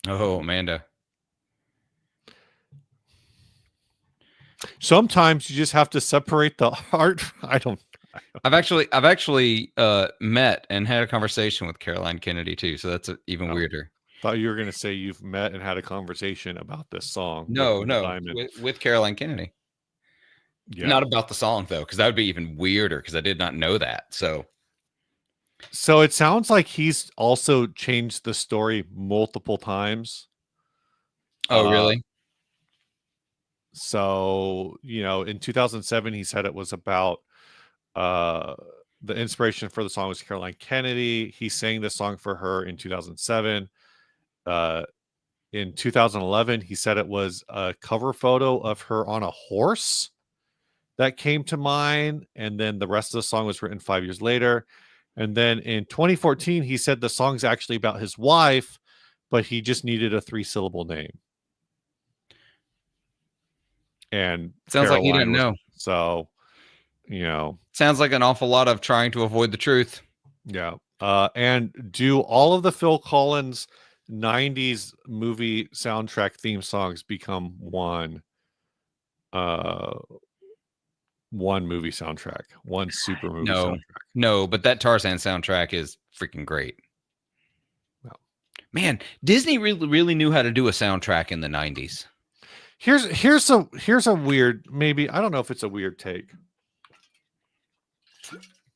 Oh, Amanda. Sometimes you just have to separate the art. I've actually met and had a conversation with Caroline Kennedy too, so that's even Oh, weirder. thought you were going to say you've met and had a conversation about this song with No, Neil no, Diamond. with Caroline Kennedy. Yeah. Not about the song though, because that would be even weirder because I did not know that. So So it sounds like he's also changed the story multiple times. oh Uh, really? so, in 2007, he said it was about uh, the inspiration for the song was Caroline Kennedy. He sang this song for her in 2007. Uh, in 2011, he said it was a cover photo of her on a horse that came to mind. And then the rest of the song was written 5 years later. And then in 2014, he said the song's actually about his wife, but he just needed a 3-syllable name. And Sounds like he Caroline didn't was know. so, you know, Sounds like an awful lot of trying to avoid the truth. yeah. And do all of the Phil Collins 90s movie soundtrack theme songs become one? uh one movie soundtrack, one super movie soundtrack. No, but that Tarzan soundtrack is freaking great. No. Man, Disney really knew how to do a soundtrack in the 90s. Here's a weird, maybe, I don't know if it's a weird take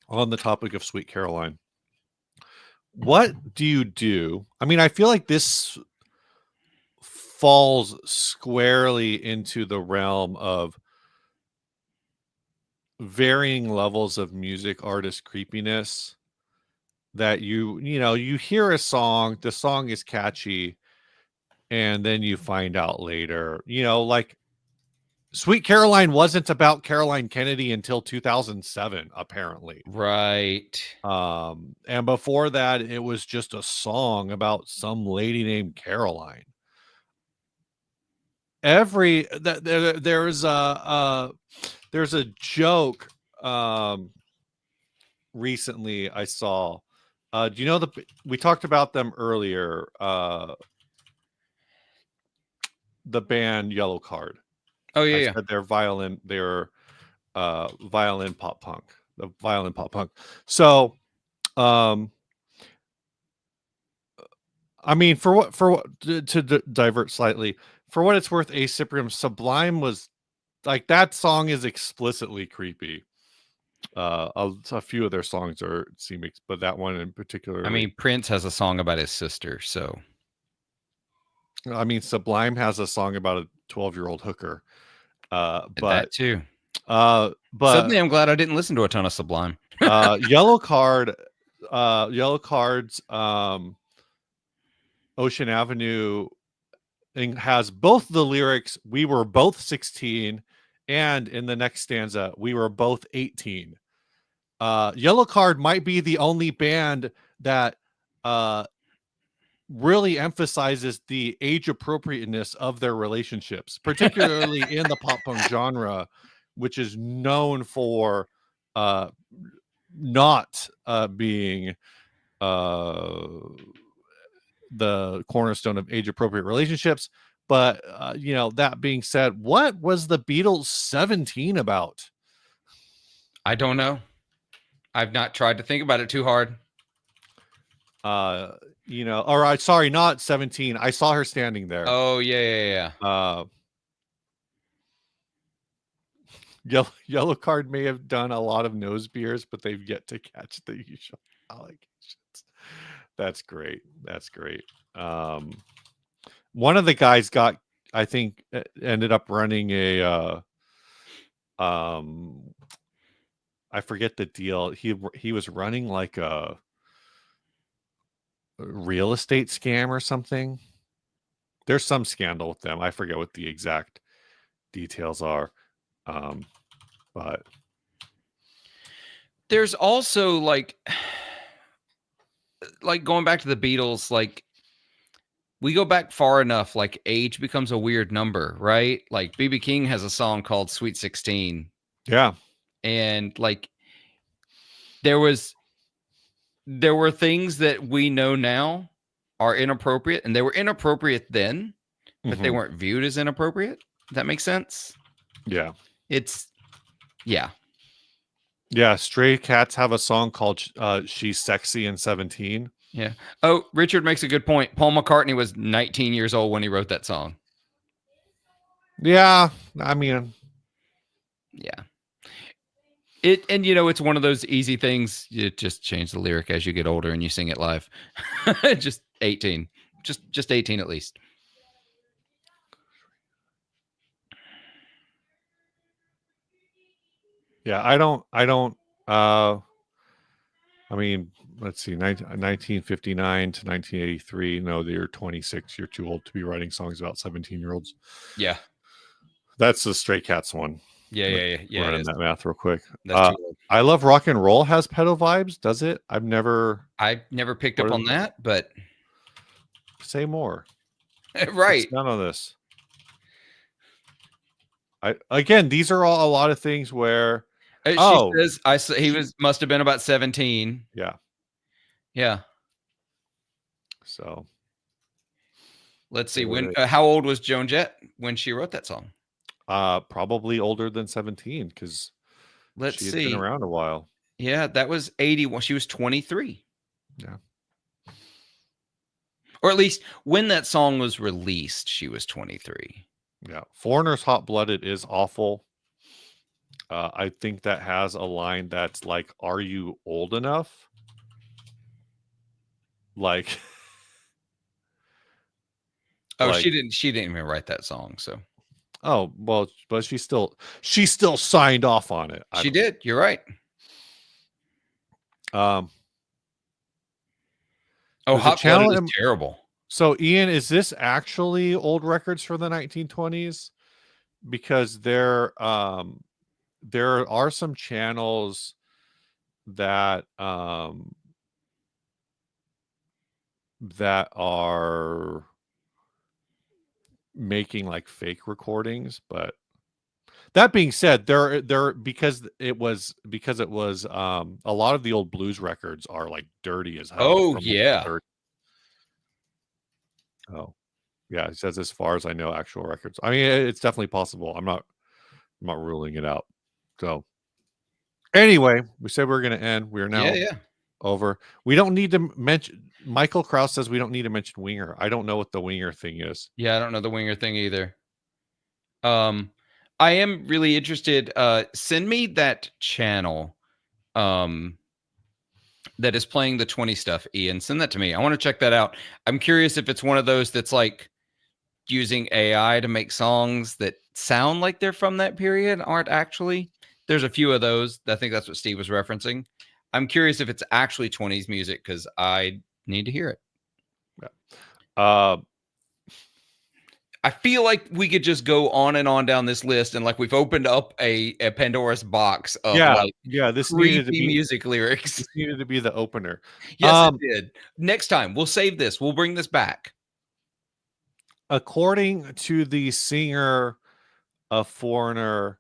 on the topic of Sweet Caroline. What do you do? I mean, I feel like this falls squarely into the realm of varying levels of music artist creepiness, that you hear a song, the song is catchy, and then you find out later, like Sweet Caroline wasn't about Caroline Kennedy until 2007, apparently. Right. And before that, it was just a song about some lady named Caroline. There's a joke recently I saw. Do you know we talked about them earlier? The band Yellow Card. Oh I yeah. said they're violin pop punk. The violin pop punk. So, I mean, to divert slightly, for what it's worth, A Cyprium Sublime was like, that song is explicitly creepy. A few of their songs but that one in particular. I mean, Prince has a song about his sister, so. I mean, Sublime has a song about a 12-year-old hooker. But that too. But suddenly I'm glad I didn't listen to a ton of Sublime. Yellow Card's Ocean Avenue has both the lyrics, "We were both 16," and in the next stanza, "We were both 18." Yellow Card might be the only band that really emphasizes the age appropriateness of their relationships, particularly in the pop punk genre, which is known for not being the cornerstone of age appropriate relationships. But that being said, what was the Beatles 17 about? I don't know. I've not tried to think about it too hard. All right, sorry, not 17. I saw her standing there. Oh yeah. Yellow Card may have done a lot of nose beers, but they've yet to catch the usual allegations. That's great. One of the guys I think ended up running a I forget the deal. He was running like a real estate scam or something. There's some scandal with them. I forget what the exact details are. But there's also like going back to the Beatles, like we go back far enough, like age becomes a weird number, right? Like BB King has a song called Sweet 16. Yeah. And like there were things that we know now are inappropriate, and they were inappropriate then, but they weren't viewed as inappropriate. That makes sense? Yeah. Yeah, Stray Cats have a song called She's Sexy and 17. Yeah. Oh, Richard makes a good point. Paul McCartney was 19 years old when he wrote that song. Yeah, I mean, yeah. It's one of those easy things. You just change the lyric as you get older and you sing it live. Just 18. Just 18 at least. Yeah, I mean, let's see, 1959 to 1983. No, you're 26. You're too old to be writing songs about 17-year-olds. Yeah. That's the Stray Cats one. Yeah. Running that math real quick. That's too old. I Love Rock and Roll has pedo vibes. Does it? I've never picked up on that, but say more. Right. None of this. Again, these are all a lot of things where she says he must have been about 17. Yeah. So let's see, when how old was Joan Jett when she wrote that song? Probably older than 17 because Let's she had been see. around a while. Yeah, that was 81. She was 23. Yeah. Or at least when that song was released, she was 23. Yeah. Foreigner's Hot Blooded is awful. I think that has a line that's like, "Are you old enough?" Like, Oh, like, she didn't even write that song, so. oh well, but she still signed off on it. I She don't know. did. You're right. Um, Oh, there's a Hot Blooded channel. is terrible. So, Ian, is this actually old records from the 1920s? Because there are some channels that that are making like fake recordings, but that being said, there because it was a lot of the old blues records are like dirty as hell Oh, from like yeah. the 30s. Oh, yeah, it says as far as I know, actual records. I mean, it's definitely possible. I'm not ruling it out. So anyway, we said we are going to end. We are Yeah, now yeah. over. We don't need to mention. Michael Kraus says we don't need to mention Winger. I don't know what the Winger thing is. Yeah, I don't know the winger thing either. Um, I am really interested. Send me that channel that is playing the 20 stuff, Ian. Send that to me. I want to check that out. I'm curious if it's one of those that's like using AI to make songs that sound like they're from that period, aren't actually. There's a few of those. I think that's what Steve was referencing. I'm curious if it's actually 20s music because I need to hear it. Yeah. Uh, I feel like we could just go on and on down this list, and like we've opened up a Pandora's box of yeah, like yeah. creepy music lyrics. This needed to be the opener. Yes, it did. Next time we'll save this. We'll bring this back. According to the singer of Foreigner,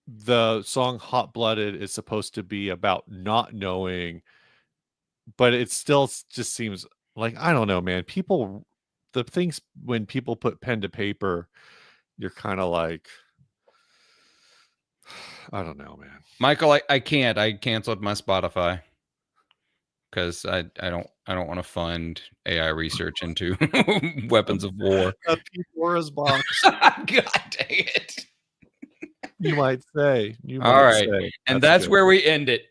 the song Hot Blooded is supposed to be about not knowing, but it still just seems like, I don't know, man. People, the things when people put pen to paper, you're kind of like, I don't know, man. Michael, I can't. I canceled my Spotify because I don't want to fund AI research into weapons of war. A Pandora's box, God dang it. you might say. You All might right. say. And That's that's good. where we end it.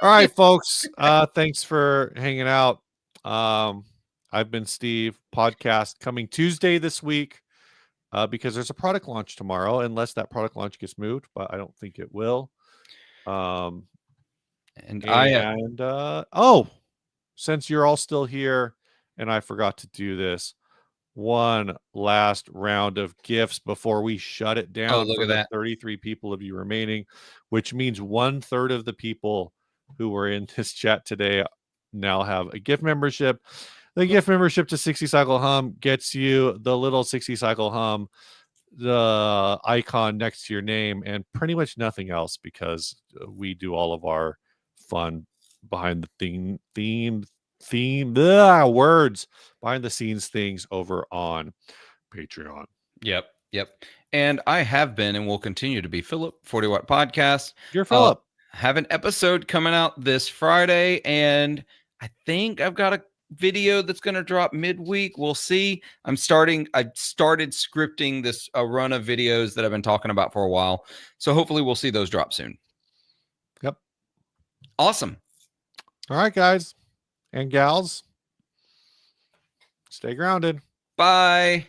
All right, folks. Thanks for hanging out. I've been Steve. Podcast coming Tuesday this week because there's a product launch tomorrow, unless that product launch gets moved, but I don't think it will. And Oh, since you're all still here, and I forgot to do this, one last round of gifts before we shut it oh, down look for at the that. 33 people of you remaining, which means 1/3 of the people who were in this chat today now have a gift membership. The gift membership to 60 Cycle Hum gets you the little 60 Cycle Hum, the icon next to your name, and pretty much nothing else, because we do all of our fun behind the words behind the scenes things over on Patreon. Yep. Yep. And I have been and will continue to be Phillip, 40 Watt Podcast. You're Phillip. Have an episode coming out this Friday, and I think I've got a video that's going to drop midweek. We'll see. I started scripting this a run of videos that I've been talking about for a while. So hopefully we'll see those drop soon. Yep. Awesome. All right, guys and gals. Stay grounded. Bye.